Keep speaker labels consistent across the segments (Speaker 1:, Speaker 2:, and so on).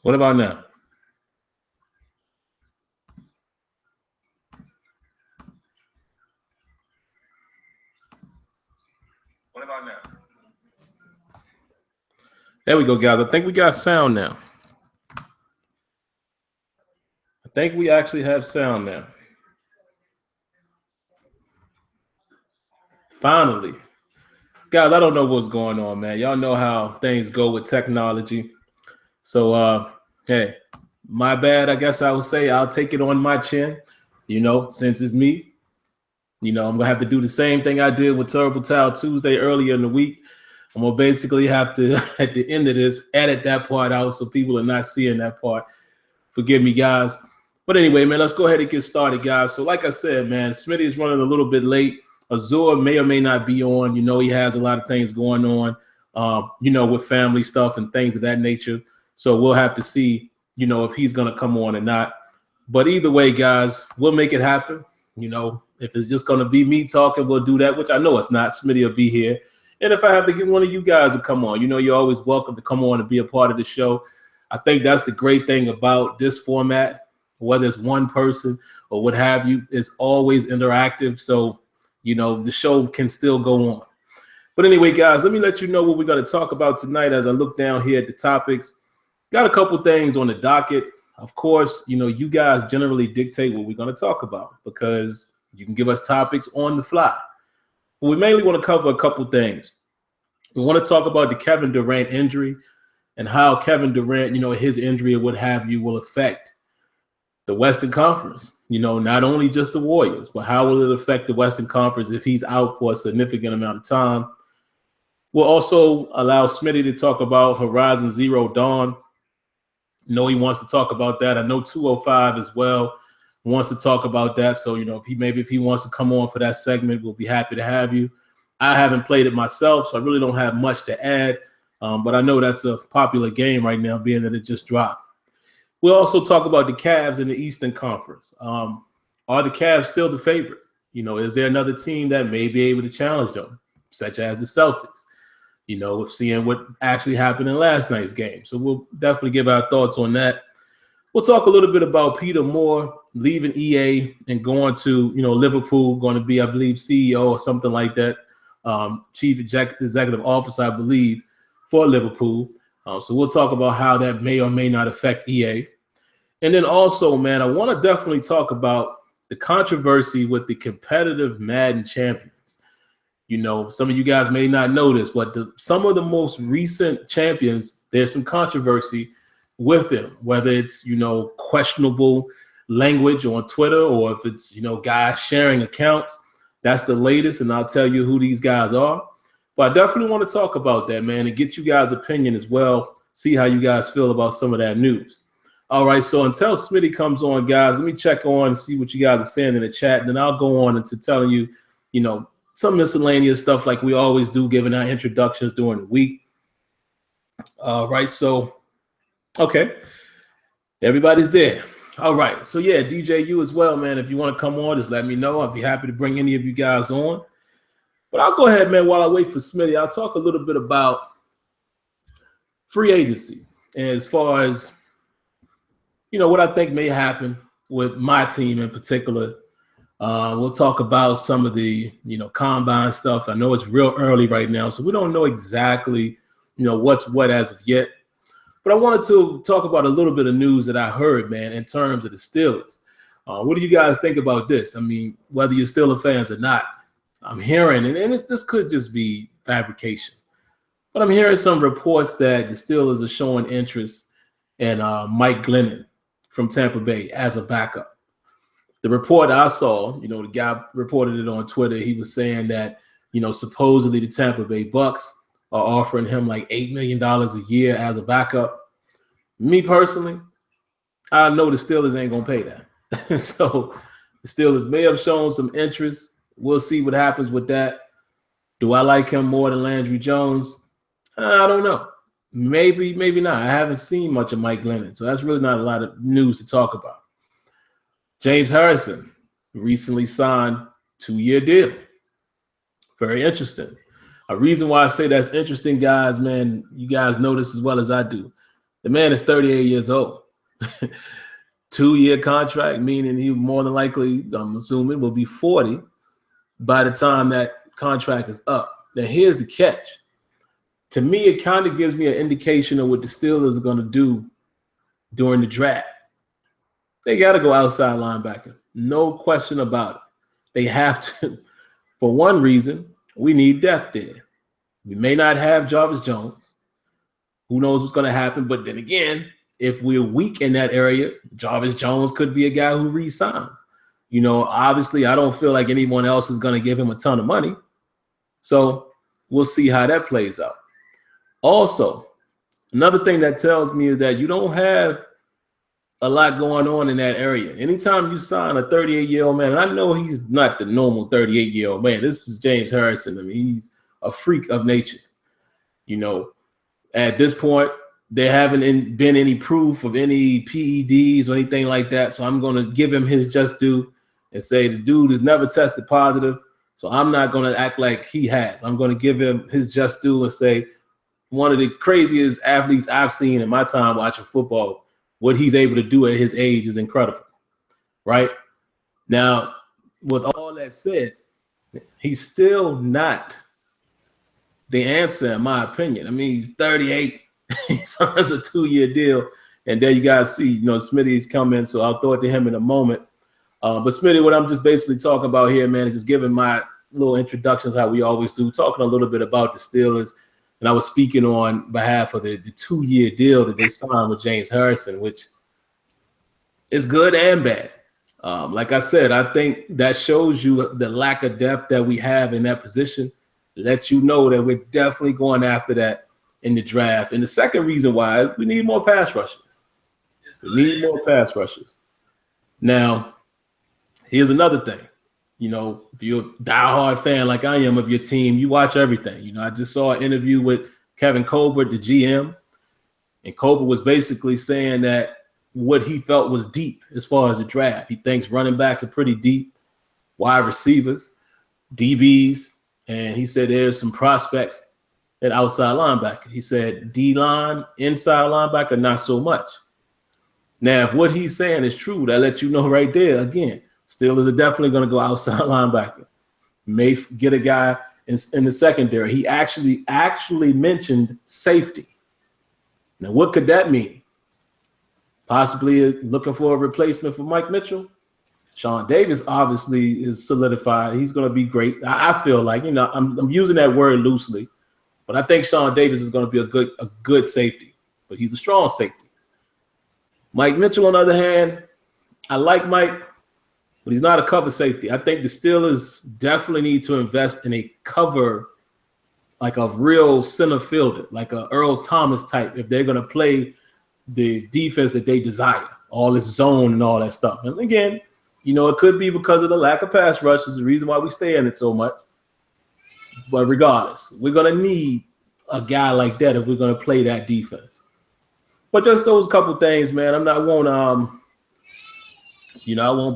Speaker 1: What about now? What about now? There we go, guys. I think we got sound now. I think we actually have sound now. Finally. Guys, I don't know what's going on, man. Y'all know how things go with technology. So, hey, my bad, I guess I would say. I'll take it on my chin, since it's me. I'm going to have to do the same thing I did with Terrible Towel Tuesday earlier in the week. I'm going to basically have to, at the end of this, edit that part out so people are not seeing that part. Forgive me, guys. But anyway, man, let's go ahead and get started, guys. So like I said, man, Smitty is running a little bit late. Azure may or may not be on. He has a lot of things going on, with family stuff and things of that nature. So we'll have to see, if he's going to come on or not. But either way, guys, we'll make it happen. If it's just going to be me talking, we'll do that, which I know it's not. Smitty will be here. And if I have to get one of you guys to come on, you're always welcome to come on and be a part of the show. I think that's the great thing about this format, whether it's one person or what have you, it's always interactive. So, the show can still go on. But anyway, guys, let me let you know what we're going to talk about tonight as I look down here at the topics. Got a couple things on the docket. Of course, you guys generally dictate what we're going to talk about because you can give us topics on the fly. But we mainly want to cover a couple things. We want to talk about the Kevin Durant injury and how Kevin Durant, his injury or what have you will affect the Western Conference, not only just the Warriors, but how will it affect the Western Conference if he's out for a significant amount of time? We'll also allow Smitty to talk about Horizon Zero Dawn. He wants to talk about that. I know 205 as well wants to talk about that. So, if he wants to come on for that segment, we'll be happy to have you. I haven't played it myself, so I really don't have much to add. But I know that's a popular game right now, being that it just dropped. We'll also talk about the Cavs in the Eastern Conference. Are the Cavs still the favorite? Is there another team that may be able to challenge them, such as the Celtics? With seeing what actually happened in last night's game. So we'll definitely give our thoughts on that. We'll talk a little bit about Peter Moore leaving EA and going to, Liverpool, going to be, I believe, CEO or something like that, chief executive officer, I believe, for Liverpool. So we'll talk about how that may or may not affect EA. And then also, man, I want to definitely talk about the controversy with the competitive Madden champions. Some of you guys may not know this, but some of the most recent champions, there's some controversy with them, whether it's, questionable language on Twitter or if it's, guys sharing accounts. That's the latest, and I'll tell you who these guys are. But I definitely want to talk about that, man, and get you guys' opinion as well, see how you guys feel about some of that news. All right, so until Smitty comes on, guys, let me check on and see what you guys are saying in the chat, and then I'll go on into telling you, some miscellaneous stuff like we always do, giving our introductions during the week. All right, so, okay. Everybody's there. All right, so yeah, DJ, you as well, man. If you want to come on, just let me know. I'll be happy to bring any of you guys on. But I'll go ahead, man, while I wait for Smitty, I'll talk a little bit about free agency as far as, what I think may happen with my team in particular. We'll talk about some of the, combine stuff. I know it's real early right now, so we don't know exactly, what's what as of yet. But I wanted to talk about a little bit of news that I heard, man, in terms of the Steelers. What do you guys think about this? I mean, whether you're Steelers fans or not, I'm hearing, and this could just be fabrication, but I'm hearing some reports that the Steelers are showing interest in Mike Glennon from Tampa Bay as a backup. The report I saw, the guy reported it on Twitter. He was saying that, supposedly the Tampa Bay Bucks are offering him like $8 million a year as a backup. Me personally, I know the Steelers ain't going to pay that. So the Steelers may have shown some interest. We'll see what happens with that. Do I like him more than Landry Jones? I don't know. Maybe, maybe not. I haven't seen much of Mike Glennon, so that's really not a lot of news to talk about. James Harrison recently signed 2-year deal. Very interesting. A reason why I say that's interesting, guys, man, you guys know this as well as I do. The man is 38 years old. 2-year contract, meaning he more than likely, I'm assuming, will be 40 by the time that contract is up. Now, here's the catch. To me, it kind of gives me an indication of what the Steelers are going to do during the draft. They got to go outside linebacker. No question about it. They have to. For one reason, we need depth there. We may not have Jarvis Jones. Who knows what's going to happen? But then again, if we're weak in that area, Jarvis Jones could be a guy who re-signs. You know, obviously, I don't feel like anyone else is going to give him a ton of money. So we'll see how that plays out. Also, another thing that tells me is that you don't have a lot going on in that area. Anytime you sign a 38-year-old man, and I know he's not the normal 38-year-old man. This is James Harrison. I mean, he's a freak of nature. You know, at this point, there haven't been any proof of any PEDs or anything like that. So I'm going to give him his just due and say the dude has never tested positive. So I'm not going to act like he has. I'm going to give him his just due and say one of the craziest athletes I've seen in my time watching football. What he's able to do at his age is incredible, right? Now, with all that said, he's still not the answer, in my opinion. I mean, he's 38. So that's a 2-year deal. And there you guys see, you know, Smitty's coming, so I'll throw it to him in a moment. But Smitty, what I'm just basically talking about here, man, is just giving my little introductions, how we always do, talking a little bit about the Steelers. And I was speaking on behalf of the 2-year deal that they signed with James Harrison, which is good and bad. Like I said, I think that shows you the lack of depth that we have in that position. Lets you know that we're definitely going after that in the draft. And the second reason why is we need more pass rushers. We need more pass rushers. Now, here's another thing. You know, if you're a diehard fan like I am of your team, you watch everything. You know, I just saw an interview with Kevin Colbert, the GM, and Colbert was basically saying that what he felt was deep as far as the draft. He thinks running backs are pretty deep, wide receivers, DBs, and he said there's some prospects at outside linebacker. He said D-line, inside linebacker, not so much. Now, if what he's saying is true, that lets you know right there, again, Steelers are definitely going to go outside linebacker. May get a guy in the secondary. He actually mentioned safety. Now, what could that mean? Possibly looking for a replacement for Mike Mitchell. Sean Davis obviously is solidified. He's going to be great. I feel like, you know, I'm using that word loosely, but I think Sean Davis is going to be a good safety, but he's a strong safety. Mike Mitchell, on the other hand, I like Mike, but he's not a cover safety. I think the Steelers definitely need to invest in a cover, like a real center fielder, like a Earl Thomas type, if they're going to play the defense that they desire, all this zone and all that stuff. And again, you know, it could be because of the lack of pass rush is the reason why we stay in it so much. But regardless, we're going to need a guy like that if we're going to play that defense. But just those couple things, man. I won't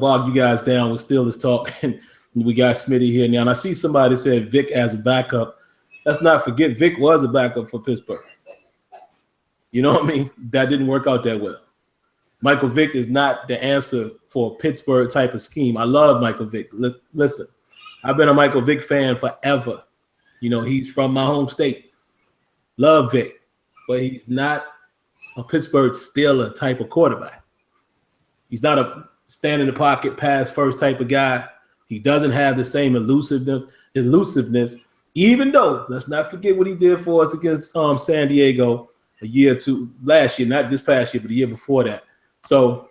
Speaker 1: bog you guys down with Steelers talk. And we got Smitty here now. And I see somebody said Vic as a backup. Let's not forget Vic was a backup for Pittsburgh. You know what I mean? That didn't work out that well. Michael Vick is not the answer for a Pittsburgh type of scheme. I love Michael Vick. Listen, I've been a Michael Vick fan forever. You know, he's from my home state. Love Vick, but he's not a Pittsburgh Steeler type of quarterback. He's not a stand in the pocket, pass first type of guy. He doesn't have the same elusiveness, even though, let's not forget what he did for us against San Diego a year or two last year, not this past year, but the year before that. So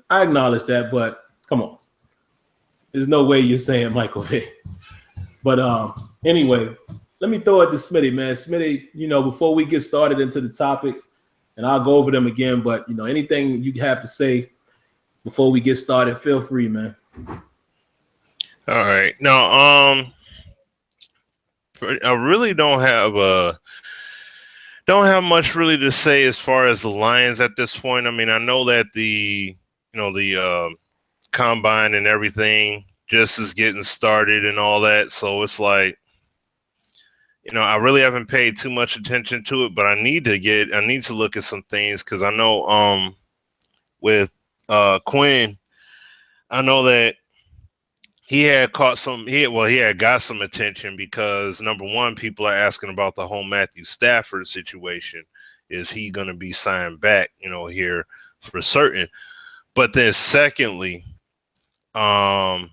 Speaker 1: I acknowledge that, but come on. There's no way you're saying Michael Vick. But anyway, let me throw it to Smitty, man. Smitty, you know, before we get started into the topics, and I'll go over them again, but, you know, anything you have to say before we get started, feel free, man.
Speaker 2: All right. Now, I really don't have much really to say as far as the Lions at this point. I mean, I know that the combine and everything just is getting started and all that. So it's like, I really haven't paid too much attention to it, but I need to look at some things because I know with Quinn, I know that he had got some attention because number one, people are asking about the whole Matthew Stafford situation. Is he going to be signed back, here for certain? But then secondly, that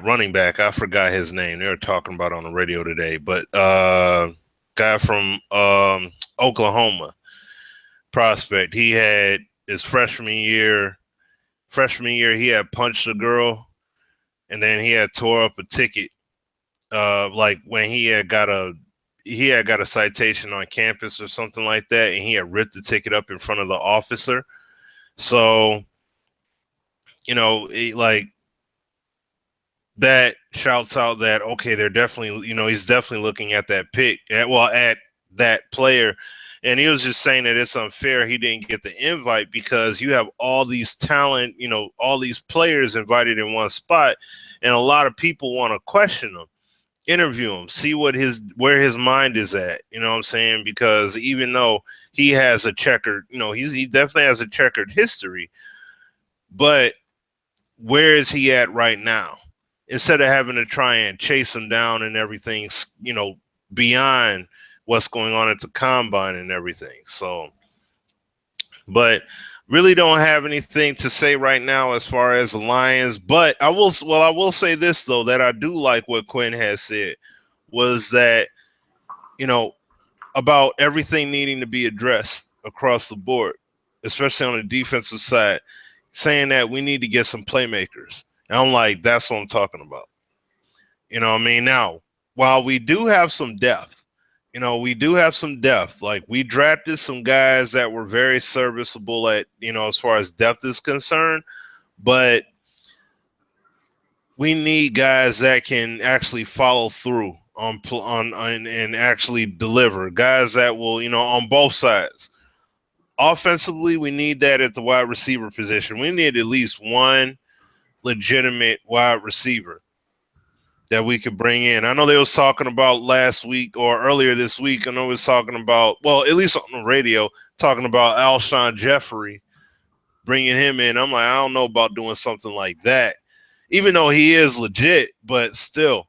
Speaker 2: running back, I forgot his name. They were talking about on the radio today, but guy from Oklahoma prospect. He had his freshman year. He had punched a girl, and then he had tore up a ticket. Like when he had got a citation on campus or something like that, and he had ripped the ticket up in front of the officer. So, like that shouts out that okay, they're definitely, he's definitely looking at that pick at that player, and he was just saying that it's unfair he didn't get the invite because you have all these talent, all these players invited in one spot, and a lot of people want to question him, interview him, see where his mind is at. You know what I'm saying? Because even though he has a checkered, he definitely has a checkered history, but where is he at right now? Instead of having to try and chase him down and everything, beyond what's going on at the combine and everything. So, but really don't have anything to say right now as far as the Lions. But I will say this though, that I do like what Quinn has said was that, about everything needing to be addressed across the board, especially on the defensive side, saying that we need to get some playmakers. And I'm like, that's what I'm talking about. You know what I mean? Now, while we do have some depth, like we drafted some guys that were very serviceable at, as far as depth is concerned, but we need guys that can actually follow through on and actually deliver. Guys that will, on both sides. Offensively, we need that at the wide receiver position. We need at least one legitimate wide receiver that we could bring in. I know they was talking about last week or earlier this week. I know it was talking about, well, at least on the radio, talking about Alshon Jeffrey, bringing him in. I'm like, I don't know about doing something like that, even though he is legit, but still,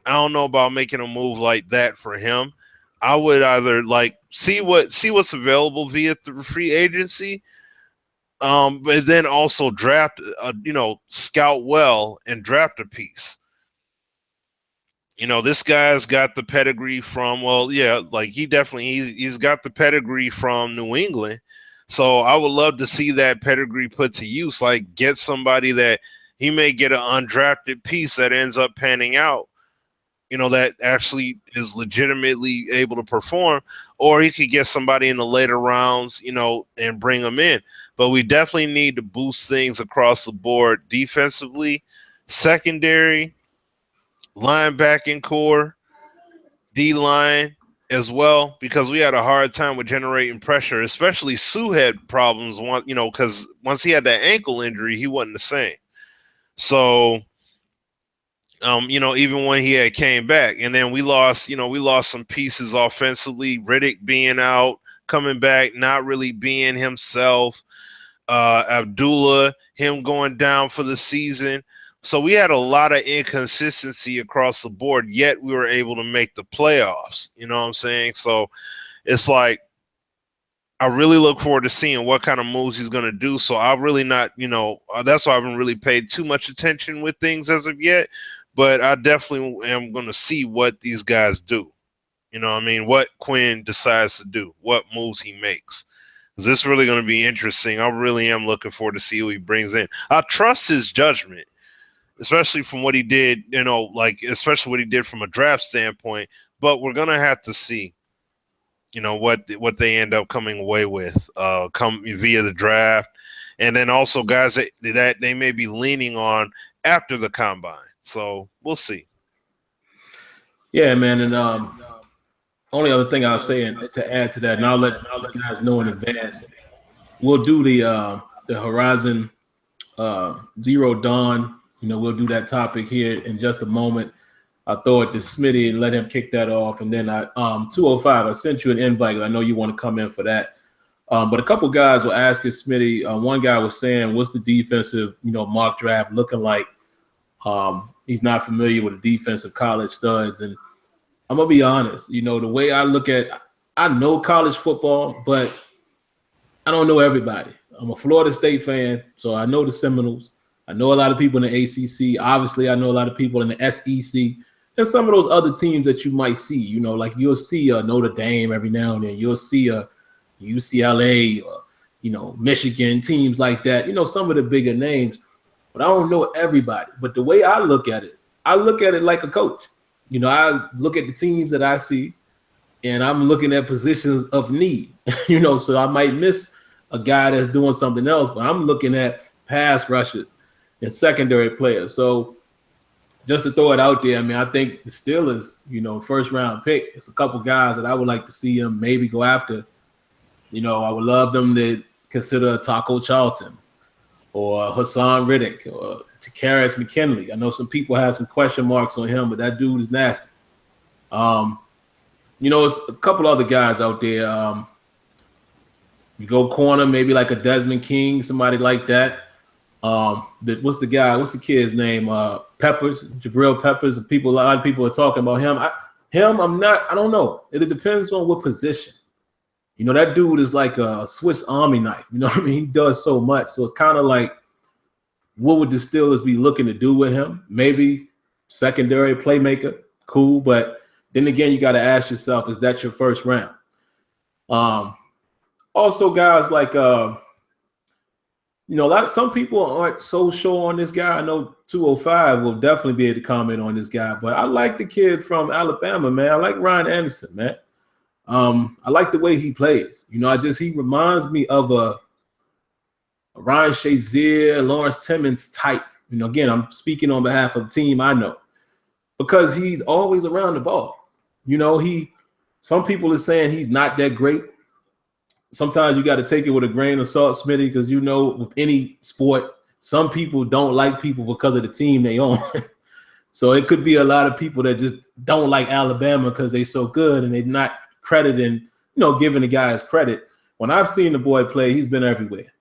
Speaker 2: I don't know about making a move like that for him. I would either like see what's available via the free agency, but then also draft, scout well and draft a piece. This guy's got the pedigree from, like he's got the pedigree from New England. So I would love to see that pedigree put to use, like get somebody that he may get an undrafted piece that ends up panning out, that actually is legitimately able to perform, or he could get somebody in the later rounds, and bring them in. But we definitely need to boost things across the board defensively, secondary, linebacking core, D-line as well, because we had a hard time with generating pressure, especially Sue had problems, because once he had that ankle injury, he wasn't the same. So, even when he had came back, and then we lost some pieces offensively, Riddick being out, coming back, not really being himself, Abdullah, him going down for the season. So we had a lot of inconsistency across the board, yet we were able to make the playoffs. You know what I'm saying? So it's like, I really look forward to seeing what kind of moves he's going to do. So I've really not, that's why I haven't really paid too much attention with things as of yet. But I definitely am going to see what these guys do. You know what I mean? What Quinn decides to do, what moves he makes. Is this really going to be interesting? I really am looking forward to see who he brings in. I trust his judgment, especially from what he did, especially what he did from a draft standpoint. But we're going to have to see, what they end up coming away with, come via the draft, and then also guys that they may be leaning on after the combine. So we'll see.
Speaker 1: Yeah, man, and only other thing I'll say and to add to that, and I'll let you guys know in advance, we'll do the Horizon Zero Dawn. We'll do that topic here in just a moment. I'll throw it to Smitty and let him kick that off. And then 205, I sent you an invite. I know you want to come in for that. But a couple guys were asking Smitty. One guy was saying, what's the defensive, mock draft looking like? He's not familiar with the defensive college studs. And I'm going to be honest, the way I look at, I know college football, but I don't know everybody. I'm a Florida State fan, so I know the Seminoles. I know a lot of people in the ACC. Obviously, I know a lot of people in the SEC. And some of those other teams that you might see, like you'll see a Notre Dame every now and then. You'll see a UCLA or, Michigan, teams like that. Some of the bigger names. But I don't know everybody. But the way I look at it like a coach. I look at the teams that I see, and I'm looking at positions of need. So I might miss a guy that's doing something else, but I'm looking at pass rushers and secondary players. So just to throw it out there, I think the Steelers, first round pick, it's a couple guys that I would like to see them maybe go after. I would love them to consider Taco Charlton or Hassan Riddick or Takaris McKinley. I know some people have some question marks on him, but that dude is nasty. It's a couple other guys out there. You go corner, maybe like a Desmond King, somebody like that. What's the kid's name? Peppers, Jabril Peppers. A lot of people are talking about him. I don't know. It depends on what position. That dude is like a Swiss Army knife. He does so much. So it's kind of like, what would the Steelers be looking to do with him? Maybe secondary playmaker, cool. But then again, you got to ask yourself, is that your first round? Also, guys like, some people aren't so sure on this guy. I know 205 will definitely be able to comment on this guy, but I like the kid from Alabama, man. I like Ryan Anderson, man. I like the way he plays. He reminds me of a Ryan Shazier, Lawrence Timmons type. Again, I'm speaking on behalf of the team I know because he's always around the ball. Some people are saying he's not that great. Sometimes you got to take it with a grain of salt, Smitty, because with any sport, some people don't like people because of the team they own. So it could be a lot of people that just don't like Alabama because they're so good and they're not crediting, giving the guys credit. When I've seen the boy play, he's been everywhere.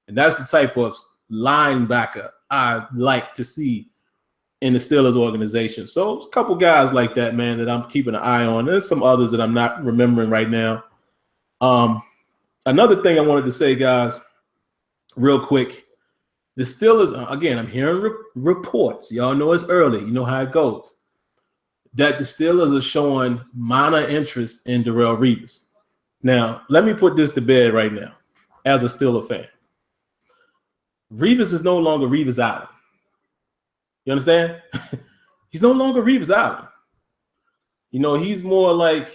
Speaker 1: And that's the type of linebacker I like to see in the Steelers organization. So it's a couple guys like that, man, that I'm keeping an eye on. There's some others that I'm not remembering right now. Another thing I wanted to say, guys, real quick, the Steelers, again, I'm hearing reports. Y'all know it's early. You know how it goes. That the Steelers are showing minor interest in Darrelle Revis. Now, let me put this to bed right now as a Steeler fan. Revis is no longer Revis Island. You understand? He's no longer Revis Island. He's more like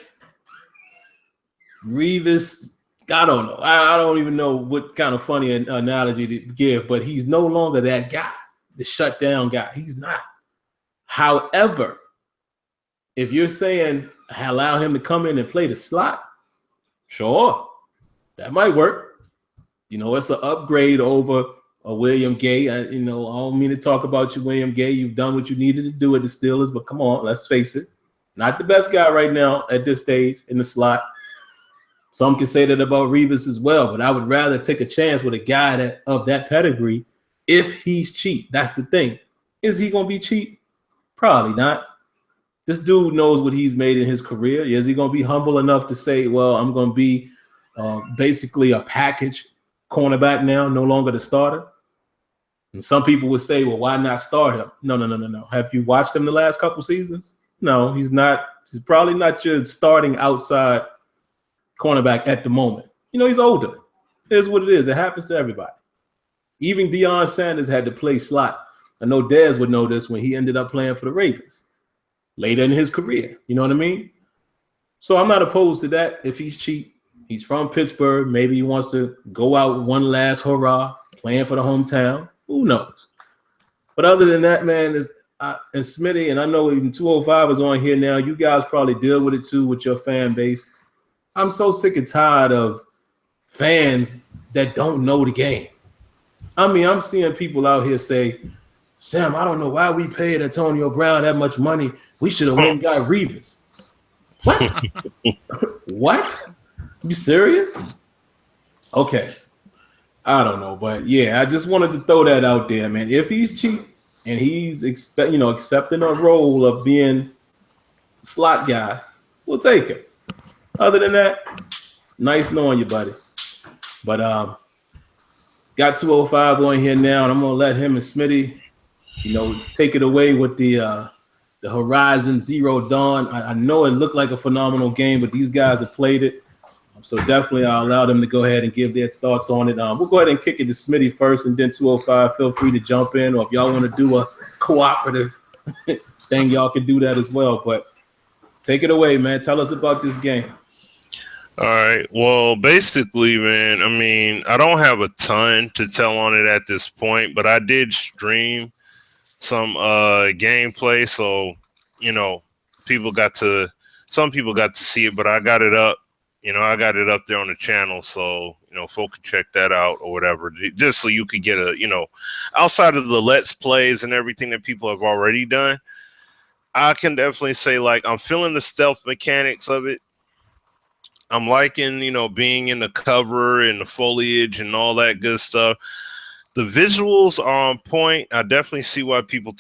Speaker 1: Revis. I don't know. I don't even know what kind of funny analogy to give, but he's no longer that guy, the shutdown guy. He's not. However, if you're saying allow him to come in and play the slot, sure, that might work. It's an upgrade over a William Gay. I don't mean to talk about you, William Gay. You've done what you needed to do at the Steelers, but come on, let's face it. Not the best guy right now at this stage in the slot. Some can say that about Revis as well, but I would rather take a chance with a guy of that pedigree if he's cheap. That's the thing. Is he going to be cheap? Probably not. This dude knows what he's made in his career. Is he going to be humble enough to say, well, I'm going to be basically a package cornerback now, no longer the starter? And some people would say, well, why not start him? No. Have you watched him the last couple seasons? No, he's not. He's probably not your starting outside cornerback at the moment. He's older. It is what it is. It happens to everybody. Even Deion Sanders had to play slot. I know Dez would know this when he ended up playing for the Ravens later in his career. You know what I mean? So I'm not opposed to that. If he's cheap, he's from Pittsburgh. Maybe he wants to go out one last hurrah, playing for the hometown. Who knows? But other than that, man, and Smitty, and I know even 205 is on here now. You guys probably deal with it too with your fan base. I'm so sick and tired of fans that don't know the game. I'm seeing people out here say Sam, I don't know why we paid Antonio Brown that much money. We should have went and got Reeves. What? What? You serious? Okay. I don't know, but yeah, I just wanted to throw that out there, man. If he's cheap and he's accepting a role of being slot guy, we'll take him. Other than that, nice knowing you, buddy. But got 205 on here now, and I'm gonna let him and Smitty, take it away with the Horizon Zero Dawn. I know it looked like a phenomenal game, but these guys have played it. So definitely I'll allow them to go ahead and give their thoughts on it. We'll go ahead and kick it to Smitty first, and then 205, feel free to jump in. Or if y'all want to do a cooperative thing, y'all can do that as well. But take it away, man. Tell us about this game.
Speaker 2: All right. Well, basically, man, I mean, I don't have a ton to tell on it at this point, but I did stream some gameplay. So, some people got to see it, but I got it up. I got it up there on the channel, so folk can check that out or whatever, just so you could get outside of the Let's Plays and everything that people have already done. I can definitely say, like, I'm feeling the stealth mechanics of it. I'm liking, being in the cover and the foliage and all that good stuff. The visuals are on point. I definitely see why people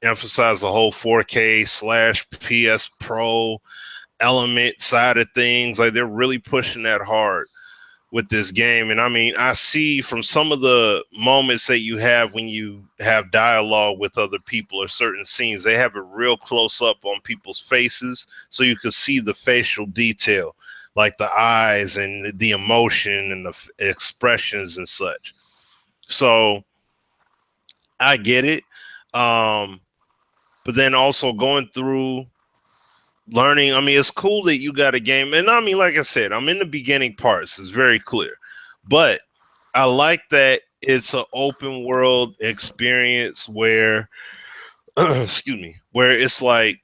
Speaker 2: emphasize the whole 4K/PS Pro element side of things. Like, they're really pushing that hard with this game. And I mean, I see from some of the moments that you have when you have dialogue with other people or certain scenes, they have it real close up on people's faces, so you can see the facial detail, like the eyes and the emotion and the expressions and such. So I get it. But then also going through learning, I mean, it's cool that you got a game. And I mean, like I said, I'm in the beginning parts. It's very clear. But I like that it's an open world experience where, excuse me, where it's like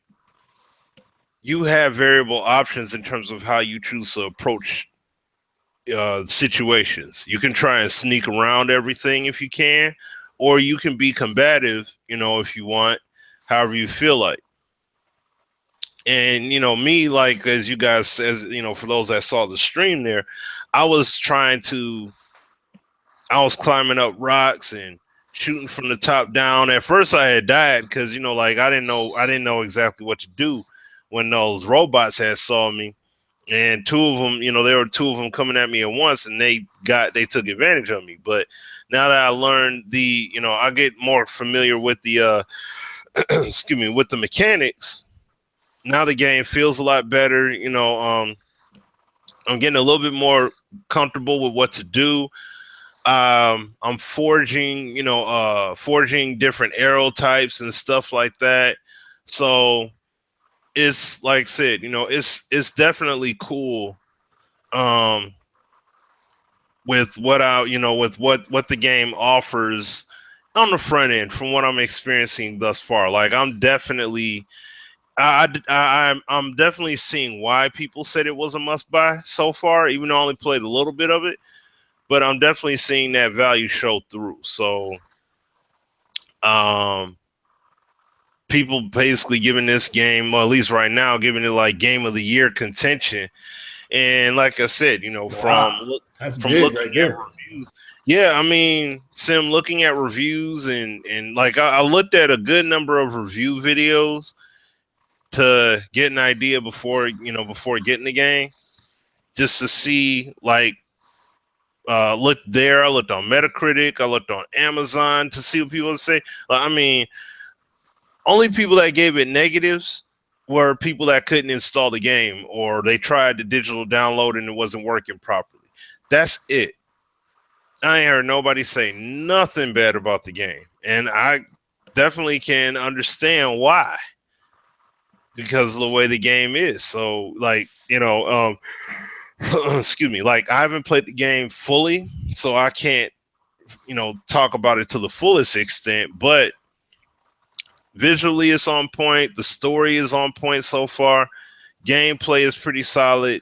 Speaker 2: you have variable options in terms of how you choose to approach situations. You can try and sneak around everything if you can, or you can be combative, if you want, however you feel like. And me, like, as you guys, for those that saw the stream there, I was climbing up rocks and shooting from the top down. At first I had died because like I didn't know exactly what to do when those robots had saw me. And two of them, there were two of them coming at me at once, and they took advantage of me. But now that I learned I get more familiar with the excuse me, with the mechanics. Now the game feels a lot better. I'm getting a little bit more comfortable with what to do. I'm forging different arrow types and stuff like that. So it's like I said, it's definitely cool. With what what the game offers on the front end from what I'm experiencing thus far. Like, I'm definitely I'm definitely seeing why people said it was a must buy so far, even though I only played a little bit of it. But I'm definitely seeing that value show through. So, people basically giving this game, well, at least right now, giving it like game of the year contention. And like I said, from looking at reviews, yeah, I mean, Sim, looking at reviews and like I looked at a good number of review videos to get an idea before getting the game, just to see, like, I looked on Metacritic, I looked on Amazon to see what people say. I mean, only people that gave it negatives were people that couldn't install the game, or they tried the digital download and it wasn't working properly. That's it. I ain't heard nobody say nothing bad about the game, and I definitely can understand why, because of the way the game is. So, like, excuse me, like, I haven't played the game fully, so I can't, talk about it to the fullest extent, but visually it's on point. The story is on point so far. Gameplay is pretty solid.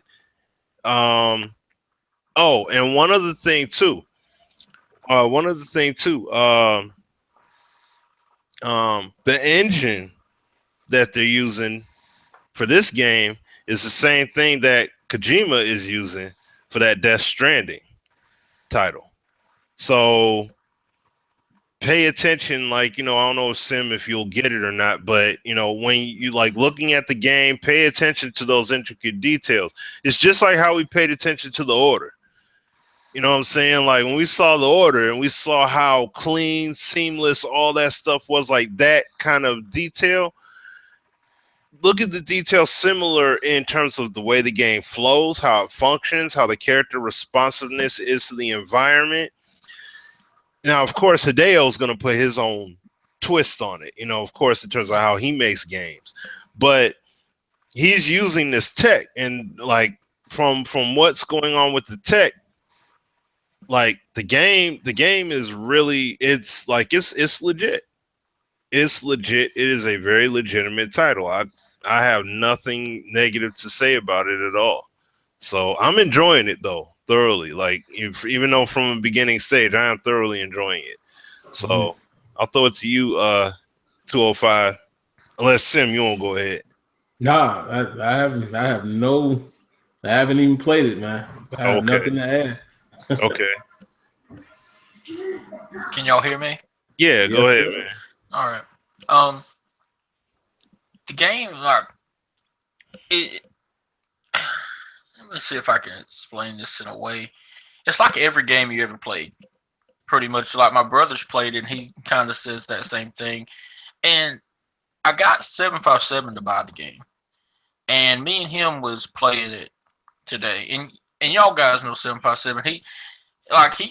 Speaker 2: Oh, and one other thing too. The engine that they're using for this game is the same thing that Kojima is using for that Death Stranding title. So pay attention, like, I don't know if you'll get it or not, but when you like looking at the game, pay attention to those intricate details. It's just like how we paid attention to the order. You know what I'm saying? Like when we saw the order and we saw how clean, seamless, all that stuff was, like that kind of detail. Look at the details similar in terms of the way the game flows, how it functions, how the character responsiveness is to the environment. Now, of course, Hideo is going to put his own twist on it, of course, in terms of how he makes games. But he's using this tech, and like from what's going on with the tech, like the game is really, it's legit. It's legit. It is a very legitimate title. I have nothing negative to say about it at all. So I'm enjoying it though, thoroughly. Like even though from a beginning stage, I am thoroughly enjoying it. So I'll throw it to you, 205. Unless Sim, you won't go ahead.
Speaker 1: Nah, I haven't even played it, man. I have nothing to add.
Speaker 2: Okay.
Speaker 3: Can y'all hear me?
Speaker 2: Yeah, go ahead, man.
Speaker 3: All right. The game, like, let me see if I can explain this in a way. It's like every game you ever played. Pretty much like my brother's played it, and he kind of says that same thing. And I got 757 to buy the game. And me and him was playing it today. And y'all guys know 757.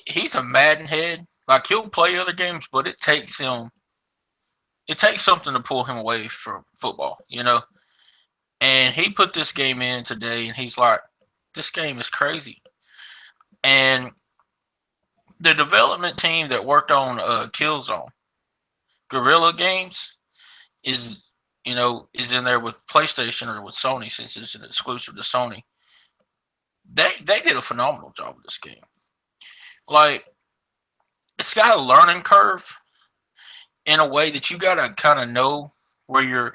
Speaker 3: He's a Madden head. Like he'll play other games, but it takes something to pull him away from football, And he put this game in today, and he's like, this game is crazy. And the development team that worked on Killzone, Guerrilla Games, is in there with PlayStation or with Sony, since it's an exclusive to Sony. They did a phenomenal job with this game. Like, it's got a learning curve in a way that you gotta kind of know where you're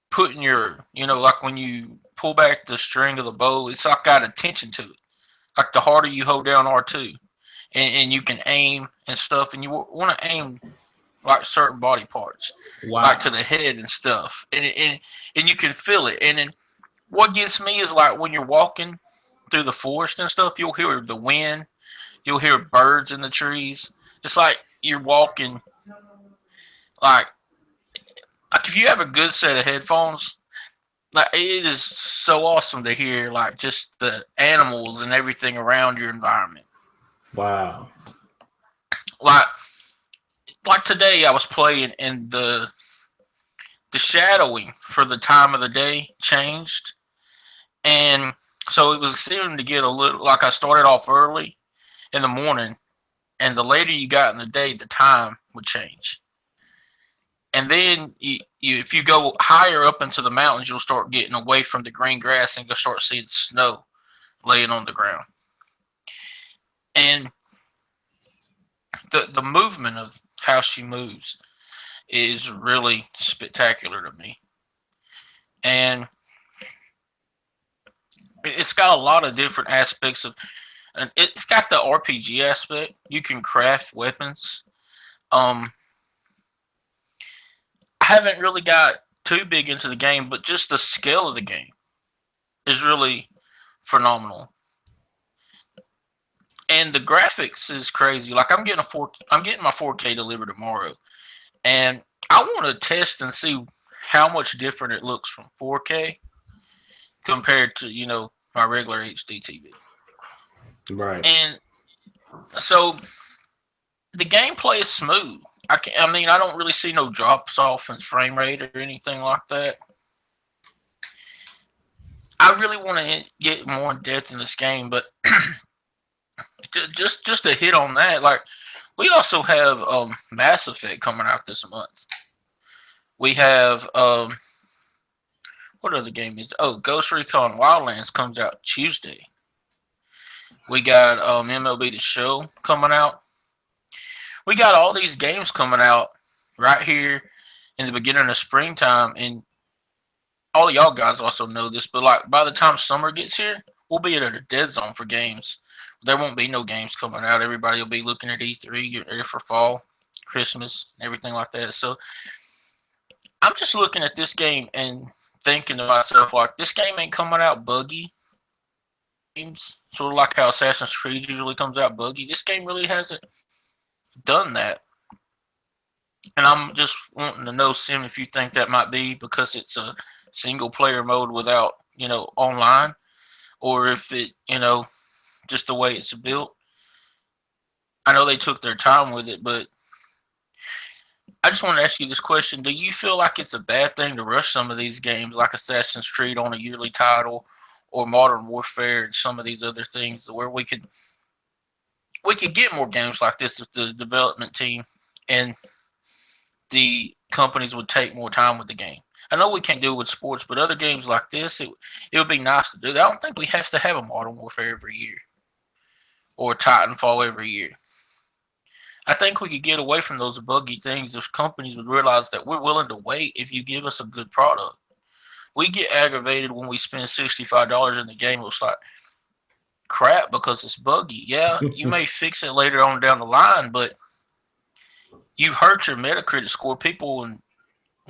Speaker 3: putting your, like when you pull back the string of the bow, it's like got attention to it. Like the harder you hold down R2, and you can aim and stuff, and you want to aim like certain body parts, like to the head and stuff, and you can feel it. And then what gets me is like when you're walking through the forest and stuff, you'll hear the wind, you'll hear birds in the trees. It's like you're walking, like if you have a good set of headphones, like it is so awesome to hear like just the animals and everything around your environment.
Speaker 1: Wow.
Speaker 3: Like today I was playing, and the shadowing for the time of the day changed. And so it was seeming to get a little, like I started off early in the morning, and the later you got in the day, the time would change. And then if you go higher up into the mountains, you'll start getting away from the green grass and you'll start seeing snow laying on the ground. And the movement of how she moves is really spectacular to me. And it's got a lot of different aspects of, and it's got the RPG aspect. You can craft weapons. I haven't really got too big into the game, but just the scale of the game is really phenomenal. And the graphics is crazy. Like I'm getting my 4K delivered tomorrow, and I want to test and see how much different it looks from 4K compared to my regular HD TV.
Speaker 1: Right.
Speaker 3: And so the gameplay is smooth. I don't really see no drops off in frame rate or anything like that. I really want to get more in depth in this game, but just to hit on that, like we also have Mass Effect coming out this month. We have what other game is? Oh, Ghost Recon Wildlands comes out Tuesday. We got MLB The Show coming out. We got all these games coming out right here in the beginning of springtime, and all of y'all guys also know this, but like by the time summer gets here, we'll be at a dead zone for games. There won't be no games coming out. Everybody will be looking at E3, getting ready for fall, Christmas, everything like that. So I'm just looking at this game and thinking to myself, like, this game ain't coming out buggy. Games, sort of like how Assassin's Creed usually comes out buggy. This game really hasn't done that. And I'm just wanting to know, Sim, if you think that might be because it's a single player mode without, online, or if it, just the way it's built. I know they took their time with it, but I just want to ask you this question. Do you feel like it's a bad thing to rush some of these games like Assassin's Creed on a yearly title or Modern Warfare and some of these other things where we could get more games like this if the development team and the companies would take more time with the game? I know we can't do it with sports, but other games like this, it would be nice to do that. I don't think we have to have a Modern Warfare every year or Titanfall every year. I think we could get away from those buggy things if companies would realize that we're willing to wait if you give us a good product. We get aggravated when we spend $65 in the game. It's like crap because it's buggy. Yeah, you may fix it later on down the line, but you hurt your Metacritic score. People are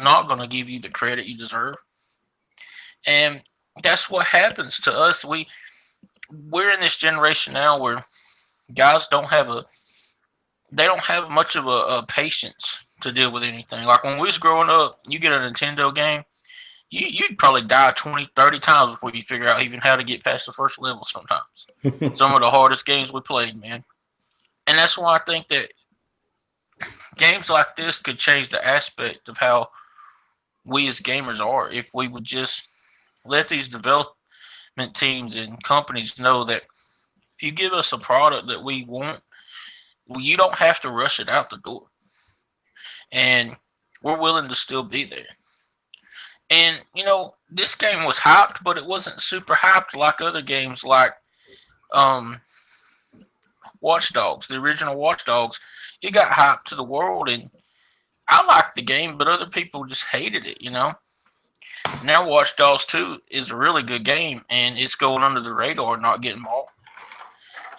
Speaker 3: not going to give you the credit you deserve. And that's what happens to us. We're in this generation now where guys don't have much of a patience to deal with anything. Like when we was growing up, you get a Nintendo game, you'd probably die 20, 30 times before you figure out even how to get past the first level sometimes. Some of the hardest games we played, man. And that's why I think that games like this could change the aspect of how we as gamers are if we would just let these development teams and companies know that if you give us a product that we want, you don't have to rush it out the door. And we're willing to still be there. And, this game was hyped, but it wasn't super hyped like other games like Watch Dogs, the original Watch Dogs. It got hyped to the world, and I liked the game, but other people just hated it, Now Watch Dogs 2 is a really good game, and it's going under the radar, not getting bought.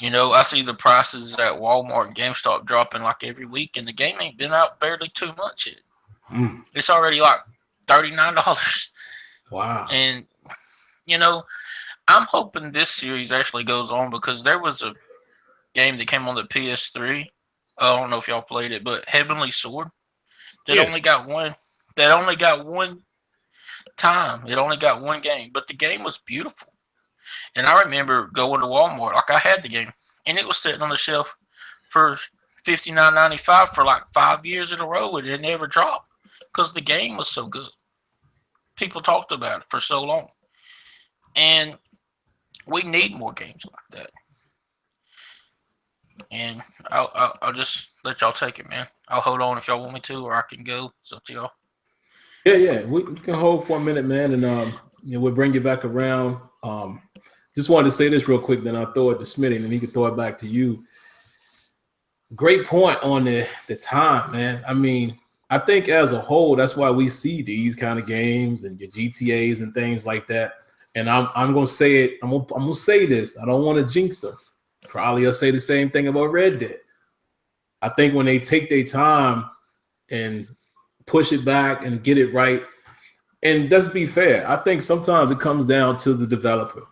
Speaker 3: I see the prices at Walmart and GameStop dropping like every week, and the game ain't been out barely 2 months yet. It's already like $39.
Speaker 1: Wow.
Speaker 3: And, I'm hoping this series actually goes on because there was a game that came on the PS3. I don't know if y'all played it, but Heavenly Sword. That only got one time. It only got one game, but the game was beautiful. And I remember going to Walmart, like I had the game, and it was sitting on the shelf for $59.95 for like 5 years in a row, and it never dropped because the game was so good. People talked about it for so long, and we need more games like that. And I'll just let y'all take it, man. I'll hold on if y'all want me to, or I can go. It's up to y'all.
Speaker 1: Yeah. We can hold for a minute, man, and we'll bring you back around. Just wanted to say this real quick, then I'll throw it to Smitty, and then he can throw it back to you. Great point on the time, man. I mean, I think as a whole, that's why we see these kind of games and your GTAs and things like that. And I'm gonna say it. I'm gonna say this. I don't want to jinx them. Probably I'll say the same thing about Red Dead. I think when they take their time and push it back and get it right, and let's be fair, I think sometimes it comes down to the developer.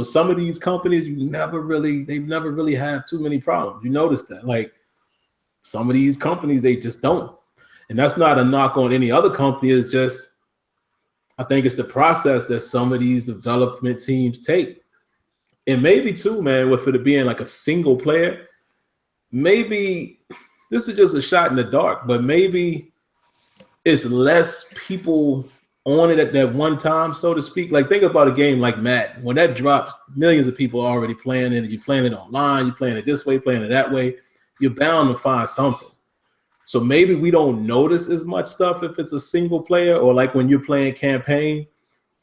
Speaker 1: Some of these companies, they never really have too many problems. You notice that, like some of these companies, they just don't. And that's not a knock on any other company. It's just, I think it's the process that some of these development teams take. And maybe too, man, with it being like a single player, maybe this is just a shot in the dark, but maybe it's less people on it at that one time, so to speak. Like think about a game like Madden. When that drops, millions of people are already playing it. You're playing it online, you're playing it this way, playing it that way. You're bound to find something. So maybe we don't notice as much stuff if it's a single player, or like when you're playing campaign,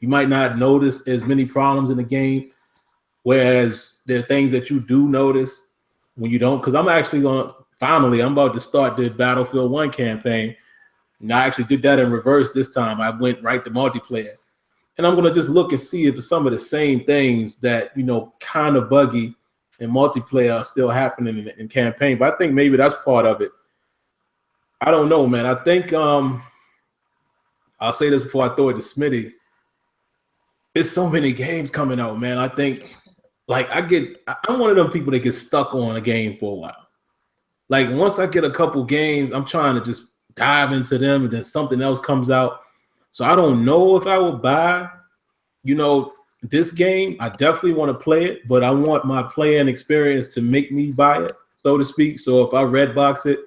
Speaker 1: you might not notice as many problems in the game. Whereas there are things that you do notice when you don't. Because I'm about to start the Battlefield 1 campaign. And I actually did that in reverse this time. I went right to multiplayer. And I'm going to just look and see if some of the same things that, kind of buggy in multiplayer are still happening in campaign. But I think maybe that's part of it. I don't know, man. I think I'll say this before I throw it to Smitty. There's so many games coming out, man. I think, I'm one of them people that get stuck on a game for a while. Like, once I get a couple games, I'm trying to just dive into them, and then something else comes out. So I don't know if I will buy, this game. I definitely want to play it, but I want my playing experience to make me buy it, so to speak. So if I red box it,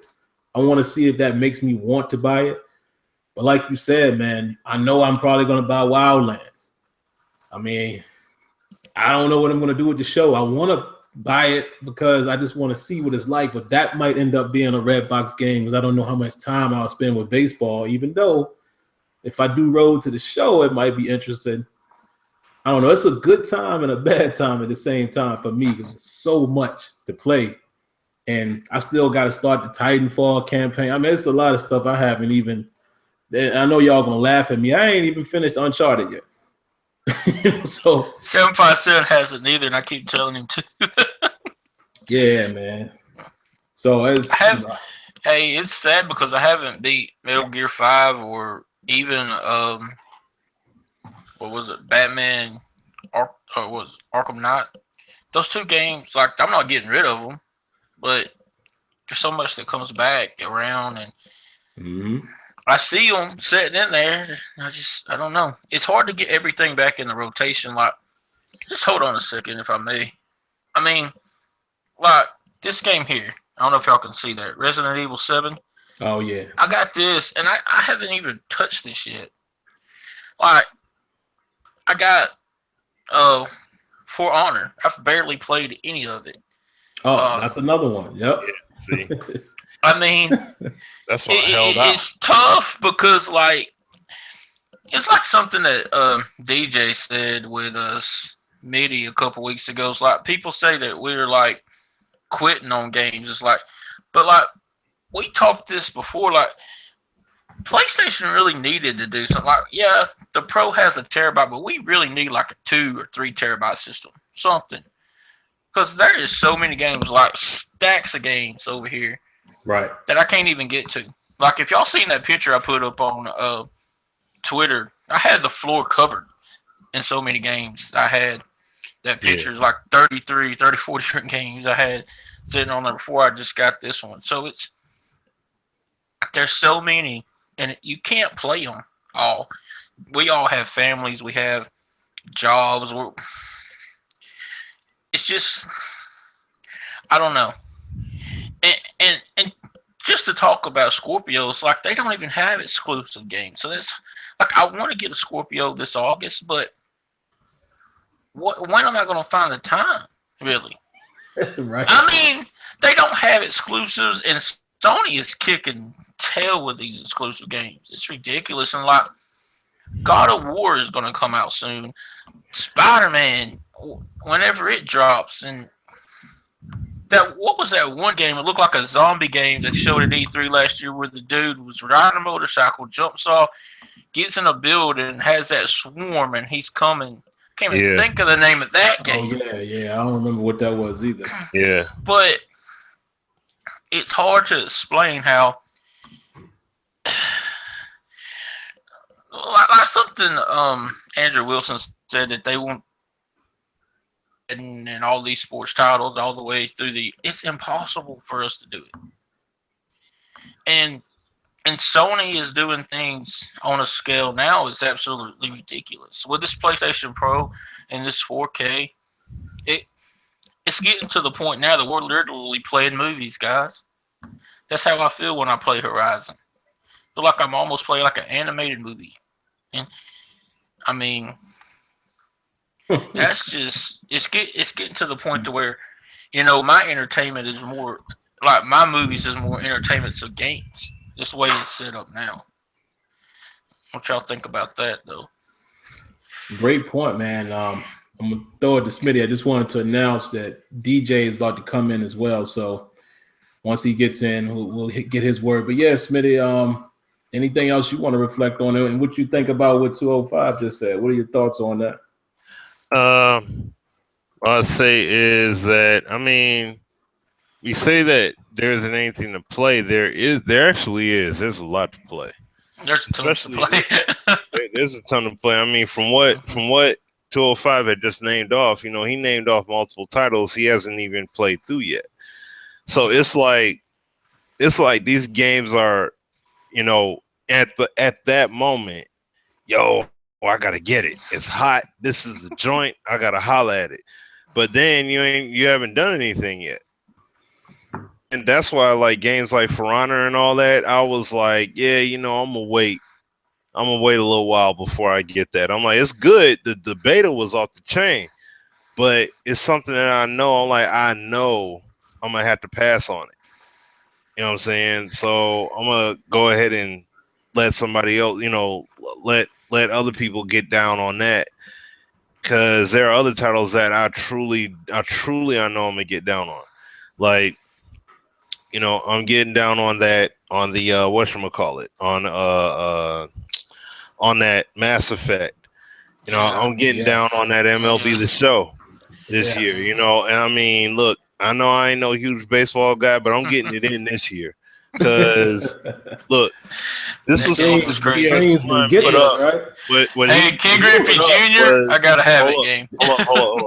Speaker 1: I want to see if that makes me want to buy it. But like you said, man, I know I'm probably going to buy Wildlands. I mean, I don't know what I'm going to do with the show. I want to buy it because I just want to see what it's like, but that might end up being a red box game because I don't know how much time I'll spend with baseball, even though if I do road to the show, it might be interesting. I don't know. It's a good time and a bad time at the same time for me. There's so much to play. And I still got to start the Titanfall campaign. I mean, it's a lot of stuff I haven't even – I know y'all going to laugh at me. I ain't even finished Uncharted yet. So
Speaker 3: 757 hasn't neither, and I keep telling him to.
Speaker 1: Yeah, man. So it's
Speaker 3: it's sad because I haven't beat Metal Gear 5 or even what was it, Batman Arkham Knight. Those two games, I'm not getting rid of them, but there's so much that comes back around, and I see them sitting in there. I don't know. It's hard to get everything back in the rotation. Just hold on a second, if I may. I mean, this game here. I don't know if y'all can see that. Resident Evil 7.
Speaker 1: Oh, yeah.
Speaker 3: I got this, and I haven't even touched this yet. I got For Honor. I've barely played any of it.
Speaker 1: Oh, that's another one. Yep.
Speaker 2: See.
Speaker 3: I mean,
Speaker 2: that's why I held out.
Speaker 3: It's tough because, it's like something that DJ said with Smitty a couple weeks ago. It's like people say that we're quitting on games. It's but we talked this before. PlayStation really needed to do something. The Pro has a terabyte, but we really need a 2 or 3 terabyte system, something. Because there is so many games, stacks of games over here.
Speaker 1: Right.
Speaker 3: That I can't even get to. If y'all seen that picture I put up on Twitter, I had the floor covered in so many games. I had that picture's 33, 34 different games I had sitting on there before I just got this one. So there's so many, and you can't play them all. We all have families. We have jobs. It's just, I don't know. And just to talk about Scorpios, they don't even have exclusive games. So that's I want to get a Scorpio this August, but when am I going to find the time? Really?
Speaker 1: Right.
Speaker 3: I mean, they don't have exclusives, and Sony is kicking tail with these exclusive games. It's ridiculous. And God of War is going to come out soon. Spider-Man, whenever it drops, and what was that one game? It looked like a zombie game that showed at E3 last year where the dude was riding a motorcycle, jumps off, gets in a building, has that swarm, and he's coming. Can't even think of the name of that game.
Speaker 1: Oh, yeah. I don't remember what that was either.
Speaker 2: Yeah.
Speaker 3: But it's hard to explain how something Andrew Wilson said that they want and all these sports titles all the way through it's impossible for us to do it. And Sony is doing things on a scale now it's absolutely ridiculous. With this PlayStation Pro and this 4K, it's getting to the point now that we're literally playing movies, guys. That's how I feel when I play Horizon. I feel like I'm almost playing an animated movie. And I mean, that's just it's getting to the point to where, my entertainment is more my movies is more entertainment of games. Just the way it's set up now. What y'all think about that, though?
Speaker 1: Great point, man. I'm gonna throw it to Smitty. I just wanted to announce that DJ is about to come in as well. So once he gets in, we'll get his word. But yeah, Smitty, Anything else you want to reflect on it and what you think about what 205 just said? What are your thoughts on that?
Speaker 2: What I'd say is that, I mean, we say that there isn't anything to play. There actually is. There's a lot to play.
Speaker 3: There's tons to play.
Speaker 2: There's a ton to play. I mean, from what 205 had just named off, he named off multiple titles he hasn't even played through yet. So it's like these games are, at that moment, I gotta get it. It's hot. This is the joint. I gotta holla at it. But then you haven't done anything yet. And that's why I like games like For Honor and all that. I was like, yeah, I'm gonna wait. I'm gonna wait a little while before I get that. I'm like, it's good. The beta was off the chain, but it's something that I know. I know I'm gonna have to pass on it. You know what I'm saying? So I'm gonna go ahead and let somebody else, let other people get down on that, because there are other titles that I truly know I'm gonna get down on. Like, I'm getting down on that, on the whatchamacallit, on that Mass Effect. I'm getting down on that MLB The Show this year, and I mean, look, I know I ain't no huge baseball guy, but I'm getting it in this year. Because look, this was something PS1 put up.
Speaker 1: Right?
Speaker 3: Hey, King Griffey Jr., I gotta have it, game.
Speaker 2: Hold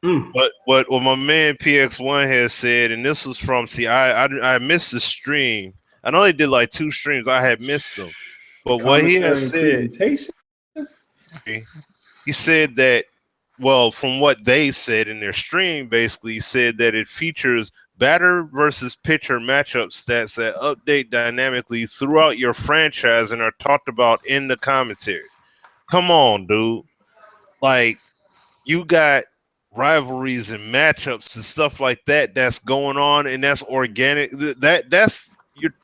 Speaker 2: on. But what my man PX1 has said, and this was from, I missed the stream. I know they did like 2 streams. I had missed them. But what he has said, he said that, well, from what they said in their stream, basically said that it features batter versus pitcher matchup stats that update dynamically throughout your franchise and are talked about in the commentary. Come on, dude. Like, you got rivalries and matchups and stuff like that that's going on, and that's organic. That's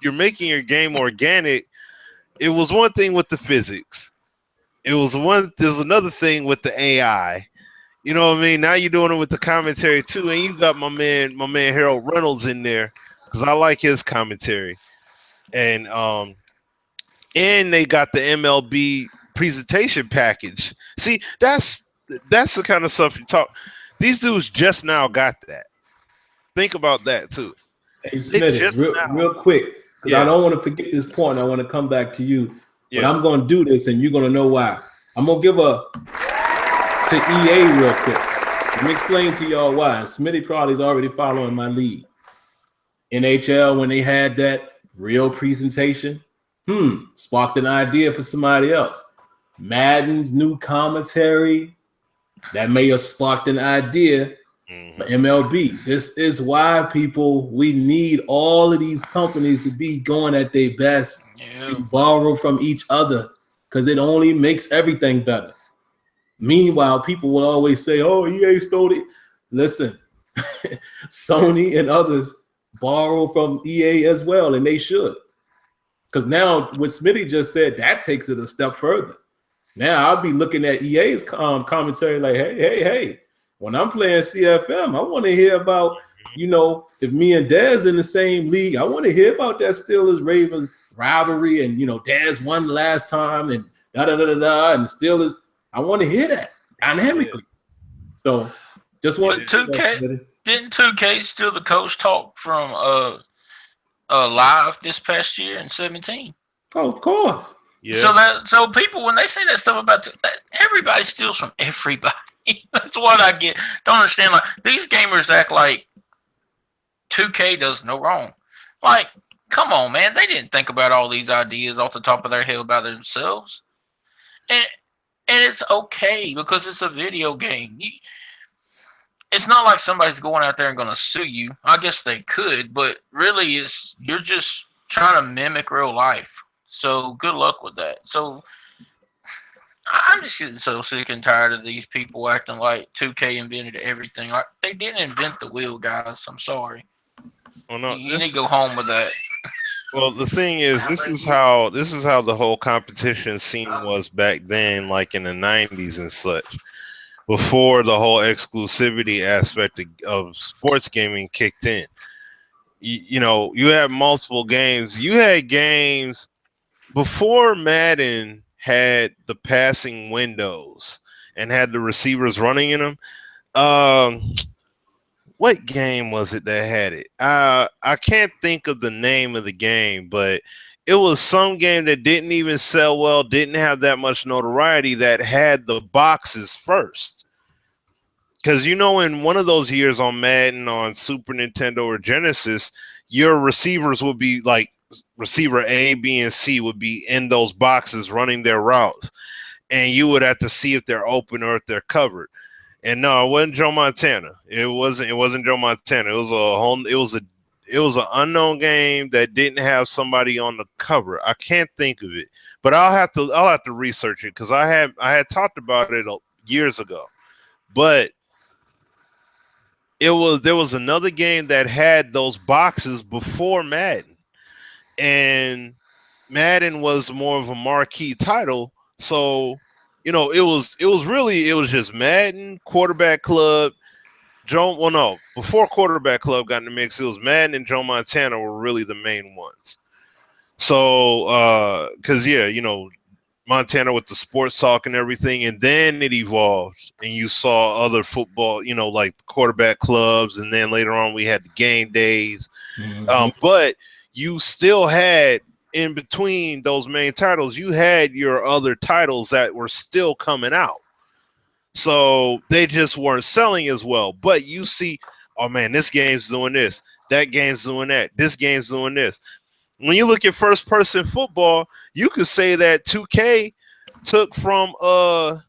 Speaker 2: you're making your game organic. It was one thing with the physics. There's another thing with the AI. You know what I mean? Now you're doing it with the commentary too, and you got my man Harold Reynolds in there, because I like his commentary, and they got the MLB presentation package. See, that's the kind of stuff you talk. These dudes just now got that. Think about that too.
Speaker 1: Hey, Smitty, real quick, because I don't want to forget this point. I want to come back to you, but I'm going to do this, and you're going to know why. I'm going to give to EA real quick. Let me explain to y'all why. Smitty probably is already following my lead. NHL, when they had that real presentation, sparked an idea for somebody else. Madden's new commentary, that may have sparked an idea for MLB. This is why, people, we need all of these companies to be going at their best and borrow from each other, because it only makes everything better. Meanwhile, people will always say, oh, EA stole it. Listen, Sony and others borrow from EA as well, and they should. Because now what Smitty just said, that takes it a step further. Now I'll be looking at EA's commentary like, hey, when I'm playing CFM, I want to hear about, if me and Dez in the same league, I want to hear about that Steelers-Ravens rivalry, and, Dez won last time, and da-da-da-da-da, and the Steelers. I want to hear that dynamically. So just want
Speaker 3: to 2K, didn't 2K steal the coach talk from live this past year in 17?
Speaker 1: Oh, of course.
Speaker 3: Yeah. So people, when they say that stuff about that, everybody steals from everybody. That's what I don't understand. Like, these gamers act like 2K does no wrong. Like, come on, man. They didn't think about all these ideas off the top of their head about themselves. And it's okay, because it's a video game. It's not like somebody's going out there and going to sue you. I guess they could, but really you're just trying to mimic real life. So good luck with that. So I'm just getting so sick and tired of these people acting like 2K invented everything. Like, they didn't invent the wheel, guys. I'm sorry. Well, no, you need to go home with that.
Speaker 2: Well, the thing is, this is how the whole competition scene was back then, like in the 90s and such, before the whole exclusivity aspect of sports gaming kicked in. You have multiple games. You had games before Madden had the passing windows and had the receivers running in them. What game was it that had it? I can't think of the name of the game, but it was some game that didn't even sell well, didn't have that much notoriety, that had the boxes first. Because in one of those years on Madden, on Super Nintendo or Genesis, your receivers would be like receiver A, B, and C would be in those boxes running their routes, and you would have to see if they're open or if they're covered. And no, it wasn't Joe Montana. It wasn't Joe Montana. It was an unknown game that didn't have somebody on the cover. I can't think of it, but I'll have to research it, because I had talked about it years ago. But there was another game that had those boxes before Madden, and Madden was more of a marquee title. So it was just Madden, Quarterback Club, before Quarterback Club got in the mix, it was Madden and Joe Montana were really the main ones. So because Montana with the sports talk and everything, and then it evolved, and you saw other football, like quarterback clubs, and then later on we had the game days. But you still had, in between those main titles, you had your other titles that were still coming out. So they just weren't selling as well. But you see, oh man, this game's doing this, that game's doing that, this game's doing this. When you look at first-person football, you could say that 2K took from what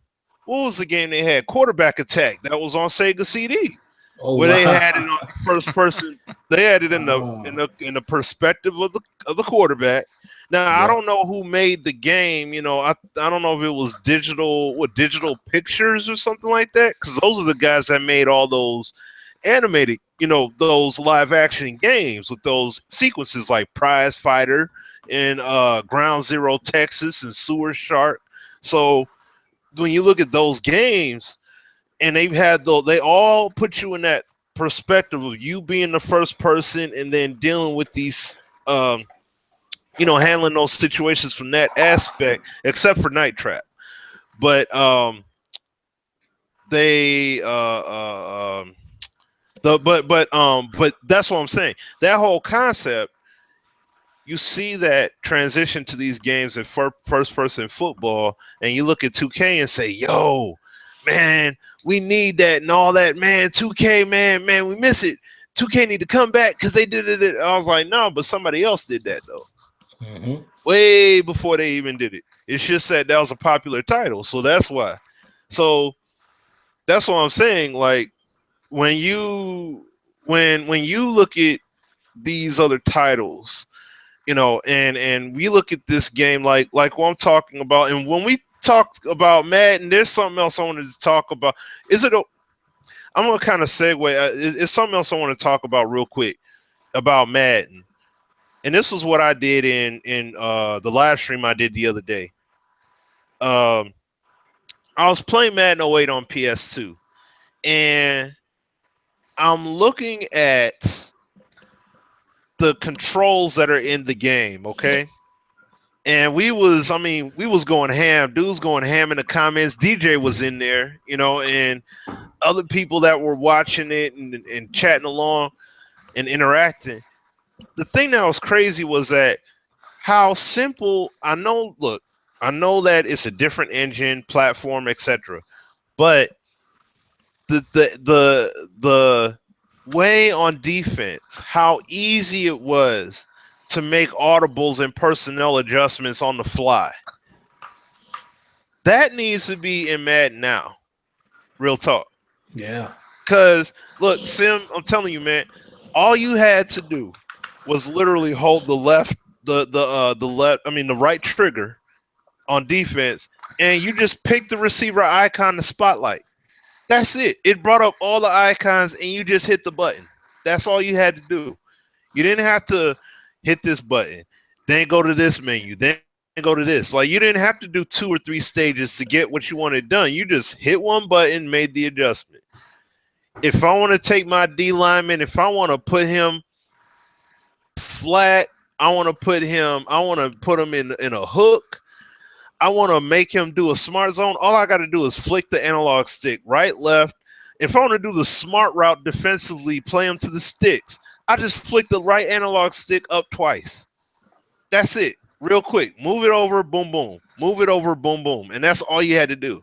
Speaker 2: was the game they had? Quarterback Attack, that was on Sega CD. They had it on first person. They had it in the perspective of the quarterback. Now I don't know who made the game. I don't know if it was digital pictures or something like that, because those are the guys that made all those animated, those live action games with those sequences like Prize Fighter and Ground Zero Texas and Sewer Shark. So when you look at those games, and they all put you in that perspective of you being the first person and then dealing with these, handling those situations from that aspect, except for Night Trap. But but that's what I'm saying. That whole concept, you see that transition to these games in first person football, and you look at 2K and say, yo, man, we need that and all that, man. 2K, man, we miss it. 2K need to come back because they did it. I was like, no, but somebody else did that though. Way before they even did it. It's just that was a popular title, so that's why. So that's what I'm saying. Like when you look at these other titles, and we look at this game like what I'm talking about, and when we talk about Madden, there's something else I wanted to talk about. I'm gonna kind of segue. It's something else I want to talk about real quick about Madden, and this was what I did in the live stream I did the other day. I was playing Madden 08 on PS2, and I'm looking at the controls that are in the game, okay? And we was going ham. Dudes going ham in the comments. DJ was in there, and other people that were watching it and chatting along and interacting. The thing that was crazy was that how simple. I know that it's a different engine, platform, etc. But the way on defense, how easy it was to make audibles and personnel adjustments on the fly. That needs to be in Madden now. Real talk.
Speaker 1: Yeah.
Speaker 2: Because look, Sim, I'm telling you, man, all you had to do was literally hold the right trigger on defense, and you just pick the receiver icon to spotlight. That's it. It brought up all the icons, and you just hit the button. That's all you had to do. You didn't have to hit this button, then go to this menu, then go to this. Like, you didn't have to do 2 or 3 stages to get what you wanted done. You just hit one button, made the adjustment. If I want to take my D lineman, if I want to put him flat I want to put him in a hook. I want to make him do a smart zone. All I got to do is flick the analog stick right, left. If I want to do the smart route defensively, play him to the sticks, I just flick the right analog stick up twice. That's it. Real quick. Move it over, boom, boom. Move it over, boom, boom. And that's all you had to do.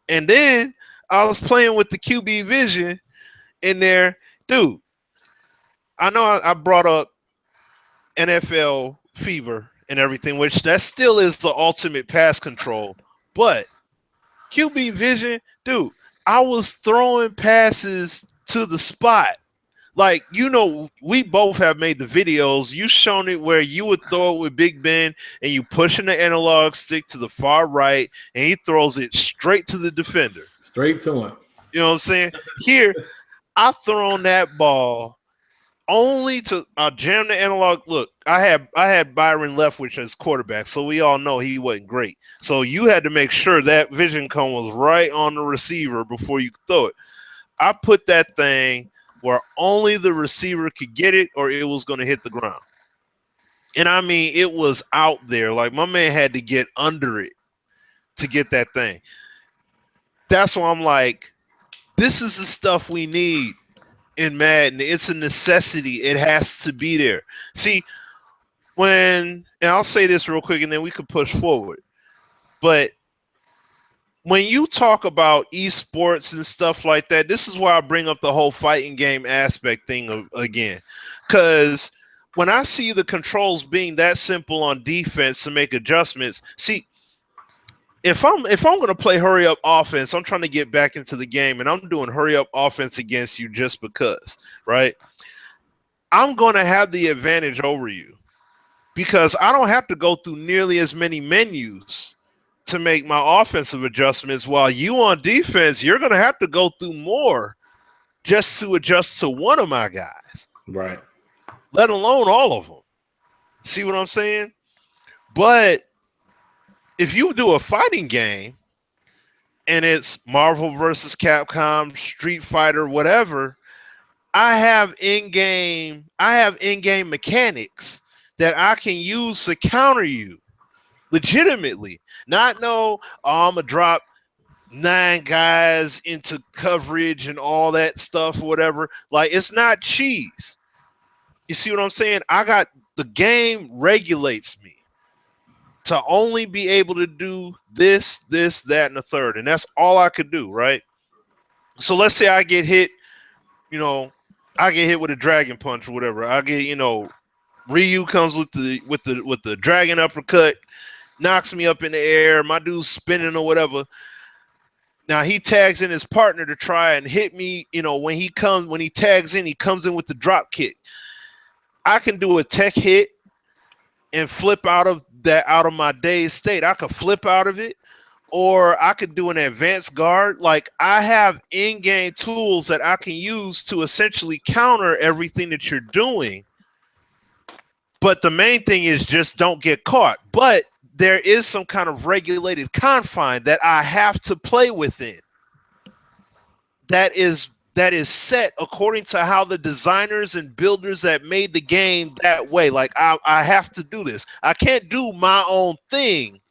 Speaker 2: And then I was playing with the QB vision in there. Dude, I know I brought up NFL fever and everything, which that still is the ultimate pass control. But QB vision, dude, I was throwing passes to the spot. Like, we both have made the videos. You shown it where you would throw it with Big Ben and you pushing the analog stick to the far right and he throws it straight to the defender.
Speaker 1: Straight to him.
Speaker 2: You know what I'm saying? Here, I thrown that ball only to jam the analog. Look, I had Byron Leftwich as quarterback, so we all know he wasn't great. So you had to make sure that vision cone was right on the receiver before you could throw it. I put that thing where only the receiver could get it or it was going to hit the ground. And I mean, it was out there. Like, my man had to get under it to get that thing. That's why I'm like, this is the stuff we need in Madden. It's a necessity. It has to be there. See, and I'll say this real quick and then we could push forward. But when you talk about esports and stuff like that, this is why I bring up the whole fighting game aspect thing again. Because when I see the controls being that simple on defense to make adjustments, see, if I'm going to play hurry up offense, I'm trying to get back into the game and I'm doing hurry up offense against you just because, right? I'm going to have the advantage over you because I don't have to go through nearly as many menus to make my offensive adjustments, while you on defense, you're going to have to go through more just to adjust to one of my guys.
Speaker 1: Right.
Speaker 2: Let alone all of them. See what I'm saying? But if you do a fighting game and it's Marvel versus Capcom, Street Fighter, whatever, I have in-game mechanics that I can use to counter you legitimately. Not I'm going to drop 9 guys into coverage and all that stuff, whatever. Like, it's not cheese. You see what I'm saying? The game regulates me to only be able to do this, that, and the third. And that's all I could do, right? So let's say I get hit, I get hit with a dragon punch or whatever. I get, Ryu comes with the dragon uppercut, knocks me up in the air. My dude's spinning or whatever. Now he tags in his partner to try and hit me. When he tags in, he comes in with the drop kick. I can do a tech hit and flip out of my dazed state. I could flip out of it, or I could do an advanced guard. Like, I have in-game tools that I can use to essentially counter everything that you're doing. But the main thing is just don't get caught. But there is some kind of regulated confine that I have to play within. That is set according to how the designers and builders that made the game that way. Like, I have to do this. I can't do my own thing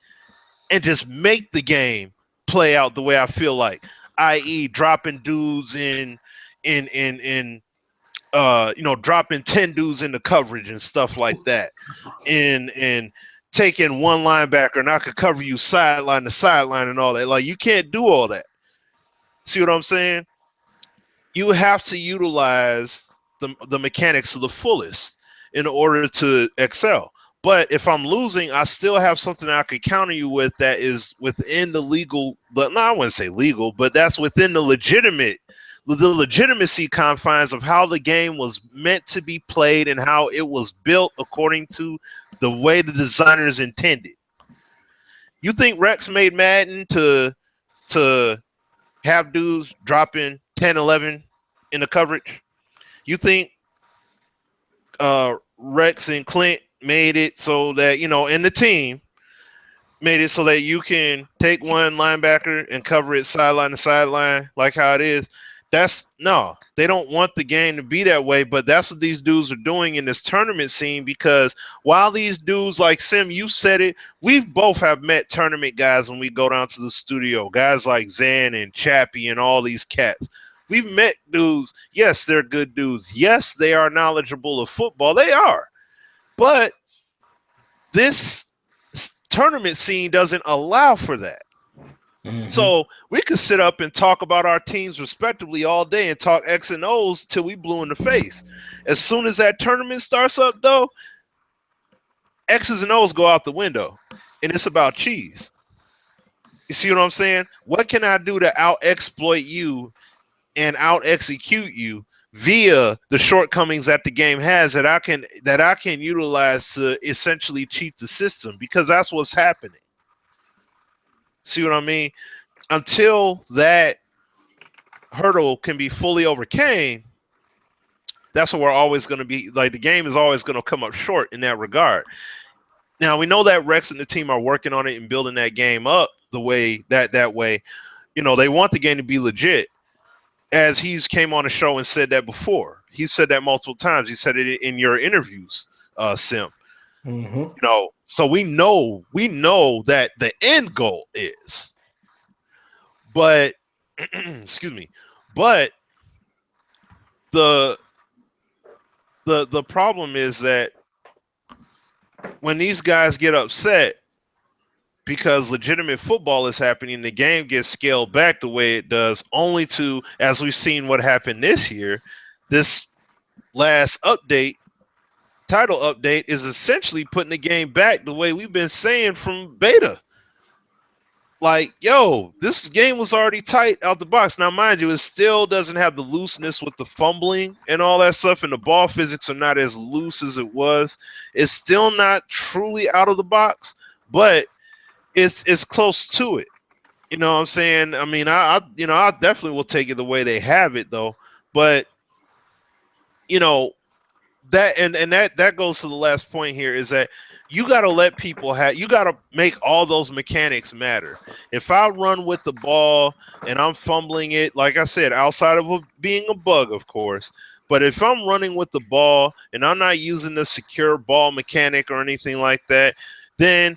Speaker 2: and just make the game play out the way I feel like, i.e. dropping dudes dropping 10 dudes into coverage and stuff like that. And taking one linebacker and I could cover you sideline to sideline and all that. Like, you can't do all that. See what I'm saying? You have to utilize the mechanics to the fullest in order to excel. But if I'm losing, I still have something I could counter you with that is within the legal. No, I wouldn't say legal, but that's within the legitimacy confines of how the game was meant to be played and how it was built according to the way the designers intended. You think Rex made Madden to have dudes dropping 10, 11 in the coverage? You think Rex and Clint made it so that, and the team made it so that you can take one linebacker and cover it sideline to sideline like how it is? They don't want the game to be that way, but that's what these dudes are doing in this tournament scene, because while these dudes like Sim, you said it, we've both have met tournament guys when we go down to the studio, guys like Zan and Chappie and all these cats. We've met dudes. Yes, they're good dudes. Yes, they are knowledgeable of football. They are. But this tournament scene doesn't allow for that. So we could sit up and talk about our teams respectively all day and talk X and O's till we blue in the face. As soon as that tournament starts up, though, X's and O's go out the window, and it's about cheese. You see what I'm saying? What can I do to out-exploit you and out-execute you via the shortcomings that the game has that I can utilize to essentially cheat the system? Because that's what's happening. See what I mean? Until that hurdle can be fully overcame, that's what we're always going to be. Like, the game is always going to come up short in that regard. Now, we know that Rex and the team are working on it and building that game up the way that way. You know, they want the game to be legit. As he's came on the show and said that before. He said that multiple times. He said it in your interviews, Sim. You know, so we know that the end goal is, but excuse me, but the problem is that when these guys get upset because legitimate football is happening, the game gets scaled back the way it does, only to, as we've seen what happened this year, this last update, title update, is essentially putting the game back the way we've been saying from beta. Like, yo, this game was already tight out the box. Now, mind you, it still doesn't have the looseness with the fumbling and all that stuff, and the ball physics are not as loose as it was. It's still not truly out of the box, but it's close to it. You know what I'm saying? I mean, I definitely will take it the way they have it, though. But, you know, that goes to the last point here, is that you got to let people you got to make all those mechanics matter. If I run with the ball and I'm fumbling it, like I said, outside of being a bug, of course, but if I'm running with the ball and I'm not using the secure ball mechanic or anything like that, then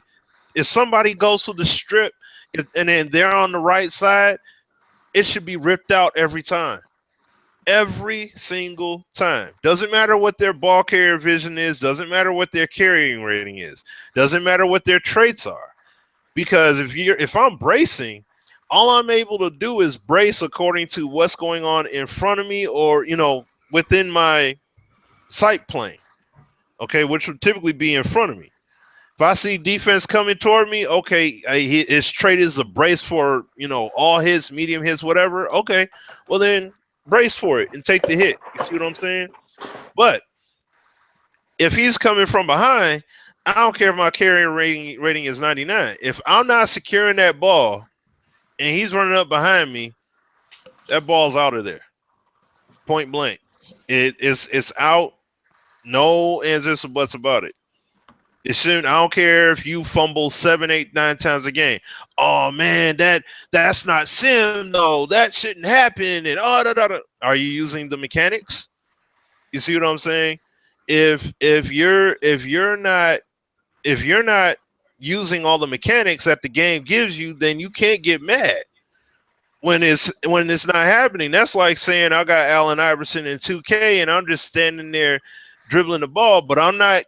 Speaker 2: if somebody goes to the strip and then they're on the right side, it should be ripped out every time. Every single time. Doesn't matter what their ball carrier vision is. Doesn't matter what their carrying rating is. Doesn't matter what their traits are. Because if I'm bracing, all I'm able to do is brace according to what's going on in front of me, or, you know, within my sight plane. Okay, which would typically be in front of me. If I see defense coming toward me, okay, his trait is a brace for, you know, all hits, medium hits, whatever. Okay, well then brace for it and take the hit. You see what I'm saying? But if he's coming from behind, I don't care if my carrying rating is 99. If I'm not securing that ball and he's running up behind me, that ball's out of there. Point blank. It's out. No ands, ifs, or buts about it. It shouldn't. I don't care if you fumble 7, 8, 9 times a game. Oh man, that's not Sim. No, that shouldn't happen. And Are you using the mechanics? You see what I'm saying? If you're not using all the mechanics that the game gives you, then you can't get mad when it's not happening. That's like saying I got Allen Iverson in 2K and I'm just standing there dribbling the ball, but I'm not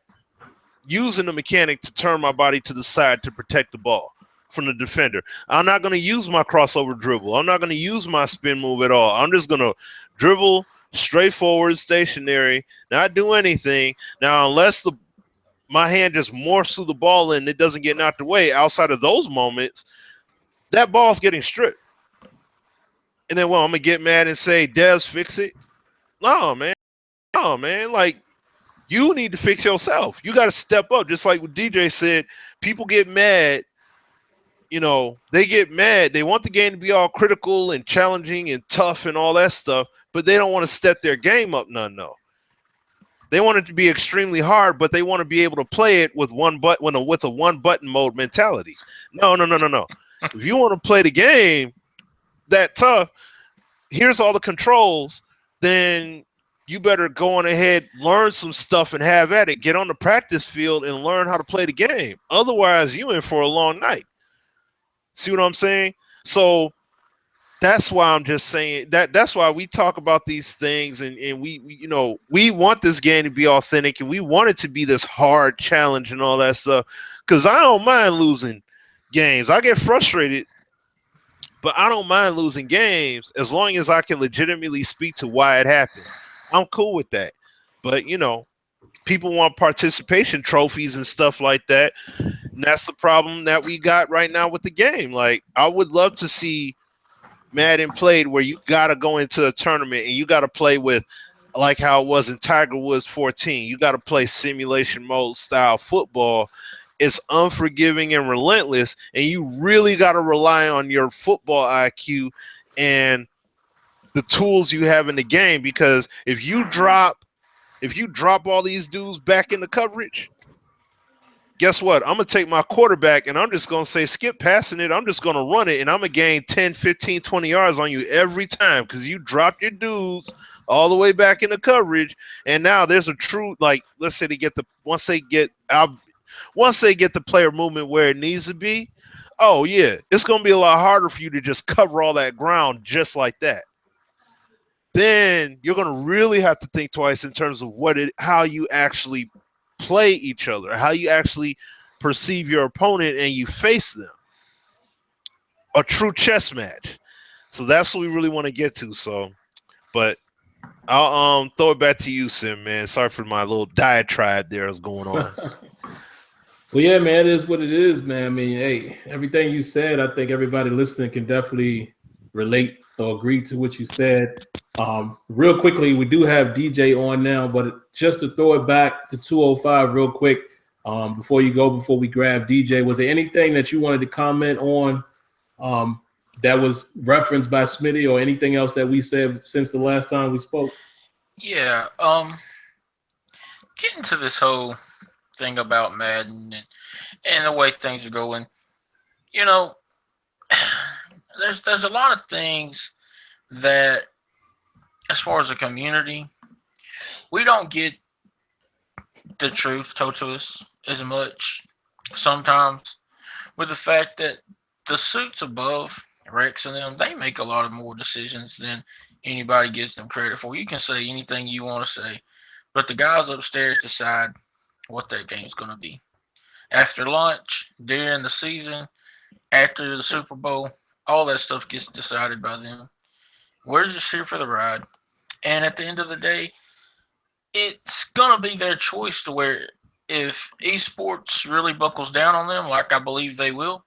Speaker 2: using the mechanic to turn my body to the side to protect the ball from the defender. I'm not going to use my crossover dribble. I'm not going to use my spin move at all. I'm just going to dribble straight forward, stationary, not do anything. Now, unless my hand just morphs through the ball and it doesn't get knocked away, outside of those moments, that ball's getting stripped. And then, well, I'm going to get mad and say, Devs, fix it. No, man. Like, you need to fix yourself. You got to step up. Just like what DJ said, people get mad. You know, they get mad. They want the game to be all critical and challenging and tough and all that stuff, but they don't want to step their game up none, no. They want it to be extremely hard, but they want to be able to play it with a one-button mode mentality. No. If you want to play the game that tough, here's all the controls, then you better go on ahead, learn some stuff and have at it. Get on the practice field and learn how to play the game. Otherwise, you in for a long night. See what I'm saying? So that's why I'm just saying that's why we talk about these things, and we want this game to be authentic, and we want it to be this hard challenge and all that stuff. Because I don't mind losing games. I get frustrated, but I don't mind losing games as long as I can legitimately speak to why it happened. I'm cool with that. But people want participation trophies and stuff like that. And that's the problem that we got right now with the game. Like, I would love to see Madden played where you got to go into a tournament and you got to play with, like how it was in Tiger Woods 14. You got to play simulation mode style football. It's unforgiving and relentless, and you really got to rely on your football IQ and the tools you have in the game, because if you drop all these dudes back into coverage, guess what? I'm going to take my quarterback and I'm just going to say, skip passing it. I'm just going to run it, and I'm going to gain 10, 15, 20 yards on you every time because you dropped your dudes all the way back into coverage. And now there's a true, like, let's say once they get the player movement where it needs to be, oh, yeah, it's going to be a lot harder for you to just cover all that ground just like that. Then you're going to really have to think twice in terms of how you actually play each other, how you actually perceive your opponent and you face them. A true chess match. So that's what we really want to get to. So, but I'll throw it back to you, Sim, man. Sorry for my little diatribe there was going on.
Speaker 1: Well, yeah, man, it is what it is, man. I mean, hey, everything you said, I think everybody listening can definitely relate or agree to what you said. Real quickly, we do have DJ on now, but just to throw it back to 205 real quick, before we grab DJ, was there anything that you wanted to comment on that was referenced by Smitty, or anything else that we said since the last time we spoke?
Speaker 3: Yeah, getting to this whole thing about Madden and the way things are going, there's a lot of things that, as far as the community, we don't get the truth told to us as much sometimes, with the fact that the suits above, Rex and them, they make a lot of more decisions than anybody gives them credit for. You can say anything you want to say, but the guys upstairs decide what that game's going to be. After lunch, during the season, after the Super Bowl, all that stuff gets decided by them. We're just here for the ride. And at the end of the day, it's going to be their choice to where if esports really buckles down on them, like I believe they will,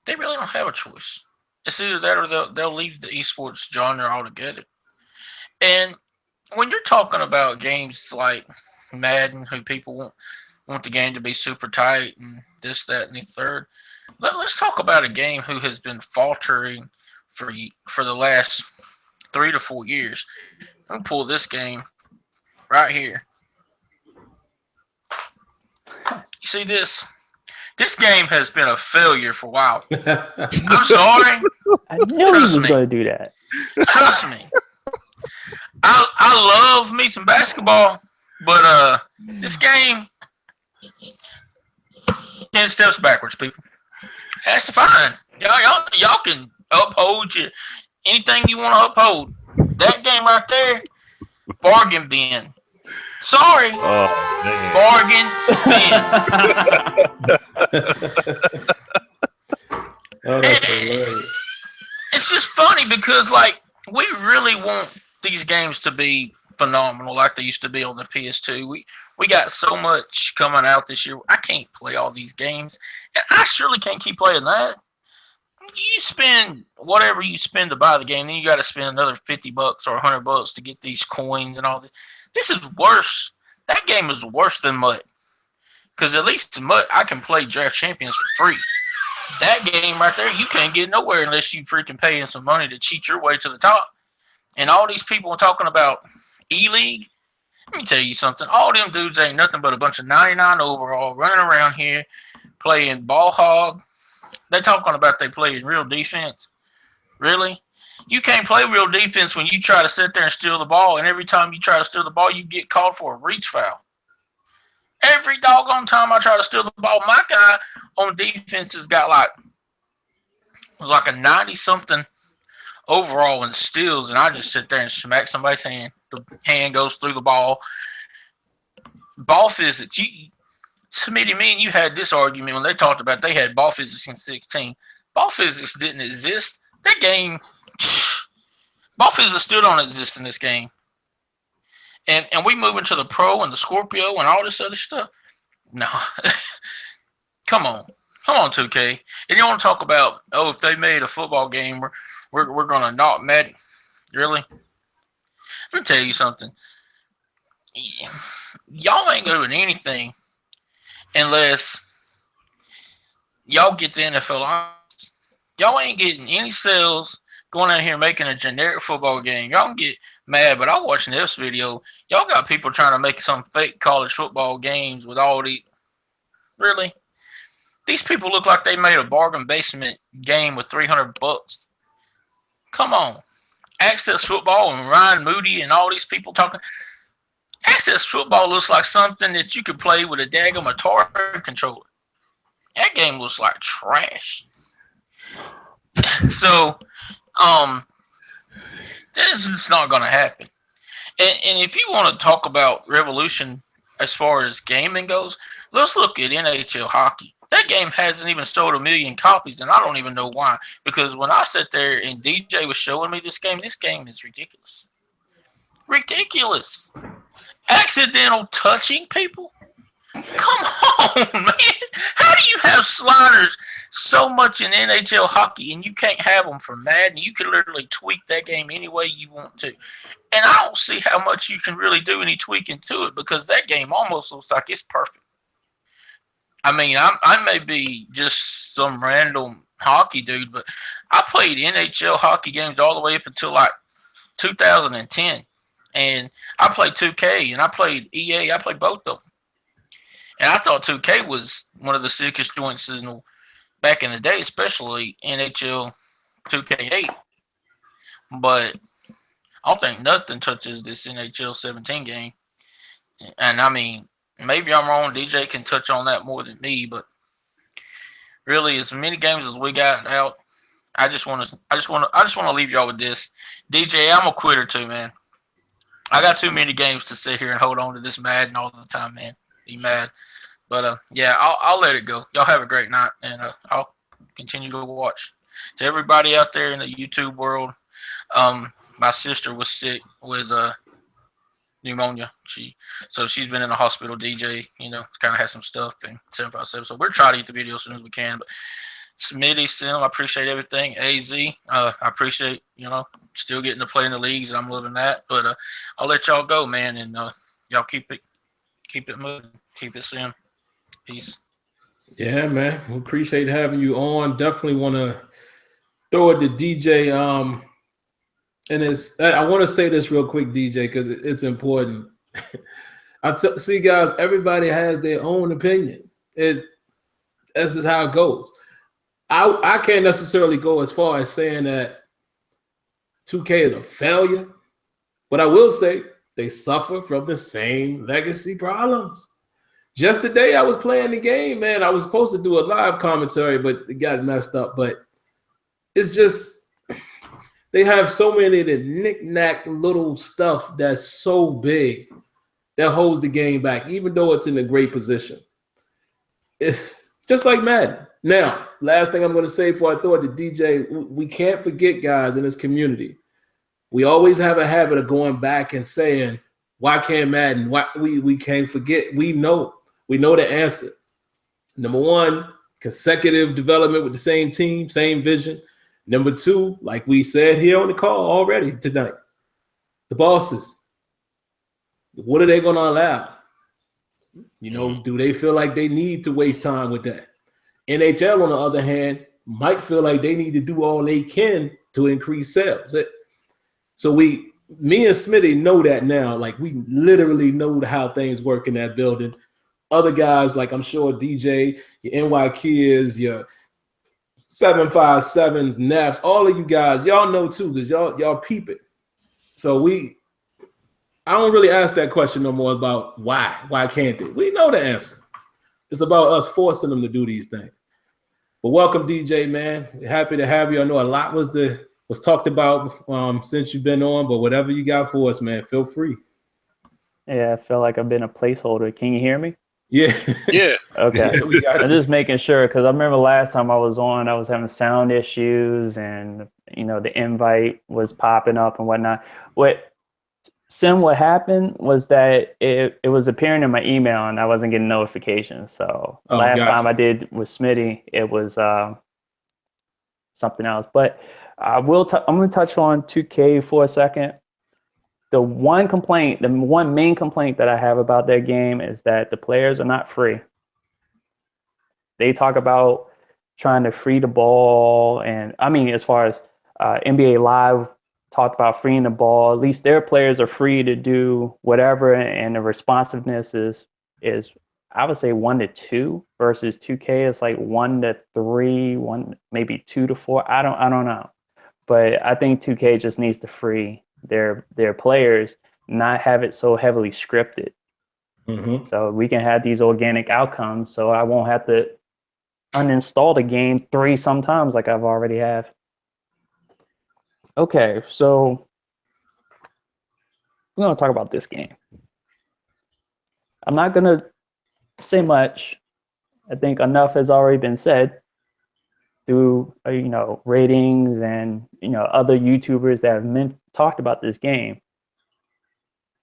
Speaker 3: they really don't have a choice. It's either that or they'll leave the esports genre altogether. And when you're talking about games like Madden, who people want the game to be super tight and this, that, and the third, let's talk about a game who has been faltering for the last 3 to 4 years. I'm going to pull this game right here. You see this? This game has been a failure for a while. I'm sorry.
Speaker 4: I knew he was going to do that.
Speaker 3: Trust me. I love me some basketball, but this game, 10 steps backwards, people. That's fine. Y'all can uphold anything you want to uphold. That game right there, bargain bin. Sorry.
Speaker 2: Oh, man.
Speaker 3: Bargain bin. It's just funny because, like, we really want these games to be phenomenal like they used to be on the PS2. We got so much coming out this year. I can't play all these games. And I surely can't keep playing that. You spend whatever you spend to buy the game, then you got to spend another $50 or $100 to get these coins and all this. This is worse. That game is worse than MUT. Because at least in MUT, I can play Draft Champions for free. That game right there, you can't get nowhere unless you freaking paying some money to cheat your way to the top. And all these people are talking about E-League. Let me tell you something. All them dudes ain't nothing but a bunch of 99 overall running around here playing ball hog. They talking about they playing real defense. Really? You can't play real defense when you try to sit there and steal the ball, and every time you try to steal the ball, you get called for a reach foul. Every doggone time I try to steal the ball, my guy on defense has got was like a 90-something overall in steals, and I just sit there and smack somebody's hand. The hand goes through the ball. Ball physics. Smitty, me and you had this argument when they talked about they had ball physics in 16. Ball physics didn't exist. That game, ball physics still don't exist in this game. And we move into the pro and the Scorpio and all this other stuff. No. Come on, 2K. And you want to talk about, if they made a football game, we're going to knock Madden. Really? Let me tell you something. Y'all ain't doing anything unless y'all get the NFL. Y'all ain't getting any sales going out here making a generic football game. Y'all can get mad, but I was watching this video. Y'all got people trying to make some fake college football games with all the. Really? These people look like they made a bargain basement game with $300. Come on. Access Football and Ryan Moody and all these people talking. Access Football looks like something that you could play with a daggum Atari controller. That game looks like trash. So, that's just not going to happen. And if you want to talk about revolution as far as gaming goes, let's look at NHL hockey. That game hasn't even sold 1 million copies, and I don't even know why. Because when I sat there and DJ was showing me this game is ridiculous. Ridiculous. Accidental touching people? Come on, man. How do you have sliders so much in NHL hockey and you can't have them for Madden? You can literally tweak that game any way you want to. And I don't see how much you can really do any tweaking to it because that game almost looks like it's perfect. I mean, I may be just some random hockey dude, but I played NHL hockey games all the way up until like 2010. And I played 2K and I played EA. I played both of them. And I thought 2K was one of the sickest joints back in the day, especially NHL 2K8. But I don't think nothing touches this NHL 17 game. And I mean, maybe I'm wrong. DJ can touch on that more than me, but really, as many games as we got out, I just want to leave y'all with this. DJ, I'm a quitter too, man. I got too many games to sit here and hold on to this Madden all the time, man. Be mad, but yeah, I'll let it go. Y'all have a great night, and I'll continue to watch. To everybody out there in the YouTube world, my sister was sick with pneumonia. She's been in the hospital. DJ, kind of has some stuff and 757. So we're trying to get the video as soon as we can. But Smitty, Sim, I appreciate everything. AZ, I appreciate still getting to play in the leagues, and I'm loving that. But I'll let y'all go, man, and y'all keep it moving, keep it Sim. Peace.
Speaker 1: Yeah, man, we appreciate having you on. Definitely want to throw it to DJ. And I want to say this real quick, DJ, because it's important. See, guys, everybody has their own opinions. This is how it goes. I can't necessarily go as far as saying that 2K is a failure, but I will say they suffer from the same legacy problems. Just today, I was playing the game, man. I was supposed to do a live commentary, but it got messed up. But it's just they have so many of the knick-knack little stuff that's so big that holds the game back, even though it's in a great position. It's just like Madden. Now, last thing I'm going to say before I throw it to DJ, we can't forget, guys, in this community, we always have a habit of going back and saying, why can't Madden? Why we can't forget. We know the answer. Number one, consecutive development with the same team, same vision. Number two, like we said here on the call already tonight, the bosses. What are they going to allow? Do they feel like they need to waste time with that? NHL, on the other hand, might feel like they need to do all they can to increase sales. So me and Smitty know that now. Like, we literally know how things work in that building. Other guys, like I'm sure DJ, your NY Kids, your 757s, Neffs, all of you guys, y'all know too, because y'all peep it. So I don't really ask that question no more about why. Why can't they? We know the answer. It's about us forcing them to do these things. But welcome, DJ, man. Happy to have you. I know a lot was talked about since you've been on, but whatever you got for us, man, feel free.
Speaker 4: Yeah, I feel like I've been a placeholder. Can you hear me?
Speaker 1: Yeah.
Speaker 2: Yeah.
Speaker 4: Okay.
Speaker 1: Yeah, we got
Speaker 4: I'm
Speaker 1: you.
Speaker 4: just making sure because I remember last time I was on, I was having sound issues and the invite was popping up and whatnot. What happened was that it was appearing in my email and I wasn't getting notifications. So last time I did with Smitty, it was something else. But I'm going to touch on 2K for a second. The one main complaint that I have about that game is that the players are not free. They talk about trying to free the ball, and I mean, as far as NBA Live talked about freeing the ball, at least their players are free to do whatever, and the responsiveness is I would say 1 to 2 versus 2K is like 1 to 3, maybe 2 to 4. I don't know, but I think 2K just needs to free their players, not have it so heavily scripted.
Speaker 1: Mm-hmm.
Speaker 4: So we can have these organic outcomes. So I won't have to uninstall the game 3 sometimes like I've already have. Okay, so we're gonna talk about this game. I'm not gonna say much. I think enough has already been said through ratings and other YouTubers that have talked about this game.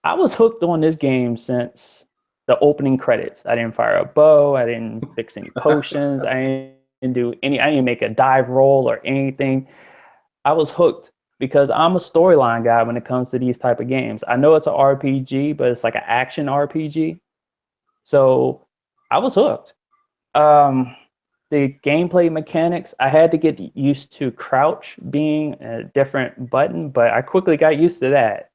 Speaker 4: I was hooked on this game since the opening credits. I didn't fire a bow. I didn't fix any potions. I didn't make a dive roll or anything. I was hooked because I'm a storyline guy when it comes to these type of games. I know it's an RPG, but it's like an action RPG. So I was hooked. The gameplay mechanics, I had to get used to crouch being a different button, but I quickly got used to that.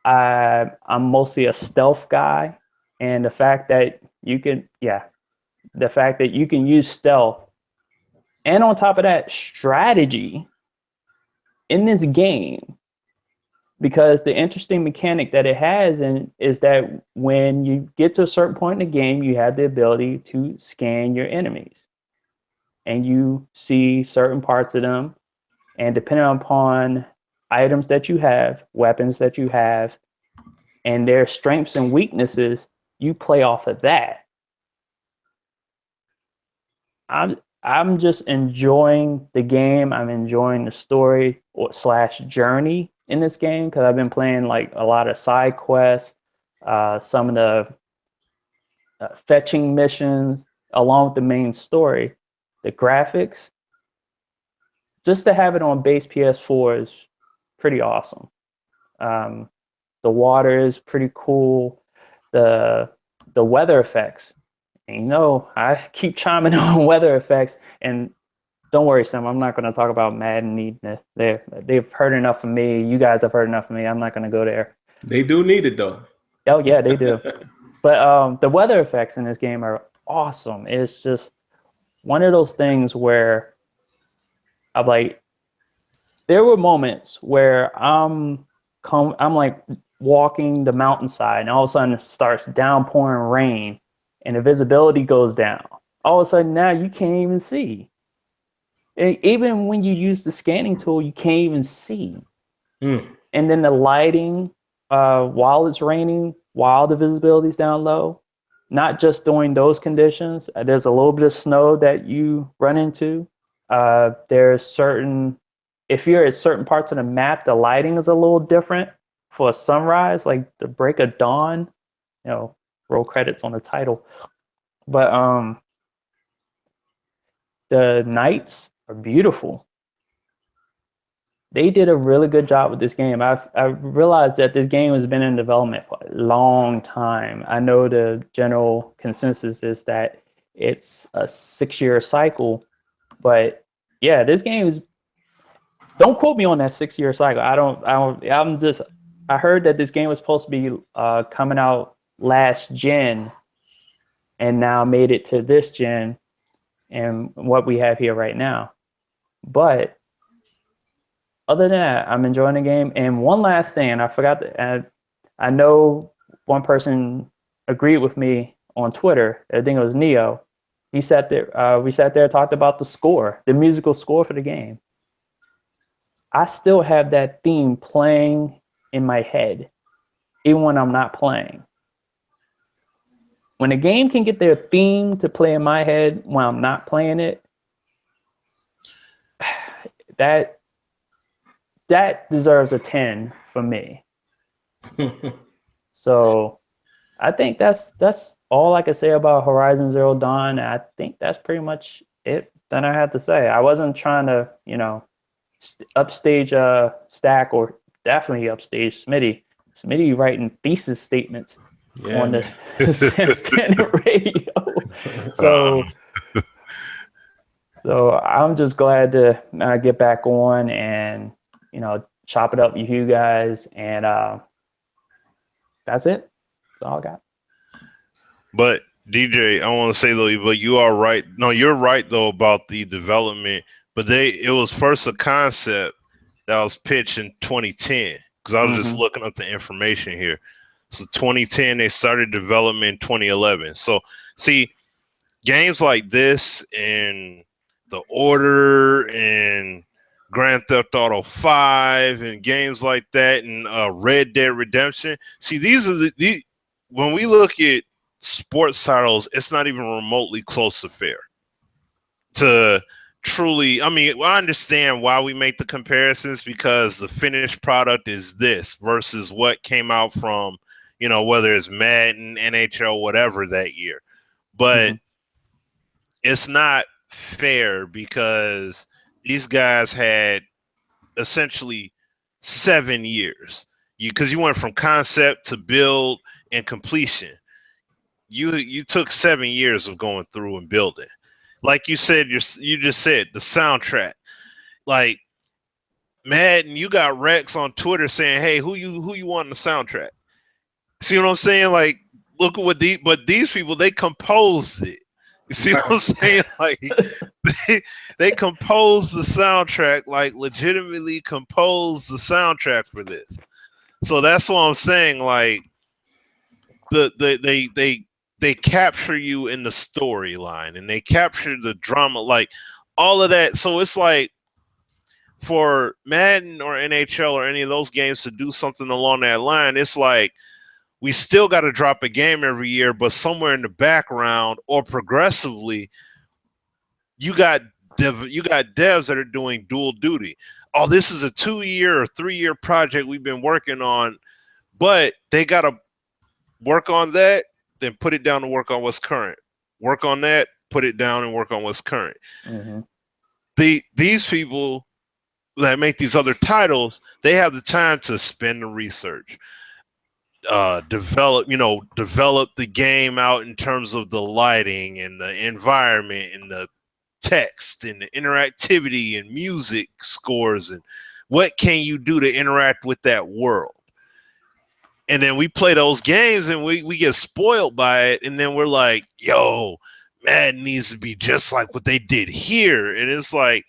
Speaker 4: I'm mostly a stealth guy, and the fact that you can use stealth, and on top of that, strategy in this game, because the interesting mechanic that it has is that when you get to a certain point in the game, you have the ability to scan your enemies, and you see certain parts of them, and depending upon items that you have, weapons that you have, and their strengths and weaknesses, you play off of that. I'm just enjoying the game. I'm enjoying the story / journey in this game because I've been playing like a lot of side quests, some of the fetching missions along with the main story. The graphics, just to have it on base PS4 is pretty awesome. The water is pretty cool. The weather effects. And, I keep chiming on weather effects, and don't worry, Sim. I'm not going to talk about Madden needing it. They've heard enough of me. You guys have heard enough of me. I'm not going to go there.
Speaker 1: They do need it though.
Speaker 4: Oh yeah, they do. But the weather effects in this game are awesome. It's just one of those things where I'm like, there were moments where I'm like walking the mountainside, and all of a sudden it starts downpouring rain, and the visibility goes down. All of a sudden now you can't even see. And even when you use the scanning tool, you can't even see. And then the lighting, while it's raining, while the visibility is down low, not just during those conditions. There's a little bit of snow that you run into. If you're at certain parts of the map, the lighting is a little different. For a sunrise, like the break of dawn, roll credits on the title. But the nights are beautiful. They did a really good job with this game. I realized that this game has been in development for a long time. I know the general consensus is that it's a 6-year cycle, but yeah, this game is. Don't quote me on that 6-year cycle. I heard that this game was supposed to be coming out last gen, and now made it to this gen, and what we have here right now. But other than that, I'm enjoying the game. And one last thing, and I forgot to add, I know one person agreed with me on Twitter. I think it was Neo. He sat there. We sat there and talked about the score, the musical score for the game. I still have that theme playing in my head, even when I'm not playing. When a game can get their theme to play in my head when I'm not playing it, that deserves a 10 for me. So I think that's all I can say about Horizon Zero Dawn. I think that's pretty much it that I have to say. I wasn't trying to, upstage Stack, or definitely upstage Smitty. Smitty writing thesis statements on the Sim Standard Radio. So I'm just glad to get back on and chop it up with you guys, and that's it. That's all I got.
Speaker 2: But DJ, I want to say though, but you are right. No, you're right though about the development. But it was first a concept that was pitched in 2010, because I was just looking up the information here. So 2010, they started development in 2011. So see, games like this and The Order and Grand Theft Auto 5 and games like that and Red Dead Redemption. See, these are the when we look at sports titles, it's not even remotely close to fair to truly. I mean, I understand why we make the comparisons, because the finished product is this versus what came out from, whether it's Madden, NHL, whatever that year. But it's not fair, because these guys had essentially 7 years. Because you went from concept to build and completion. You took 7 years of going through and building. Like you said, you just said the soundtrack. Like Madden, you got Rex on Twitter saying, "Hey, who you want in the soundtrack?" See what I'm saying? Like, look at but these people, they composed it. You see what I'm saying? Like they composed the soundtrack, like legitimately composed the soundtrack for this. So that's what I'm saying. Like they capture you in the storyline, and they capture the drama, like all of that. So it's like for Madden or NHL or any of those games to do something along that line, it's like we still got to drop a game every year, but somewhere in the background or progressively, you got devs that are doing dual duty. Oh, this is a 2-year or 3-year project we've been working on, but they got to work on that, then put it down to work on what's current. Work on that, put it down, and work on what's current. These people that make these other titles, they have the time to spend the research, develop the game out in terms of the lighting and the environment and the text and the interactivity and music scores and what can you do to interact with that world. And then we play those games and we get spoiled by it, and then we're like, yo, Madden needs to be just like what they did here. And it's like,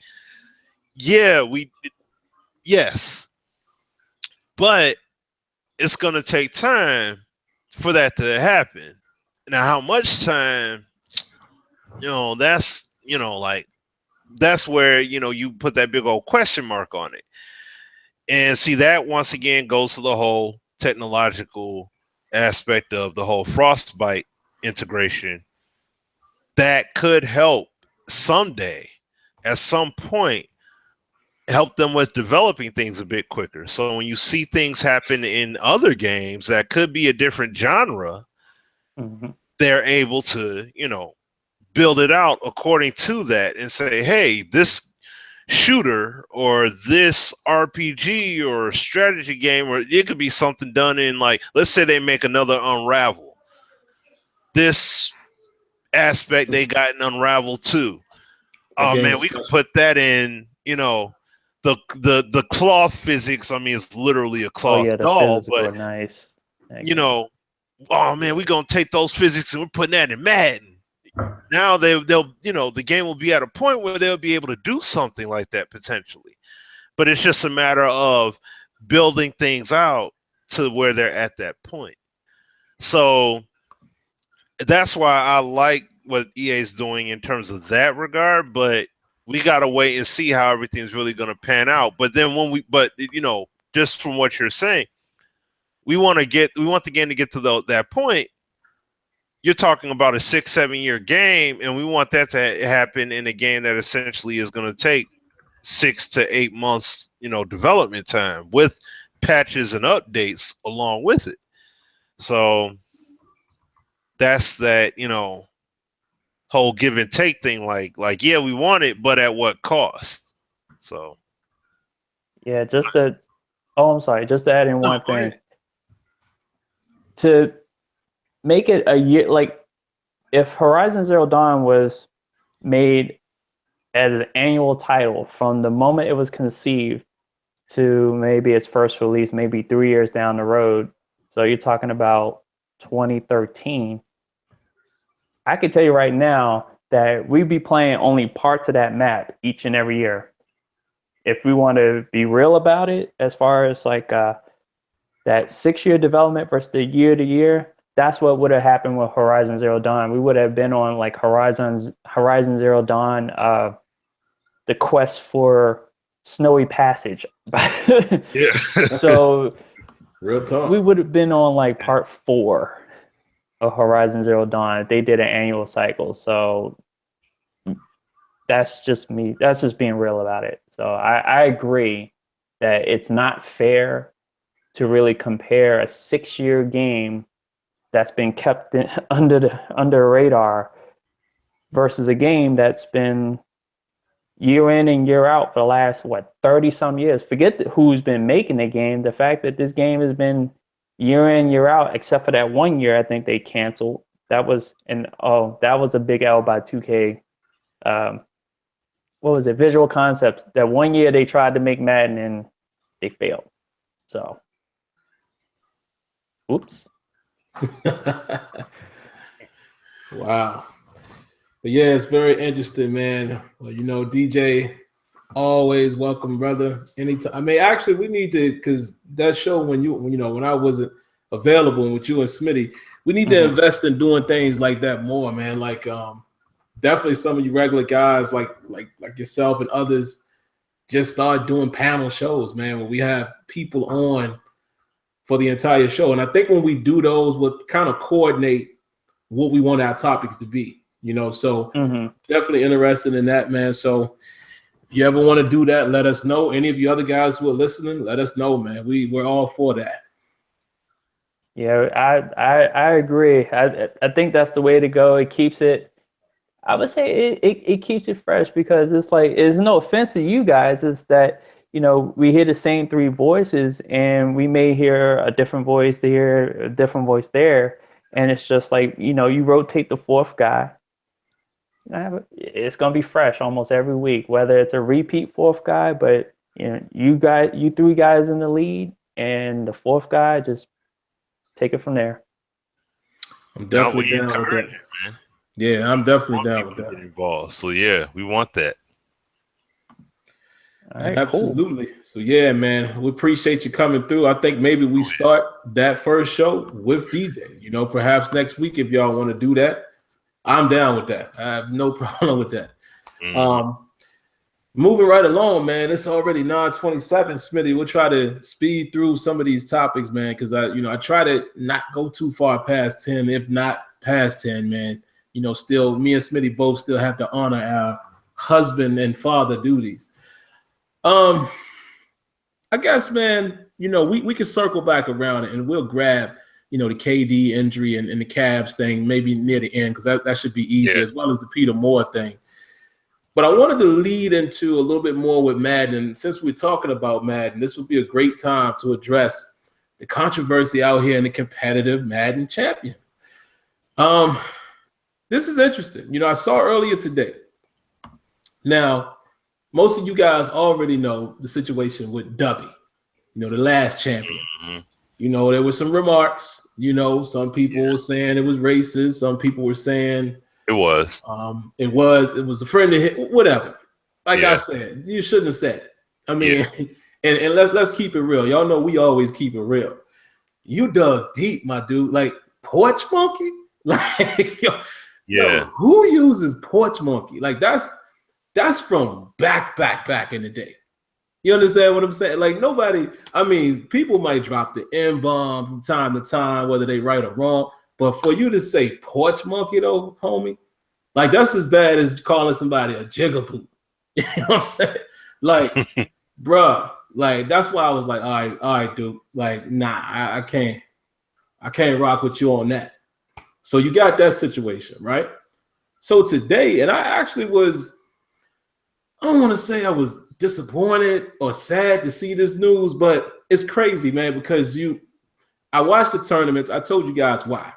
Speaker 2: yes, but it's going to take time for that to happen. Now, how much time, that's, that's where, you put that big old question mark on it. And see, that once again goes to the whole technological aspect of the whole Frostbite integration that could help someday, at some point, help them with developing things a bit quicker. So when you see things happen in other games that could be a different genre, they're able to, build it out according to that and say, hey, this shooter or this RPG or strategy game, or it could be something done in, like, let's say they make another Unravel. This aspect they got in Unravel 2. Oh man, we could put that in, the cloth physics. I mean, it's literally a cloth doll, but
Speaker 4: nice.
Speaker 2: oh man, we're gonna take those physics and we're putting that in Madden. now they'll the game will be at a point where they'll be able to do something like that potentially. But it's just a matter of building things out to where they're at that point. So that's why I like what EA is doing in terms of that regard, but we got to wait and see how everything's really going to pan out. But then just from what you're saying, we want the game to get to that point. You're talking about a 6-7 year game, and we want that to happen in a game that essentially is going to take 6 to 8 months, development time with patches and updates along with it. So that's that, whole give and take thing. Like, yeah, we want it, but at what cost? So,
Speaker 4: yeah, just to add in one thing. To make it a year, like if Horizon Zero Dawn was made as an annual title from the moment it was conceived to maybe its first release, maybe 3 years down the road. So you're talking about 2013. I can tell you right now that we'd be playing only parts of that map each and every year. If we want to be real about it, as far as like that 6-year development versus the year to year, that's what would have happened with Horizon Zero Dawn. We would have been on like Horizon Zero Dawn, the quest for Snowy Passage.
Speaker 2: yeah.
Speaker 1: So real talk.
Speaker 4: We would have been on like part 4 of Horizon Zero Dawn if they did an annual cycle. So that's just me. That's just being real about it. So I agree that it's not fair to really compare a 6-year game that's been kept under radar versus a game that's been year in and year out for the last 30 some years. Forget who's been making the game. The fact that this game has been year in, year out, except for that 1 year I think they canceled. That was a big L by 2K. What was it? Visual Concepts. That 1 year they tried to make Madden and they failed. So, oops.
Speaker 1: Wow. But yeah, it's very interesting, man. Well, DJ, always welcome, brother. Anytime. I mean, actually, we need to, because that show when I wasn't available and with you and Smitty, we need to invest in doing things like that more, man. Like, definitely some of you regular guys, like yourself and others, just start doing panel shows, man, where we have people on for the entire show. And I think when we do those, we'll kind of coordinate what we want our topics to be. So definitely interested in that, man. So if you ever want to do that, let us know. Any of you other guys who are listening, let us know, man. We're all for that.
Speaker 4: Yeah, I agree. I think that's the way to go. It keeps it, I would say it keeps it fresh, because it's like, it's no offense to you guys. It's that, we hear the same 3 voices and we may hear a different voice there, a different voice there. And it's just like, you rotate the 4th guy. It's going to be fresh almost every week, whether it's a repeat 4th you you 3 guys in the lead, and the 4th guy, just take it from there.
Speaker 1: I'm definitely down with that, man. Yeah, I'm definitely down with that.
Speaker 2: Involved. So yeah, we want that.
Speaker 4: All right,
Speaker 1: absolutely.
Speaker 4: Cool.
Speaker 1: So yeah, man, we appreciate you coming through. I think maybe we start that first show with DJ. Perhaps next week if y'all want to do that. I'm down with that. I have no problem with that. Moving right along, man. It's already 9:27. Smitty, we'll try to speed through some of these topics, man, because I try to not go too far past 10, if not past 10, man. Still, me and Smitty both still have to honor our husband and father duties. I guess, man, we can circle back around it and we'll grab the KD injury and the Cavs thing maybe near the end, because that should be easy, as well as the Peter Moore thing. But I wanted to lead into a little bit more with Madden. Since we're talking about Madden, this would be a great time to address the controversy out here in the competitive Madden champions. This is interesting. I saw earlier today. Now, most of you guys already know the situation with Dubby, the last champion. There were some remarks. Some people were saying it was racist. Some people were saying
Speaker 2: It was.
Speaker 1: It was a friend of his, whatever. Like
Speaker 2: Yeah.
Speaker 1: I said, you shouldn't have said it. I mean, and let's keep it real. Y'all know we always keep it real. You dug deep, my dude. Like porch monkey? Like yo, who uses porch monkey? Like that's from back in the day. You understand what I'm saying? Like nobody, I mean, people might drop the N-bomb from time to time, whether they right or wrong. But for you to say porch monkey though, homie, like that's as bad as calling somebody a jigaboo. You know what I'm saying? Like, bruh, like that's why I was like, all right, dude. Like, nah, I can't rock with you on that. So you got that situation, right? So today, and I actually was, I don't want to say I was disappointed or sad to see this news, but it's crazy, man, because I watched the tournaments. I told you guys why.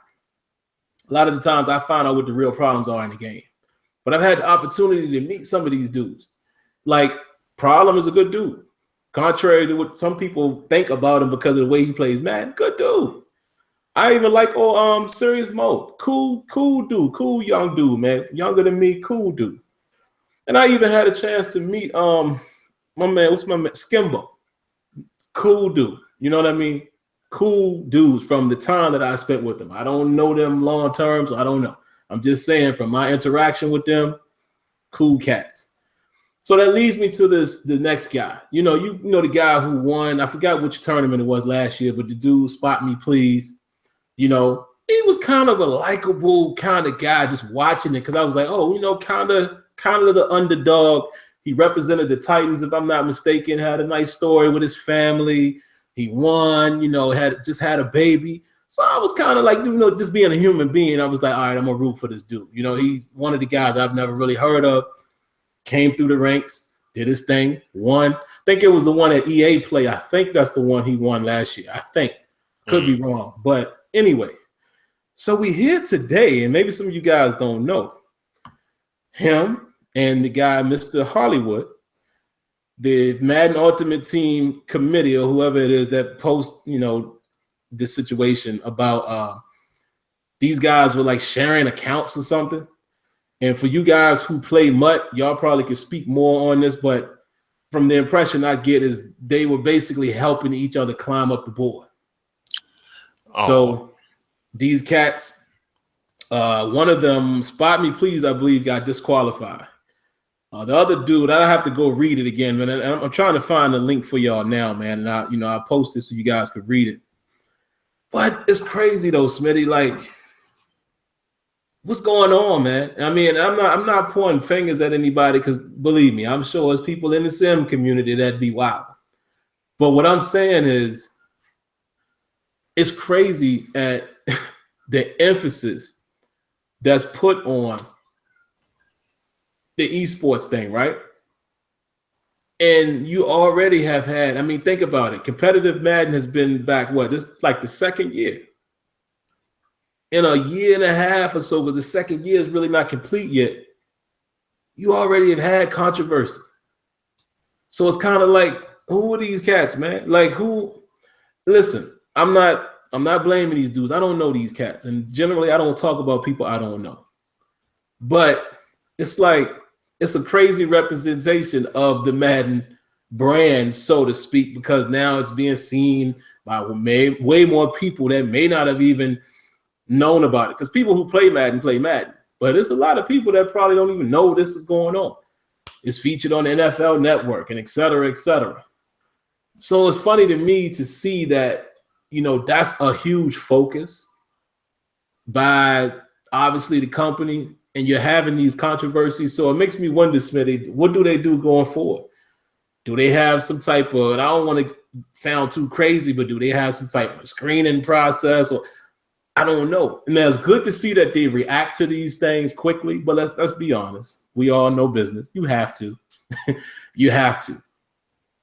Speaker 1: A lot of the times I find out what the real problems are in the game. But I've had the opportunity to meet some of these dudes. Like, Problem is a good dude. Contrary to what some people think about him because of the way he plays Madden, good dude. I even like Serious Mode. Cool dude, cool young dude, man. Younger than me, cool dude. And I even had a chance to meet my man, Skimbo. Cool dude. You know what I mean? Cool dudes from the time that I spent with them. I don't know them long term, so I don't know. I'm just saying from my interaction with them, cool cats. So that leads me to the next guy. You know the guy who won. I forgot which tournament it was last year, but the dude, Spot Me Please. You know, he was kind of a likable kind of guy just watching it because I was like, oh, you know, kind of the underdog. He represented the Titans, if I'm not mistaken, had a nice story with his family. He won, you know, had a baby. So I was kind of like, you know, just being a human being, I was like, all right, I'm going to root for this dude. You know, he's one of the guys I've never really heard of. Came through the ranks, did his thing, won. I think it was the one at EA Play. I think that's the one he won last year. I think. Could be wrong. But anyway, so we here today, and maybe some of you guys don't know, him and the guy, Mr. Hollywood, the Madden Ultimate Team committee or whoever it is that posts, you know, this situation about these guys were like sharing accounts or something. And for you guys who play MUT, y'all probably could speak more on this, but from the impression I get is they were basically helping each other climb up the board. Oh. So these cats, one of them, Spot Me Please, I believe, got disqualified. The other dude, I have to go read it again, man. I'm trying to find a link for y'all now, man. And I'll post it so you guys could read it. But it's crazy though, Smitty. Like, what's going on, man? I mean, I'm not pointing fingers at anybody because believe me, I'm sure there's people in the sim community that'd be wild. But what I'm saying is, it's crazy at the emphasis that's put on the esports thing, right? And you already have had, I mean, think about it. Competitive Madden has been back, this like the second year. In a year and a half or so, but the second year is really not complete yet. You already have had controversy. So it's kind of like, who are these cats, man? Like who? Listen, I'm not blaming these dudes. I don't know these cats. And generally, I don't talk about people I don't know. But it's like, it's a crazy representation of the Madden brand, so to speak, because now it's being seen by way more people that may not have even known about it. Because people who play Madden. But there's a lot of people that probably don't even know this is going on. It's featured on the NFL Network and et cetera, et cetera. So it's funny to me to see that, you know, that's a huge focus by obviously the company, and you're having these controversies. So it makes me wonder, Smitty, what do they do going forward? Do they have some type of, and I don't want to sound too crazy, but do they have some type of screening process? Or I don't know. And it's good to see that they react to these things quickly, but let's be honest. We all know business. You have to. You have to.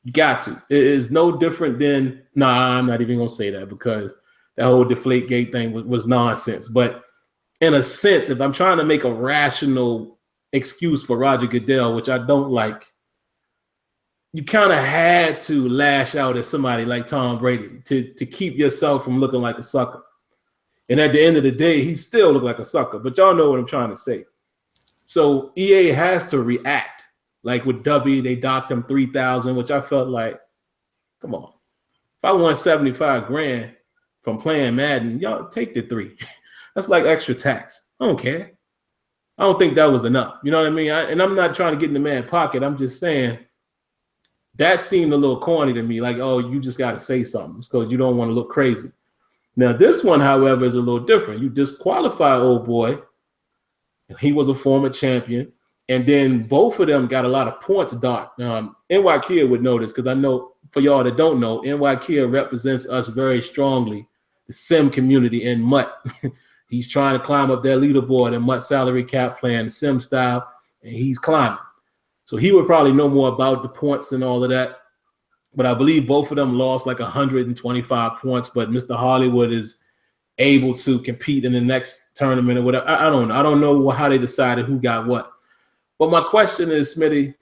Speaker 1: You got to. It is no different than, I'm not even going to say that because that whole Deflategate thing was nonsense. But in a sense, if I'm trying to make a rational excuse for Roger Goodell, which I don't like, you kind of had to lash out at somebody like Tom Brady to keep yourself from looking like a sucker. And at the end of the day, he still looked like a sucker. But y'all know what I'm trying to say. So EA has to react. Like with W, they docked him 3,000, which I felt like, come on. If I won 75 grand from playing Madden, y'all take the 3. That's like extra tax. I don't care. I don't think that was enough. You know what I mean? And I'm not trying to get in the man's pocket. I'm just saying that seemed a little corny to me. Like, oh, you just got to say something because you don't want to look crazy. Now, this one, however, is a little different. You disqualify old boy. He was a former champion. And then both of them got a lot of points docked. NY Kia would know this because I know for y'all that don't know, NY Kia represents us very strongly, the sim community in MUT. He's trying to climb up that leaderboard in MUT salary cap playing sim style, and he's climbing. So he would probably know more about the points and all of that. But I believe both of them lost like 125 points, but Mr. Hollywood is able to compete in the next tournament or whatever. I don't know. I don't know how they decided who got what. But my question is, Smitty,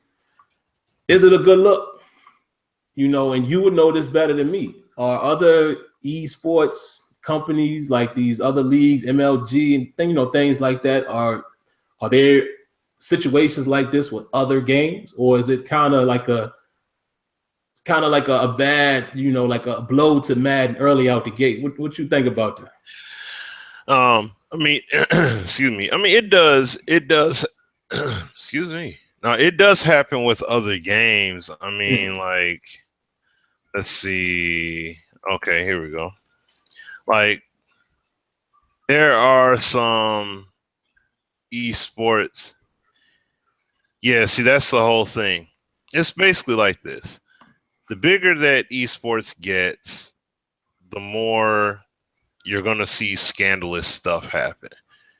Speaker 1: is it a good look? You know, and you would know this better than me. Are other esports companies like these other leagues, MLG and things like that, are there situations like this with other games, or is it kind of like a bad, like a blow to Madden early out the gate? What you think about that?
Speaker 2: I mean, excuse me. I mean, it does. Excuse me. No, it does happen with other games. I mean, like, let's see. Okay, here we go. Like, there are some esports. Yeah, see, that's the whole thing. It's basically like this. The bigger that esports gets, the more you're going to see scandalous stuff happen.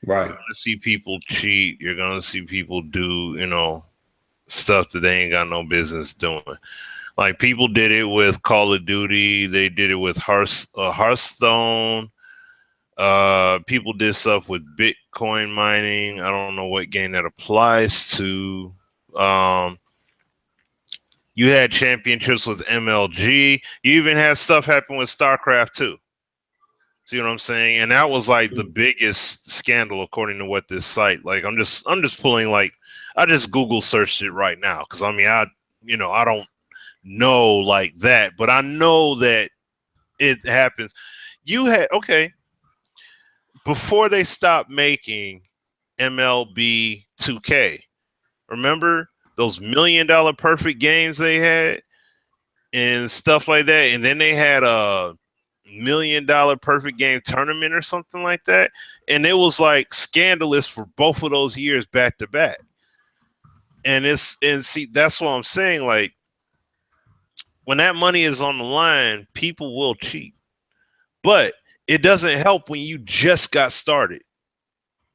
Speaker 1: Right.
Speaker 2: You're going to see people cheat. You're going to see people do, stuff that they ain't got no business doing. Like, people did it with Call of Duty. They did it with Hearthstone. People did stuff with Bitcoin mining. I don't know what game that applies to. You had championships with MLG. You even had stuff happen with StarCraft 2. See what I'm saying? And that was like the biggest scandal according to what this site. Like, I'm just pulling, like, I just Google searched it right now because I mean I don't know like that, but I know that it happens. You had before they stopped making MLB 2K. Remember those $1 million perfect games they had and stuff like that, and then they had a $1 million perfect game tournament or something like that, and it was like scandalous for both of those years back to back. And see, that's what I'm saying. Like, when that money is on the line, people will cheat, but it doesn't help when you just got started.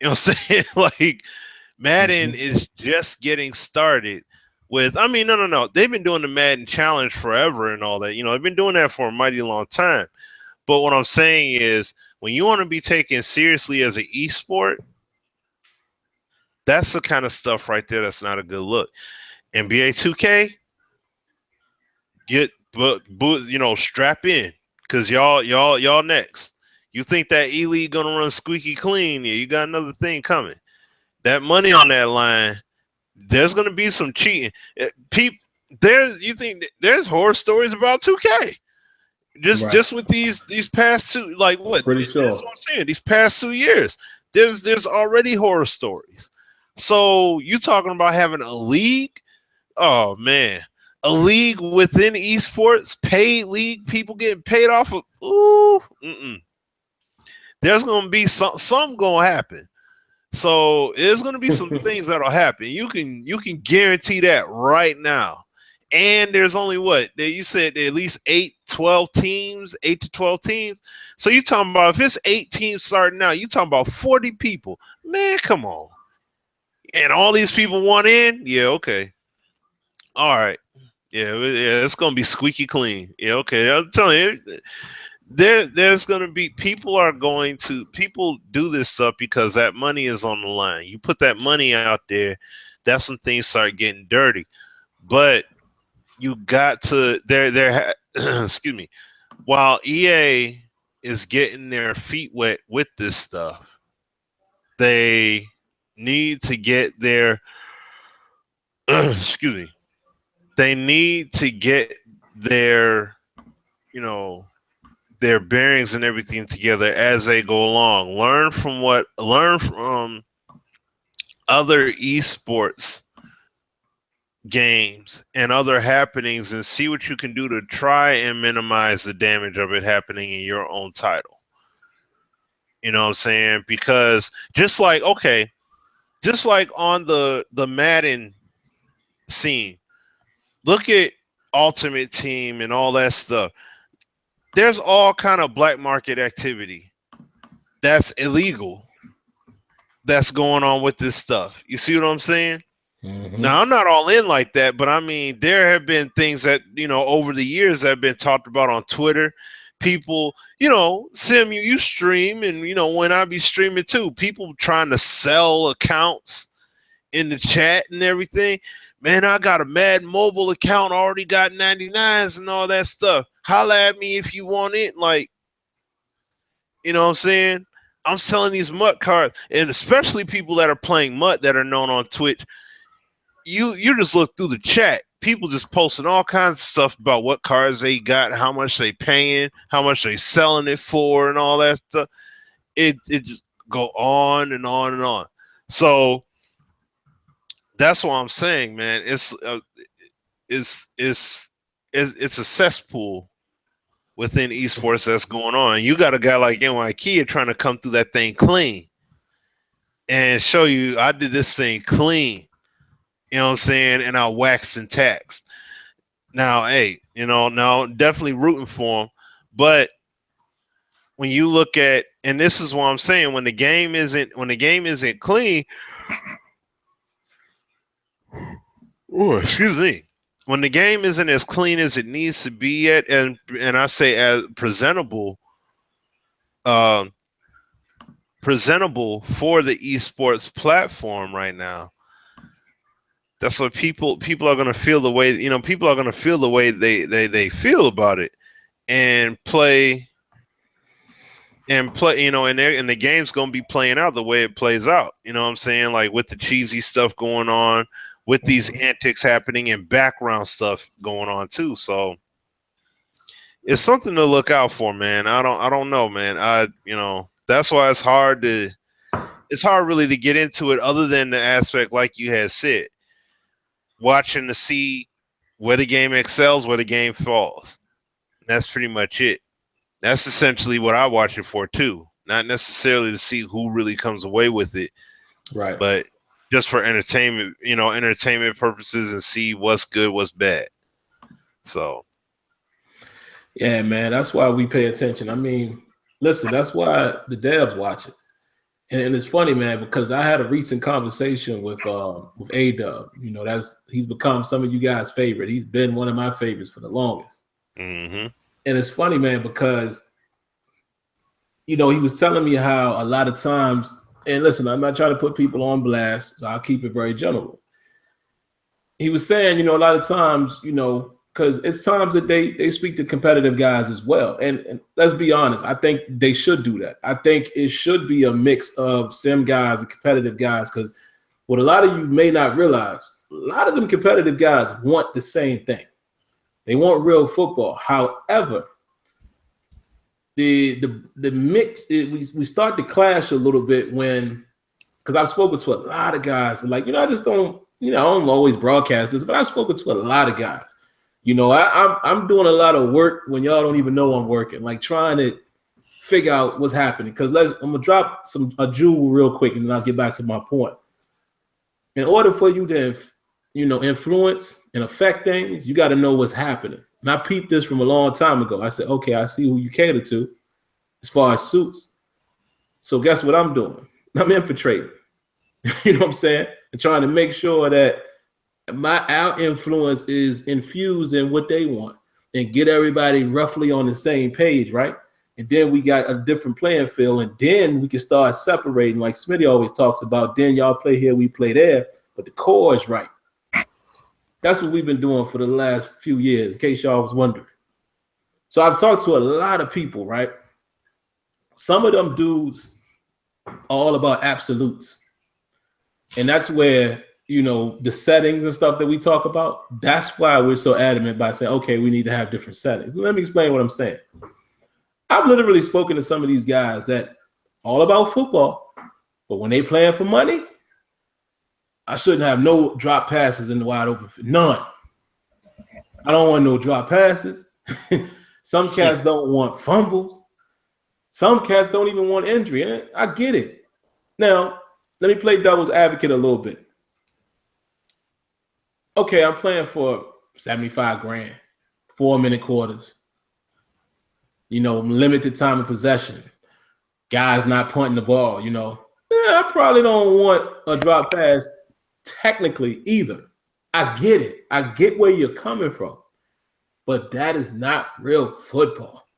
Speaker 2: You know what I'm saying? Like, Madden is just getting started with, I mean, no. They've been doing the Madden challenge forever and all that. They've been doing that for a mighty long time. But what I'm saying is, when you want to be taken seriously as an esport, that's the kind of stuff right there that's not a good look. NBA 2K, strap in, because y'all next. You think that E-League gonna run squeaky clean? Yeah, you got another thing coming. That money on that line, there's gonna be some cheating. You think there's horror stories about 2K? Just with these past two, like what?
Speaker 1: Pretty sure.
Speaker 2: That's what I'm saying. These past 2 years, there's already horror stories. So you talking about having a league? Oh man, a league within esports, paid league, people getting paid off of. There's gonna be something gonna happen. So there's going to be some things that'll happen. You can guarantee that right now. And there's only you said at least 8 to 12 teams. So you talking about, if it's 8 teams starting out, you talking about 40 people. Man, come on. And all these people want in? Yeah, okay. All right. Yeah, it's going to be squeaky clean. Yeah, okay. I'm telling you, there's going to be people do this stuff because that money is on the line. You put that money out there, that's when things start getting dirty. But you got to excuse me. While EA is getting their feet wet with this stuff, they need to get their excuse me. They need to get their, you know, their bearings and everything together as they go along. Learn from other esports games and other happenings and see what you can do to try and minimize the damage of it happening in your own title. You know what I'm saying? Because just like on the Madden scene, look at Ultimate Team and all that stuff. There's all kind of black market activity that's illegal that's going on with this stuff. You see what I'm saying?
Speaker 1: Mm-hmm.
Speaker 2: Now, I'm not all in like that, but I mean, there have been things that, you know, over the years that have been talked about on Twitter. People, you know, Sim, you stream, and, you know, when I be streaming too, people trying to sell accounts in the chat and everything. Man, I got a Madden mobile account, already got 99s and all that stuff. Holla at me if you want it. Like, you know what I'm saying? I'm selling these MUT cards, and especially people that are playing MUT that are known on Twitch. You just look through the chat. People just posting all kinds of stuff about what cards they got, how much they paying, how much they selling it for, and all that stuff. It just go on and on and on. So that's what I'm saying, man. It's a cesspool within esports that's going on. You got a guy like NYKia trying to come through that thing clean and show you I did this thing clean. You know what I'm saying? And I waxed and taxed. Now, hey, you know, now definitely rooting for him. But when you look at, and this is what I'm saying, when the game isn't clean, oh, excuse me. When the game isn't as clean as it needs to be yet, and I say as presentable for the esports platform right now, that's what people are going to feel the way, you know, people are going to feel the way they feel about it and play, you know, and the game's going to be playing out the way it plays out. You know what I'm saying? Like with the cheesy stuff going on, with these antics happening and background stuff going on too. So it's something to look out for, man. I don't know, man. You know, that's why it's hard really to get into it, other than the aspect like you had said, watching to see where the game excels, where the game falls. That's pretty much it. That's essentially what I watch it for too. Not necessarily to see who really comes away with it,
Speaker 1: Right?
Speaker 2: But just for entertainment, you know, entertainment purposes, and see what's good, what's bad. So,
Speaker 1: yeah, man, that's why we pay attention. I mean, listen, that's why the devs watch it. And it's funny, man, because I had a recent conversation with A-Dub. You know, he's become some of you guys' favorite. He's been one of my favorites for the longest.
Speaker 2: mm-hmm.
Speaker 1: And it's funny, man, because, you know, he was telling me how a lot of times, and listen, I'm not trying to put people on blast, so I'll keep it very general. He was saying, you know, a lot of times, you know, because it's times that they speak to competitive guys as well. And let's be honest, I think they should do that. I think it should be a mix of sim guys and competitive guys, because what a lot of you may not realize, a lot of them competitive guys want the same thing. They want real football. However, the mix, we start to clash a little bit when, because I've spoken to a lot of guys, like, you know, I just don't, you know, I don't always broadcast this, but I've spoken to a lot of guys. You know, I'm doing a lot of work when y'all don't even know I'm working, like trying to figure out what's happening. Because I'm gonna drop a jewel real quick, and then I'll get back to my point. In order for you to, you know, influence and affect things, you got to know what's happening. And I peeped this from a long time ago. I said, okay, I see who you cater to as far as suits. So guess what I'm doing? I'm infiltrating. You know what I'm saying? And trying to make sure that our influence is infused in what they want and get everybody roughly on the same page, right? And then we got a different playing field, and then we can start separating, like Smitty always talks about. Then y'all play here, we play there, but the core is right. That's what we've been doing for the last few years, in case y'all was wondering. So I've talked to a lot of people, right? Some of them dudes are all about absolutes. And that's where, you know, the settings and stuff that we talk about, that's why we're so adamant by saying, okay, we need to have different settings. Let me explain what I'm saying. I've literally spoken to some of these guys that all about football, but when they playing for money, I shouldn't have no drop passes in the wide open. None. I don't want no drop passes. Some cats don't want fumbles. Some cats don't even want injury. And I get it. Now, let me play devil's advocate a little bit. Okay, I'm playing for 75 grand, 4-minute quarters. You know, limited time of possession. Guys not punting the ball, you know. I probably don't want a drop pass technically either. I get it. I get where you're coming from. But that is not real football.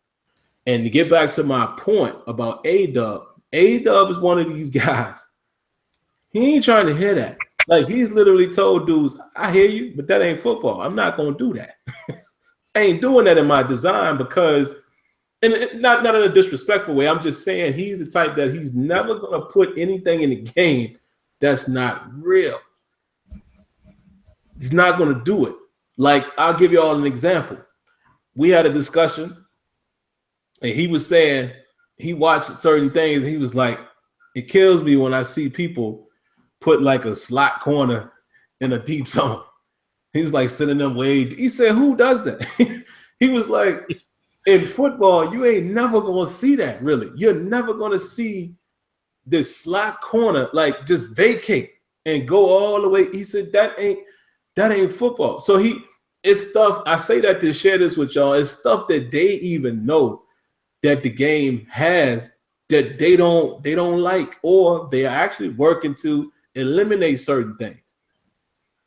Speaker 1: And to get back to my point about A-Dub is one of these guys. He ain't trying to hear that. Like, he's literally told dudes, I hear you, but that ain't football. I'm not going to do that. I ain't doing that in my design because, and not in a disrespectful way, I'm just saying he's the type that he's never going to put anything in the game that's not real. He's not going to do it. Like, I'll give you all an example. We had a discussion, and he was saying he watched certain things, and he was like, it kills me when I see people put like a slot corner in a deep zone. He was like sending them way. He said, who does that? He was like, in football, you ain't never going to see that, really. You're never going to see this slot corner like just vacate and go all the way. He said, that ain't football. So it's stuff, I say that to share this with y'all, it's stuff that they even know that the game has that they don't like, or they are actually working to eliminate certain things.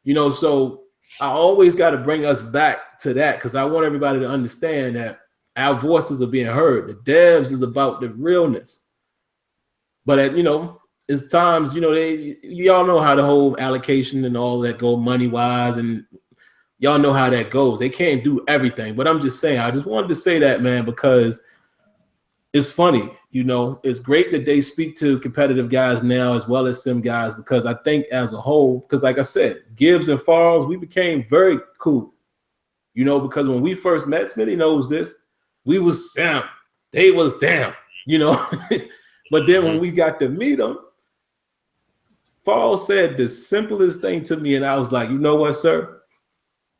Speaker 1: You know, so I always got to bring us back to that because I want everybody to understand that our voices are being heard. The devs is about the realness. But, you know, it's times, you know, y'all know how the whole allocation and all that go money-wise, and y'all know how that goes. They can't do everything. But I'm just saying, I just wanted to say that, man, because it's funny, you know, it's great that they speak to competitive guys now as well as sim guys, because I think as a whole, because like I said, Gibbs and Falls, we became very cool, you know, because when we first met, Smitty knows this, we was sim, they was damn, you know. But then when we got to meet them, Falls said the simplest thing to me, and I was like, you know what, sir?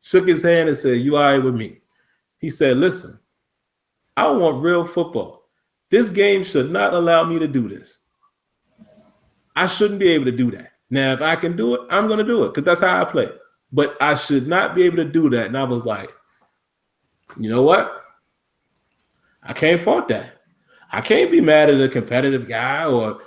Speaker 1: Shook his hand and said, you all right with me? He said, listen, I want real football. This game should not allow me to do this. I shouldn't be able to do that. Now, if I can do it, I'm going to do it because that's how I play. But I should not be able to do that. And I was like, you know what? I can't fault that. I can't be mad at a competitive guy or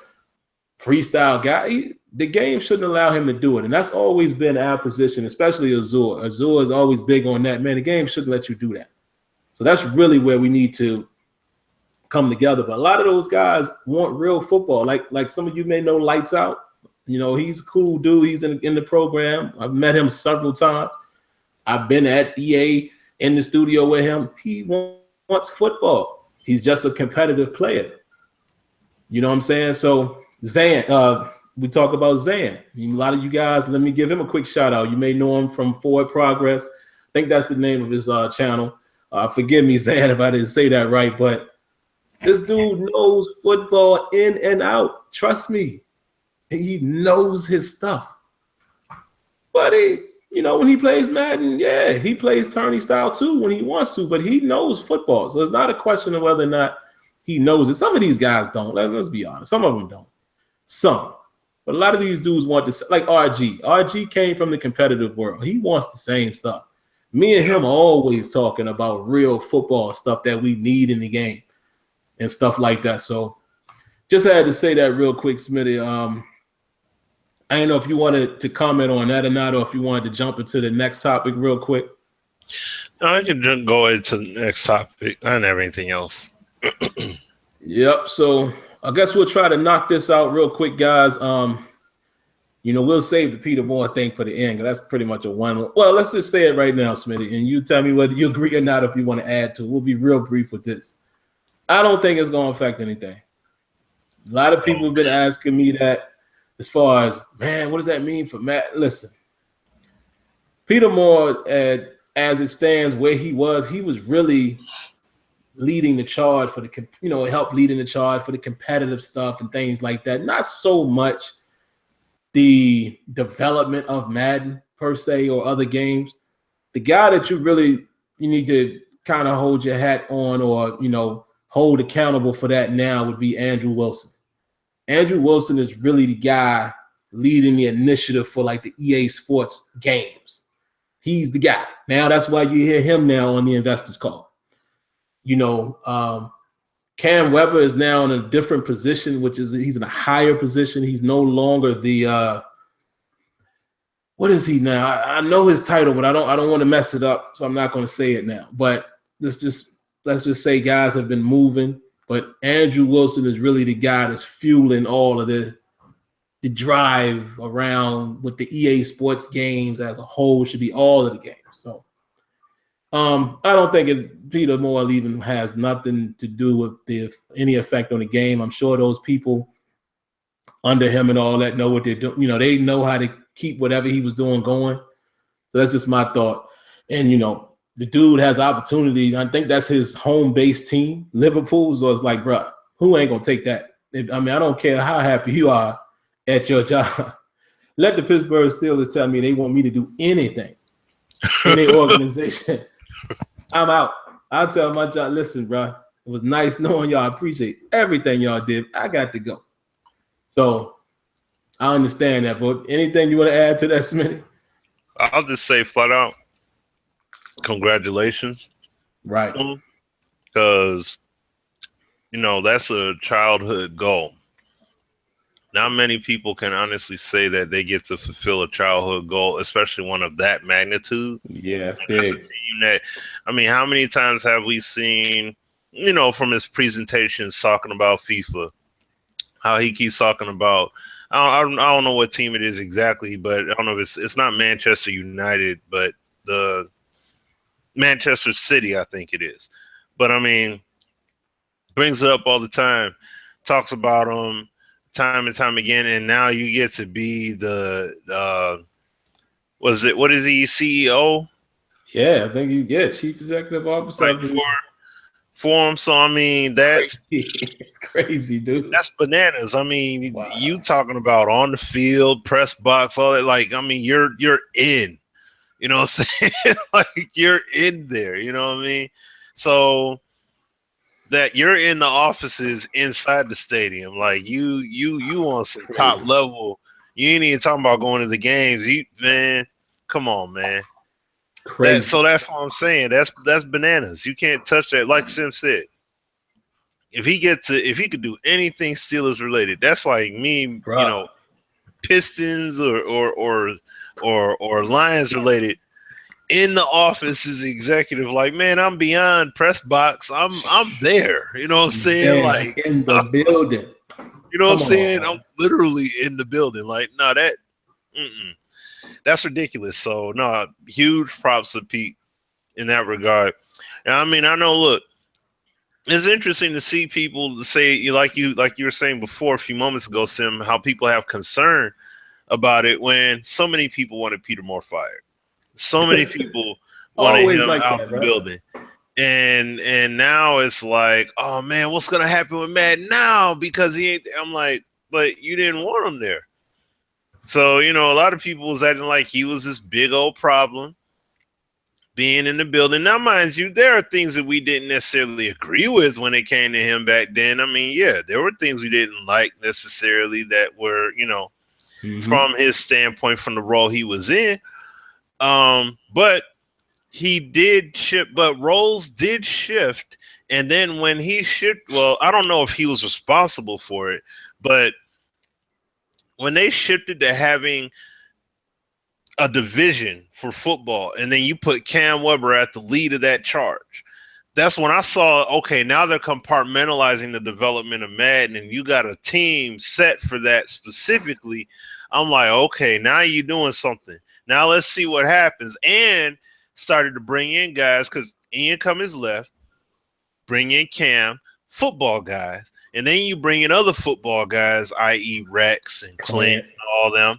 Speaker 1: freestyle guy. The game shouldn't allow him to do it. And that's always been our position, especially Azure. Azure is always big on that. Man, the game shouldn't let you do that. So that's really where we need to come together. But a lot of those guys want real football. Like some of you may know Lights Out. You know, he's a cool dude. He's in the program. I've met him several times. I've been at EA in the studio with him. He wants football. He's just a competitive player. You know what I'm saying? So Zan, we talk about Zan. A lot of you guys, let me give him a quick shout out. You may know him from Forward Progress. I think that's the name of his channel. Forgive me, Zan, if I didn't say that right, but this dude knows football in and out. Trust me. He knows his stuff. But when he plays Madden, yeah, he plays tourney style too when he wants to, but he knows football. So it's not a question of whether or not he knows it. Some of these guys don't. Let's be honest. Some of them don't. Some. But a lot of these dudes want to, like RG. RG came from the competitive world. He wants the same stuff. Me and him are always talking about real football stuff that we need in the game and stuff like that. So just had to say that real quick, Smitty. I don't know if you wanted to comment on that or not, or if you wanted to jump into the next topic real quick.
Speaker 2: No, I can just go into the next topic and everything else.
Speaker 1: Yep. So I guess we'll try to knock this out real quick, guys. We'll save the Peter Moore thing for the end, because that's pretty much a one. Well, let's just say it right now, Smitty, and you tell me whether you agree or not if you want to add to it. We'll be real brief with this. I don't think it's going to affect anything. A lot of people have been asking me that, as far as, man, what does that mean for Matt? Listen, Peter Moore, as it stands, where he was really leading the charge for the, helped leading the charge for the competitive stuff and things like that. Not so much the development of Madden per se or other games. The guy that you need to kind of hold your hat on or, hold accountable for that now would be Andrew Wilson. Andrew Wilson is really the guy leading the initiative for like the EA Sports games. He's the guy. Now that's why you hear him now on the investors call. Cam Weber is now in a different position, which is he's in a higher position. He's no longer the what is he now? I know his title, but I don't want to mess it up, so I'm not going to say it now. But let's just say guys have been moving, but Andrew Wilson is really the guy that's fueling all of the drive around with the EA Sports games as a whole. Should be all of the games. So I don't think Peter Moore even has nothing to do with any effect on the game. I'm sure those people under him and all that know what they're doing. They know how to keep whatever he was doing going. So that's just my thought. And, the dude has opportunity. I think that's his home base team, Liverpool. So it's like, bro, who ain't going to take that? I don't care how happy you are at your job. Let the Pittsburgh Steelers tell me they want me to do anything in their organization. I'm out. I'll tell my job, listen, bro, it was nice knowing y'all. I appreciate everything y'all did. I got to go. So I understand that. But anything you want to add to that, Smitty?
Speaker 2: I'll just say flat out, congratulations.
Speaker 1: Right.
Speaker 2: Because, that's a childhood goal. Not many people can honestly say that they get to fulfill a childhood goal, especially one of that magnitude.
Speaker 1: Yeah, that's
Speaker 2: a team that, how many times have we seen, from his presentations talking about FIFA, how he keeps talking about, I don't know what team it is exactly, but I don't know if it's not Manchester United, but the Manchester City, I think it is. But brings it up all the time, talks about them time and time again, and now you get to be the what is he, CEO?
Speaker 1: Yeah, I think he's chief executive officer
Speaker 2: for him. So that's
Speaker 1: it's crazy, dude.
Speaker 2: That's bananas.
Speaker 1: Wow.
Speaker 2: You talking about on the field, press box, all that. You're in. You know what I'm saying? Like you're in there. You know what I mean? So that you're in the offices inside the stadium, like you on some crazy top level. You ain't even talking about going to the games. Man, come on, man.
Speaker 1: Crazy.
Speaker 2: So that's what I'm saying. That's bananas. You can't touch that. Like Sim said, if he could do anything Steelers related, that's like me,
Speaker 1: Bruh.
Speaker 2: Pistons or Lions related. In the office as executive, like, man, I'm beyond press box. I'm there. You know what I'm saying? Like
Speaker 1: in the building.
Speaker 2: You know what I'm saying? I'm literally in the building. Like, no, that's ridiculous. So, no, huge props to Pete in that regard. And I know. Look, it's interesting to see people say, like you were saying before a few moments ago, Sim, how people have concern about it when so many people wanted Peter Moore fired. So many people wanted him out the building. And now it's like, oh man, what's gonna happen with Madden now? Because he ain't. I'm like, but you didn't want him there. So, a lot of people was acting like he was this big old problem being in the building. Now, mind you, there are things that we didn't necessarily agree with when it came to him back then. There were things we didn't like necessarily that were, from his standpoint, from the role he was in. But he did shift, but roles did shift. And then when he shifted, well, I don't know if he was responsible for it, but when they shifted to having a division for football, and then you put Cam Weber at the lead of that charge, that's when I saw, okay, now they're compartmentalizing the development of Madden, and you got a team set for that specifically. I'm like, okay, now you're doing something. Now let's see what happens. And started to bring in guys, because Ian Cummings left, bring in Cam, football guys, and then you bring in other football guys, i.e. Rex and Clint and all them.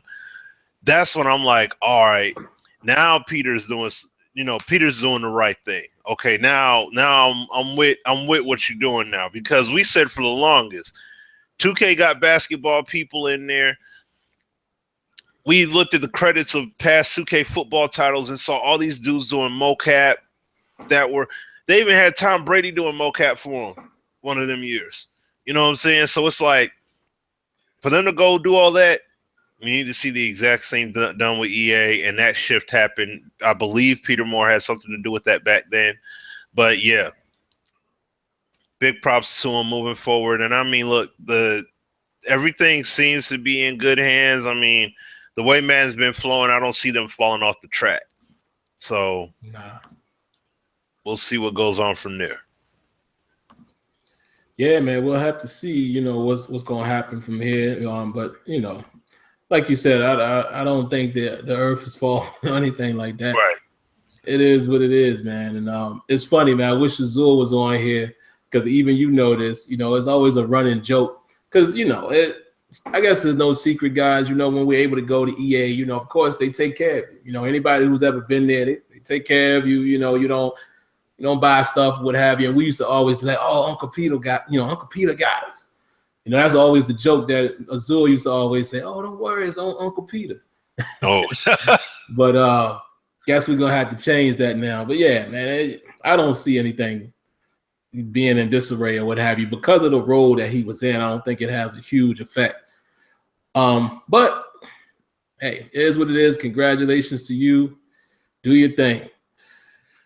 Speaker 2: That's when I'm like, all right, now Peter's doing the right thing. Okay, now I'm with what you're doing now, because we said for the longest, 2K got basketball people in there. We looked at the credits of past 2K football titles and saw all these dudes doing mocap they even had Tom Brady doing mocap for them one of them years. You know what I'm saying? So it's like, for them to go do all that, we need to see the exact same done with EA, and that shift happened. I believe Peter Moore had something to do with that back then. But yeah, big props to him moving forward. And I mean, look, everything seems to be in good hands. I mean, the way Madden's been flowing, I don't see them falling off the track. So we'll see what goes on from there.
Speaker 1: Yeah, man, we'll have to see, what's going to happen from here. But like you said, I don't think the earth is falling or anything like that.
Speaker 2: Right.
Speaker 1: It is what it is, man. And it's funny, man. I wish Azure was on here, because even this, it's always a running joke. Because I guess there's no secret, guys. When we're able to go to EA, of course they take care of you. Anybody who's ever been there, they take care of you. You don't buy stuff, what have you. And we used to always be like, oh, Uncle Peter got us. That's always the joke that Azure used to always say, oh, don't worry, it's Uncle Peter.
Speaker 2: Oh.
Speaker 1: But guess we're gonna have to change that now. But yeah, man, I don't see anything being in disarray or what have you because of the role that he was in. I don't think it has a huge effect. But hey, it is what it is. Congratulations to you. Do your thing.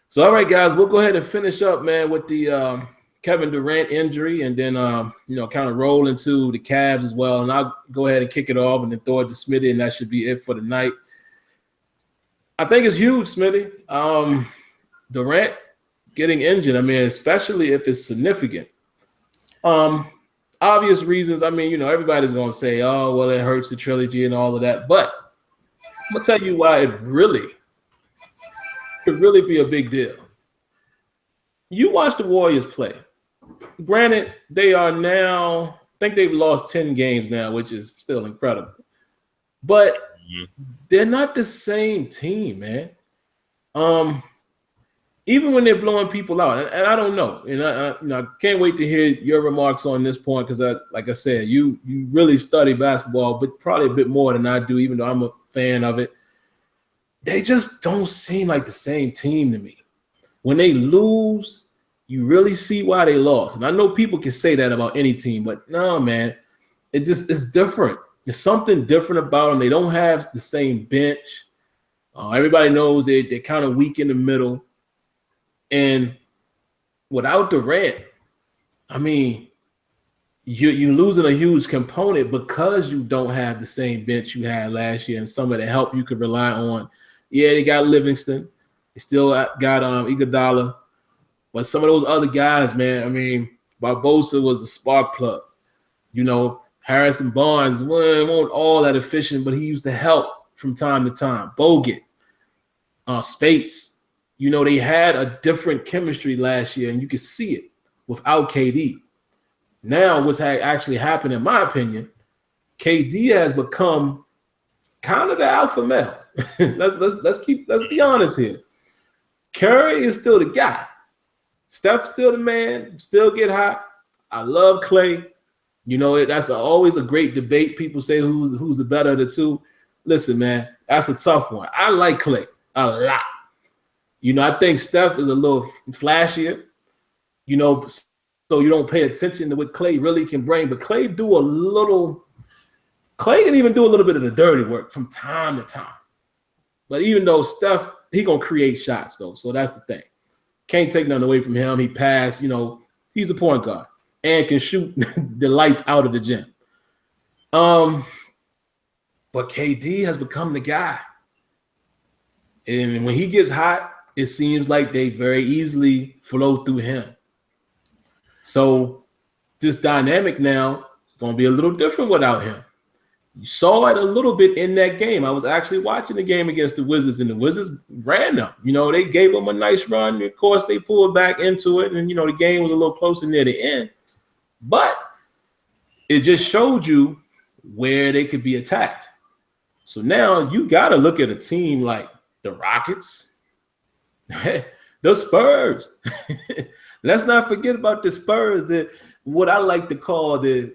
Speaker 1: So, all right, guys, we'll go ahead and finish up, man, with the Kevin Durant injury, and then kind of roll into the Cavs as well. And I'll go ahead and kick it off and then throw it to Smitty, and that should be it for the night. I think it's huge, Smitty. Durant getting injured, especially if it's significant. Obvious reasons. Everybody's going to say, oh, well, it hurts the trilogy and all of that. But I'm going to tell you why it could really be a big deal. You watch the Warriors play. Granted, they are now, I think they've lost 10 games now, which is still incredible. But they're not the same team, man. Even when they're blowing people out, and I don't know, and I can't wait to hear your remarks on this point, because like I said, you really study basketball, but probably a bit more than I do, even though I'm a fan of it. They just don't seem like the same team to me. When they lose, you really see why they lost. And I know people can say that about any team, but no, man, it's different. There's something different about them. They don't have the same bench. Everybody knows they're kind of weak in the middle. And without Durant, you're losing a huge component because you don't have the same bench you had last year and some of the help you could rely on. Yeah, they got Livingston. They still got Iguodala. But some of those other guys, man, Barbosa was a spark plug. Harrison Barnes wasn't all that efficient, but he used to help from time to time. Bogut, Spates. They had a different chemistry last year, and you could see it without KD. Now, what's actually happened, in my opinion, KD has become kind of the alpha male. let's be honest here. Curry is still the guy. Steph's still the man. Still get hot. I love Clay. That's always a great debate. People say who's the better of the two. Listen, man, that's a tough one. I like Clay a lot. I think Steph is a little flashier, so you don't pay attention to what Clay really can bring. But Clay can even do a little bit of the dirty work from time to time. But even though Steph, he going to create shots, though. So that's the thing. Can't take nothing away from him. He passed, he's a point guard and can shoot the lights out of the gym. But KD has become the guy. And when he gets hot, it seems like they very easily flow through him. So this dynamic now is going to be a little different without him. You saw it a little bit in that game. I was actually watching the game against the Wizards, and the Wizards ran them. They gave them a nice run. Of course, they pulled back into it, and, the game was a little closer near the end. But it just showed you where they could be attacked. So now you got to look at a team like the Rockets, the Spurs. Let's not forget about the Spurs, what I like to call the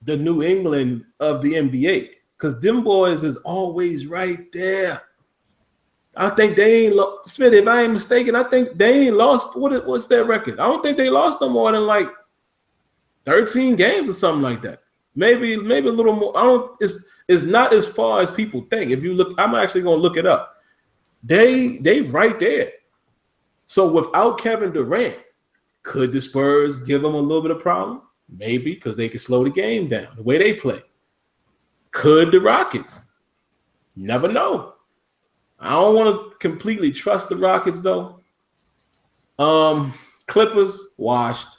Speaker 1: New England of the NBA, because them boys is always right there. I think they ain't lost. Smitty, if I ain't mistaken, I think they ain't lost. What's their record? I don't think they lost no more than like 13 games or something like that. Maybe a little more. I don't. It's not as far as people think. If you look, I'm actually gonna look it up. They right there. So without Kevin Durant, could the Spurs give them a little bit of problem? Maybe, because they could slow the game down the way they play. Could the Rockets? Never know. I don't want to completely trust the Rockets though. Clippers washed.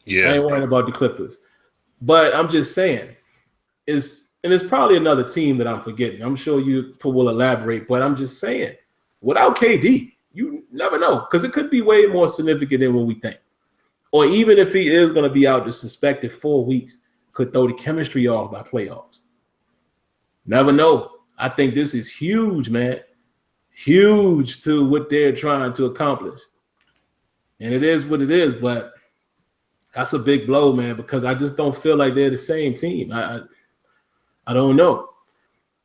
Speaker 2: Yeah,
Speaker 1: I ain't worrying about the Clippers, but I'm just saying, it's probably another team that I'm forgetting. I'm sure you will elaborate, but I'm just saying, without KD, you never know, because it could be way more significant than what we think. Or even if he is going to be out the suspected 4 weeks, could throw the chemistry off by playoffs. Never know. I think this is huge, man. Huge to what they're trying to accomplish. And it is what it is, but that's a big blow, man, because I just don't feel like they're the same team. I don't know.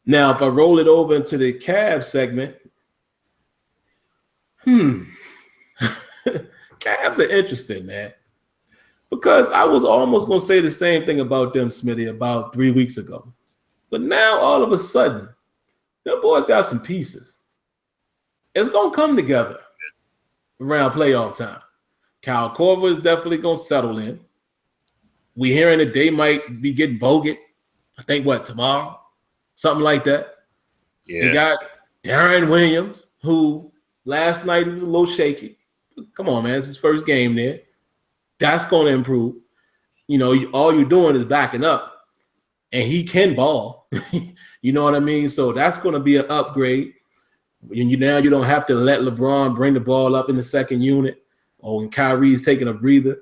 Speaker 1: Now, if I roll it over into the Cavs segment, Cavs are interesting, man, because I was almost going to say the same thing about them, Smitty, about 3 weeks ago. But now, all of a sudden, them boys got some pieces. It's going to come together around playoff time. Kyle Korver is definitely going to settle in. We're hearing that they might be getting Bogut. I think, tomorrow? Something like that.
Speaker 2: Yeah.
Speaker 1: They got Darren Williams, who last night he was a little shaky. Come on, man. It's his first game there. That's going to improve. You know, all you're doing is backing up, and he can ball. You know what I mean? So that's going to be an upgrade. And now you don't have to let LeBron bring the ball up in the second unit, or when Kyrie's taking a breather.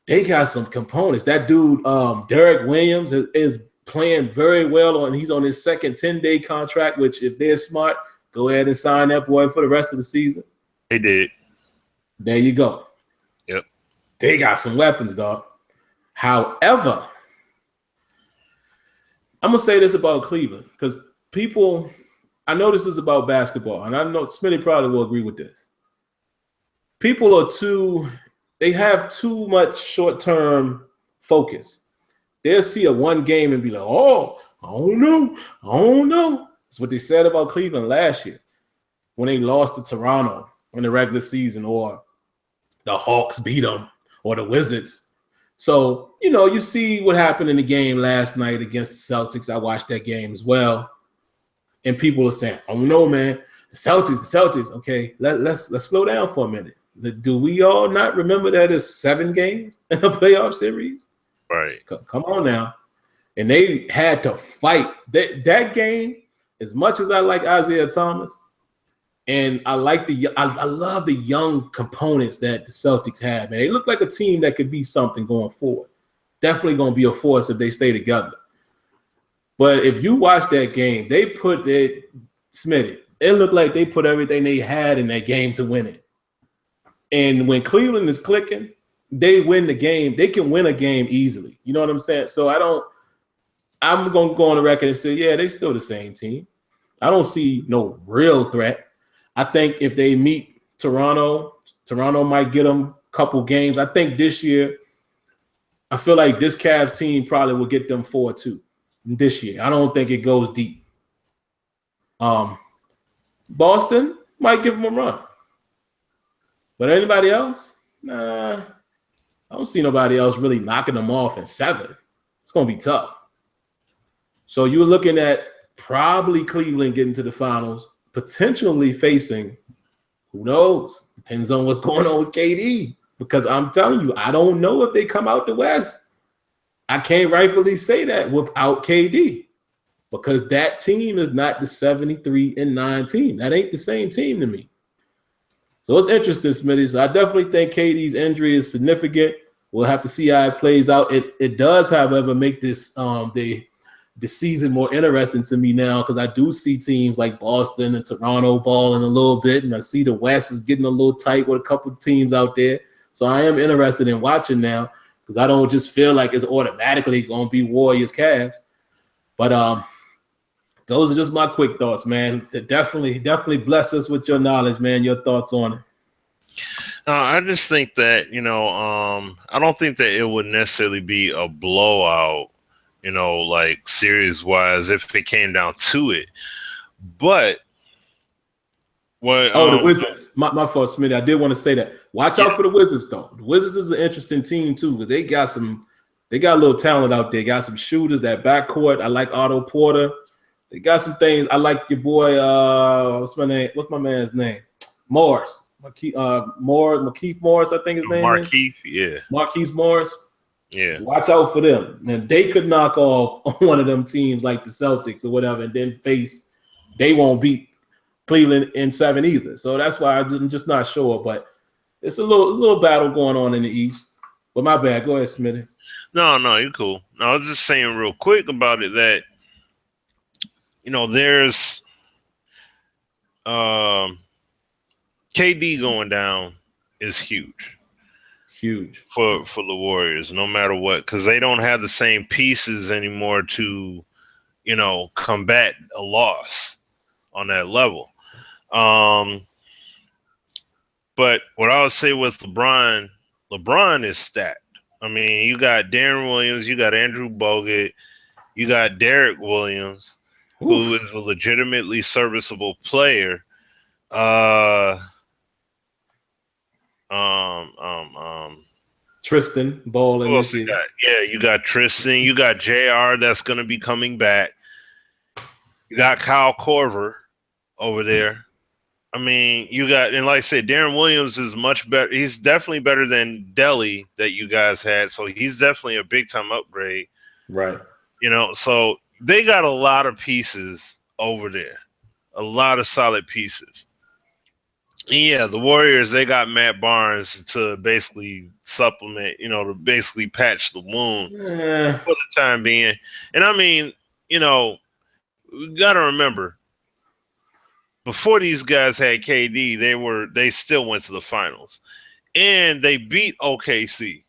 Speaker 1: They got some components. That dude, Derek Williams, is playing very well. He's on his second 10-day contract, which if they're smart, go ahead and sign that boy for the rest of the season.
Speaker 2: They did.
Speaker 1: There you go.
Speaker 2: Yep.
Speaker 1: They got some weapons, dog. However, I'm going to say this about Cleveland, because people – I know this is about basketball, and I know Smitty probably will agree with this. People they have too much short-term focus. They'll see a one game and be like, oh, I don't know. That's what they said about Cleveland last year when they lost to Toronto in the regular season, or the Hawks beat them, or the Wizards. So, you see what happened in the game last night against the Celtics. I watched that game as well. And people are saying, oh, no, man, the Celtics. Okay, let's slow down for a minute. Do we all not remember that it's 7 games in a playoff series?
Speaker 2: Right.
Speaker 1: Come on now. And they had to fight. That game, as much as I like Isaiah Thomas, and I love the young components that the Celtics have, man. They look like a team that could be something going forward. Definitely going to be a force if they stay together. But if you watch that game, they put it, Smitty, it looked like they put everything they had in that game to win it. And when Cleveland is clicking, they win the game. They can win a game easily. You know what I'm saying? So I'm going to go on the record and say, yeah, they still the same team. I don't see no real threat. I think if they meet Toronto might get them a couple games. I think this year, I feel like this Cavs team probably will get them 4-2. This year. I don't think it goes deep. Boston might give them a run. But anybody else? Nah. I don't see nobody else really knocking them off in 7. It's going to be tough. So you're looking at probably Cleveland getting to the finals, potentially facing, who knows? Depends on what's going on with KD. Because I'm telling you, I don't know if they come out the West. I can't rightfully say that without KD, because that team is not the 73-9 team. That ain't the same team to me. So it's interesting, Smitty. So I definitely think KD's injury is significant. We'll have to see how it plays out. It does, however, make this the season more interesting to me now, because I do see teams like Boston and Toronto balling a little bit, and I see the West is getting a little tight with a couple of teams out there. So I am interested in watching now, because I don't just feel like it's automatically going to be Warriors Cavs. But those are just my quick thoughts, man. Definitely bless us with your knowledge, man. Your thoughts on it.
Speaker 2: I just think that, I don't think that it would necessarily be a blowout, like series wise, if it came down to it. But
Speaker 1: the Wizards. My fault, Smitty. I did want to say that. Watch out for the Wizards, though. The Wizards is an interesting team too, because they got a little talent out there. Got some shooters. That backcourt. I like Otto Porter. They got some things. I like your boy. What's my name? What's my man's name? Morris. Markieff Morris, I think his name is. Markieff Morris.
Speaker 2: Yeah.
Speaker 1: Watch out for them. And they could knock off one of them teams like the Celtics or whatever, and then they won't beat Cleveland in 7 either. So that's why I'm just not sure. But it's a little battle going on in the East. But my bad. Go ahead, Smitty.
Speaker 2: No, you're cool. No, I was just saying real quick about it that, there's KD going down is huge for the Warriors, no matter what, because they don't have the same pieces anymore to, combat a loss on that level. But what I would say with LeBron is stacked. I mean, you got Darren Williams, you got Andrew Bogut, you got Derek Williams, who is a legitimately serviceable player.
Speaker 1: Tristan balling.
Speaker 2: Who else you got? Yeah, you got Tristan. You got JR that's going to be coming back. You got Kyle Korver over there. I mean, you got, and like I said, Darren Williams is much better. He's definitely better than Delly that you guys had. So he's definitely a big time upgrade.
Speaker 1: Right.
Speaker 2: So they got a lot of pieces over there, a lot of solid pieces. Yeah, the Warriors, they got Matt Barnes to basically supplement, to basically patch the wound for the time being. And I mean, we got to remember, before these guys had KD, they still went to the finals. And they beat OKC.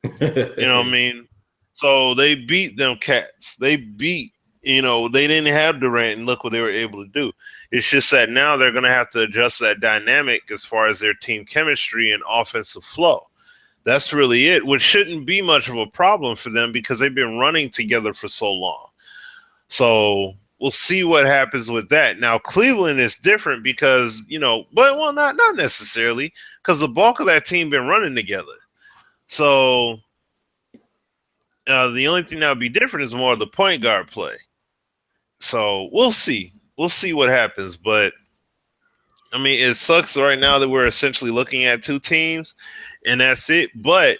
Speaker 2: You know what I mean? So they beat them cats. They beat, they didn't have Durant, and look what they were able to do. It's just that now they're going to have to adjust that dynamic as far as their team chemistry and offensive flow. That's really it, which shouldn't be much of a problem for them because they've been running together for so long. So we'll see what happens with that. Now, Cleveland is different because, not necessarily, because the bulk of that team been running together. So the only thing that would be different is more of the point guard play. So we'll see. We'll see what happens. But, I mean, it sucks right now that we're essentially looking at 2 teams, and that's it. But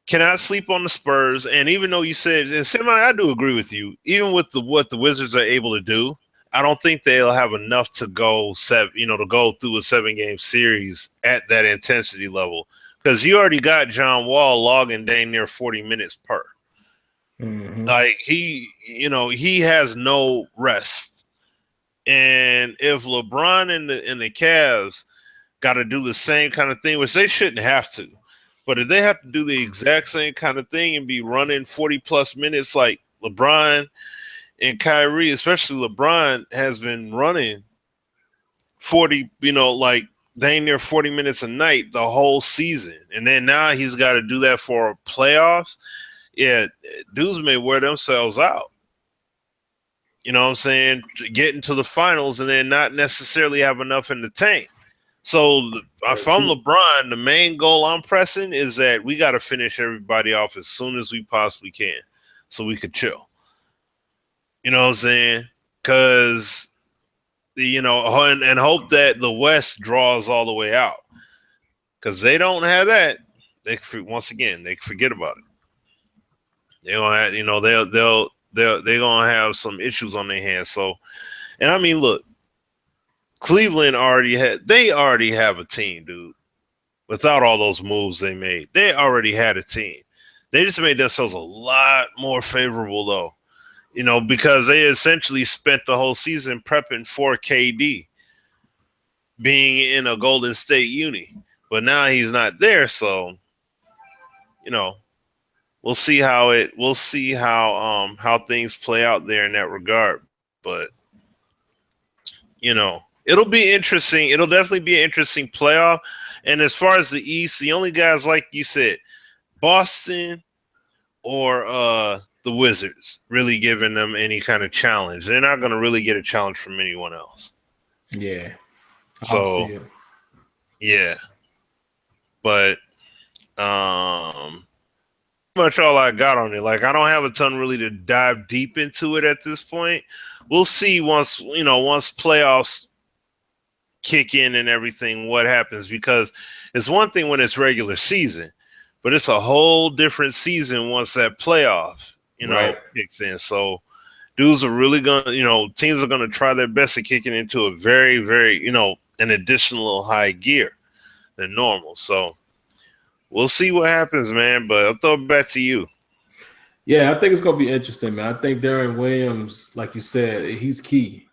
Speaker 2: cannot sleep on the Spurs. And even though you said, and Sim, I do agree with you, even with what the Wizards are able to do, I don't think they'll have enough to go to go through a 7-game series at that intensity level. Because you already got John Wall logging dang near 40 minutes per.
Speaker 1: Mm-hmm.
Speaker 2: Like he has no rest. And if LeBron and the Cavs got to do the same kind of thing, which they shouldn't have to, but if they have to do the exact same kind of thing and be running 40+ minutes like LeBron and Kyrie, especially LeBron has been running 40, like dang near 40 minutes a night the whole season. And then now he's got to do that for playoffs. Yeah, dudes may wear themselves out. You know what I'm saying? Getting to the finals and then not necessarily have enough in the tank. So if I'm LeBron, the main goal I'm pressing is that we got to finish everybody off as soon as we possibly can so we could chill. You know what I'm saying? Because, and hope that the West draws all the way out. Because they don't have that. They forget about it. They're gonna have, they're gonna have some issues on their hands. So, and I mean, look, Cleveland already have a team, dude. without all those moves they made. They already had a team. They just made themselves a lot more favorable, though, because they essentially spent the whole season prepping for KD being in a Golden State uni. But now he's not there, so, we'll see how things play out there in that regard. But, it'll be interesting. It'll definitely be an interesting playoff. And as far as the East, the only guys, like you said, Boston or the Wizards really giving them any kind of challenge. They're not going to really get a challenge from anyone else.
Speaker 1: Yeah.
Speaker 2: So, yeah. But much all I got on it. Like, I don't have a ton really to dive deep into it at this point. We'll see once playoffs kick in and everything, what happens, because it's one thing when it's regular season, but it's a whole different season once that playoff, kicks in. So dudes are really gonna, teams are gonna try their best to kick it into a very, very, an additional high gear than normal. So we'll see what happens, man. But I'll throw it back to you.
Speaker 1: Yeah, I think it's gonna be interesting, man. I think Darren Williams, like you said, he's key.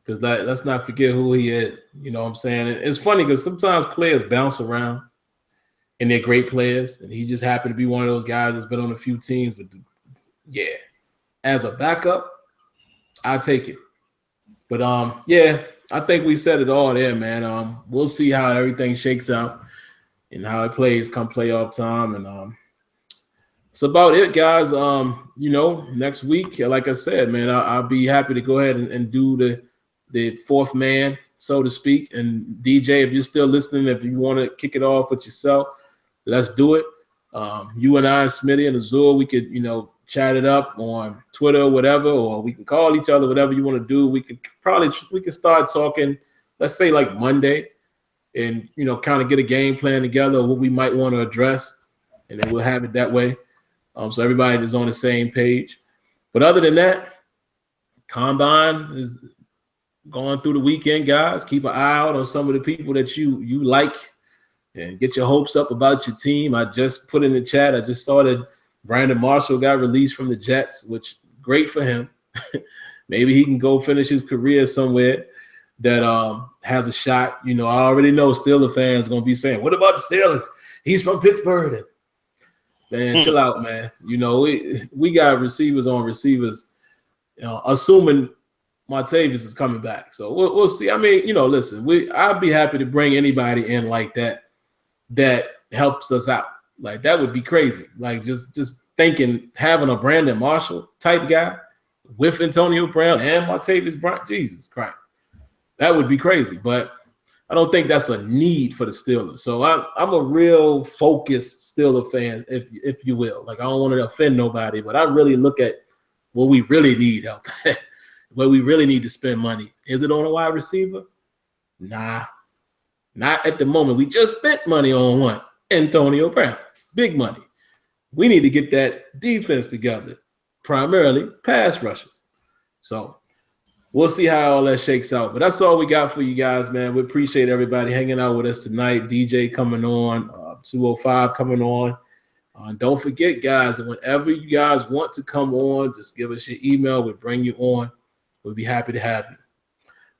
Speaker 1: Because let's not forget who he is. You know what I'm saying? And it's funny because sometimes players bounce around and they're great players. And he just happened to be one of those guys that's been on a few teams. But yeah, as a backup, I take it. But yeah, I think we said it all there, man. We'll see how everything shakes out and how it plays come playoff time. And that's about it, guys. Next week, like I said, man, I'll be happy to go ahead and do the fourth man, so to speak. And DJ, if you're still listening, if you want to kick it off with yourself, let's do it. You and I, Smitty and Azure, we could, chat it up on Twitter or whatever, or we can call each other, whatever you want to do. We can start talking, let's say like Monday, and, kind of get a game plan together, what we might want to address, and then we'll have it that way. So everybody is on the same page. But other than that, Combine is going through the weekend, guys. Keep an eye out on some of the people that you like and get your hopes up about your team. I just put in the chat, I just saw that Brandon Marshall got released from the Jets, which great for him. Maybe he can go finish his career somewhere that has a shot. I already know Steelers fans are going to be saying, what about the Steelers? He's from Pittsburgh. Man, chill out, man. We got receivers on receivers, assuming Martavis is coming back. So we'll see. I mean, listen, I'd be happy to bring anybody in like that helps us out. Like, that would be crazy. Like, just thinking, having a Brandon Marshall type guy with Antonio Brown and Martavis Bryant, Jesus Christ. That would be crazy. But I don't think that's a need for the Steelers. So I'm a real focused Steelers fan, if you will. Like, I don't want to offend nobody, but I really look at where we really need help, where we really need to spend money. Is it on a wide receiver? Nah, not at the moment. We just spent money on one, Antonio Brown, big money. We need to get that defense together, primarily pass rushers. So we'll see how all that shakes out. But that's all we got for you guys, man. We appreciate everybody hanging out with us tonight. DJ coming on, 205 coming on. Don't forget, guys, whenever you guys want to come on, just give us your email. We'll bring you on. We'll be happy to have you.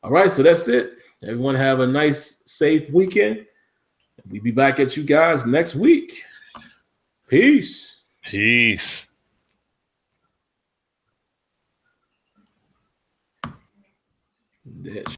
Speaker 1: All right, so that's it. Everyone have a nice, safe weekend. We'll be back at you guys next week. Peace.
Speaker 2: Peace.
Speaker 1: That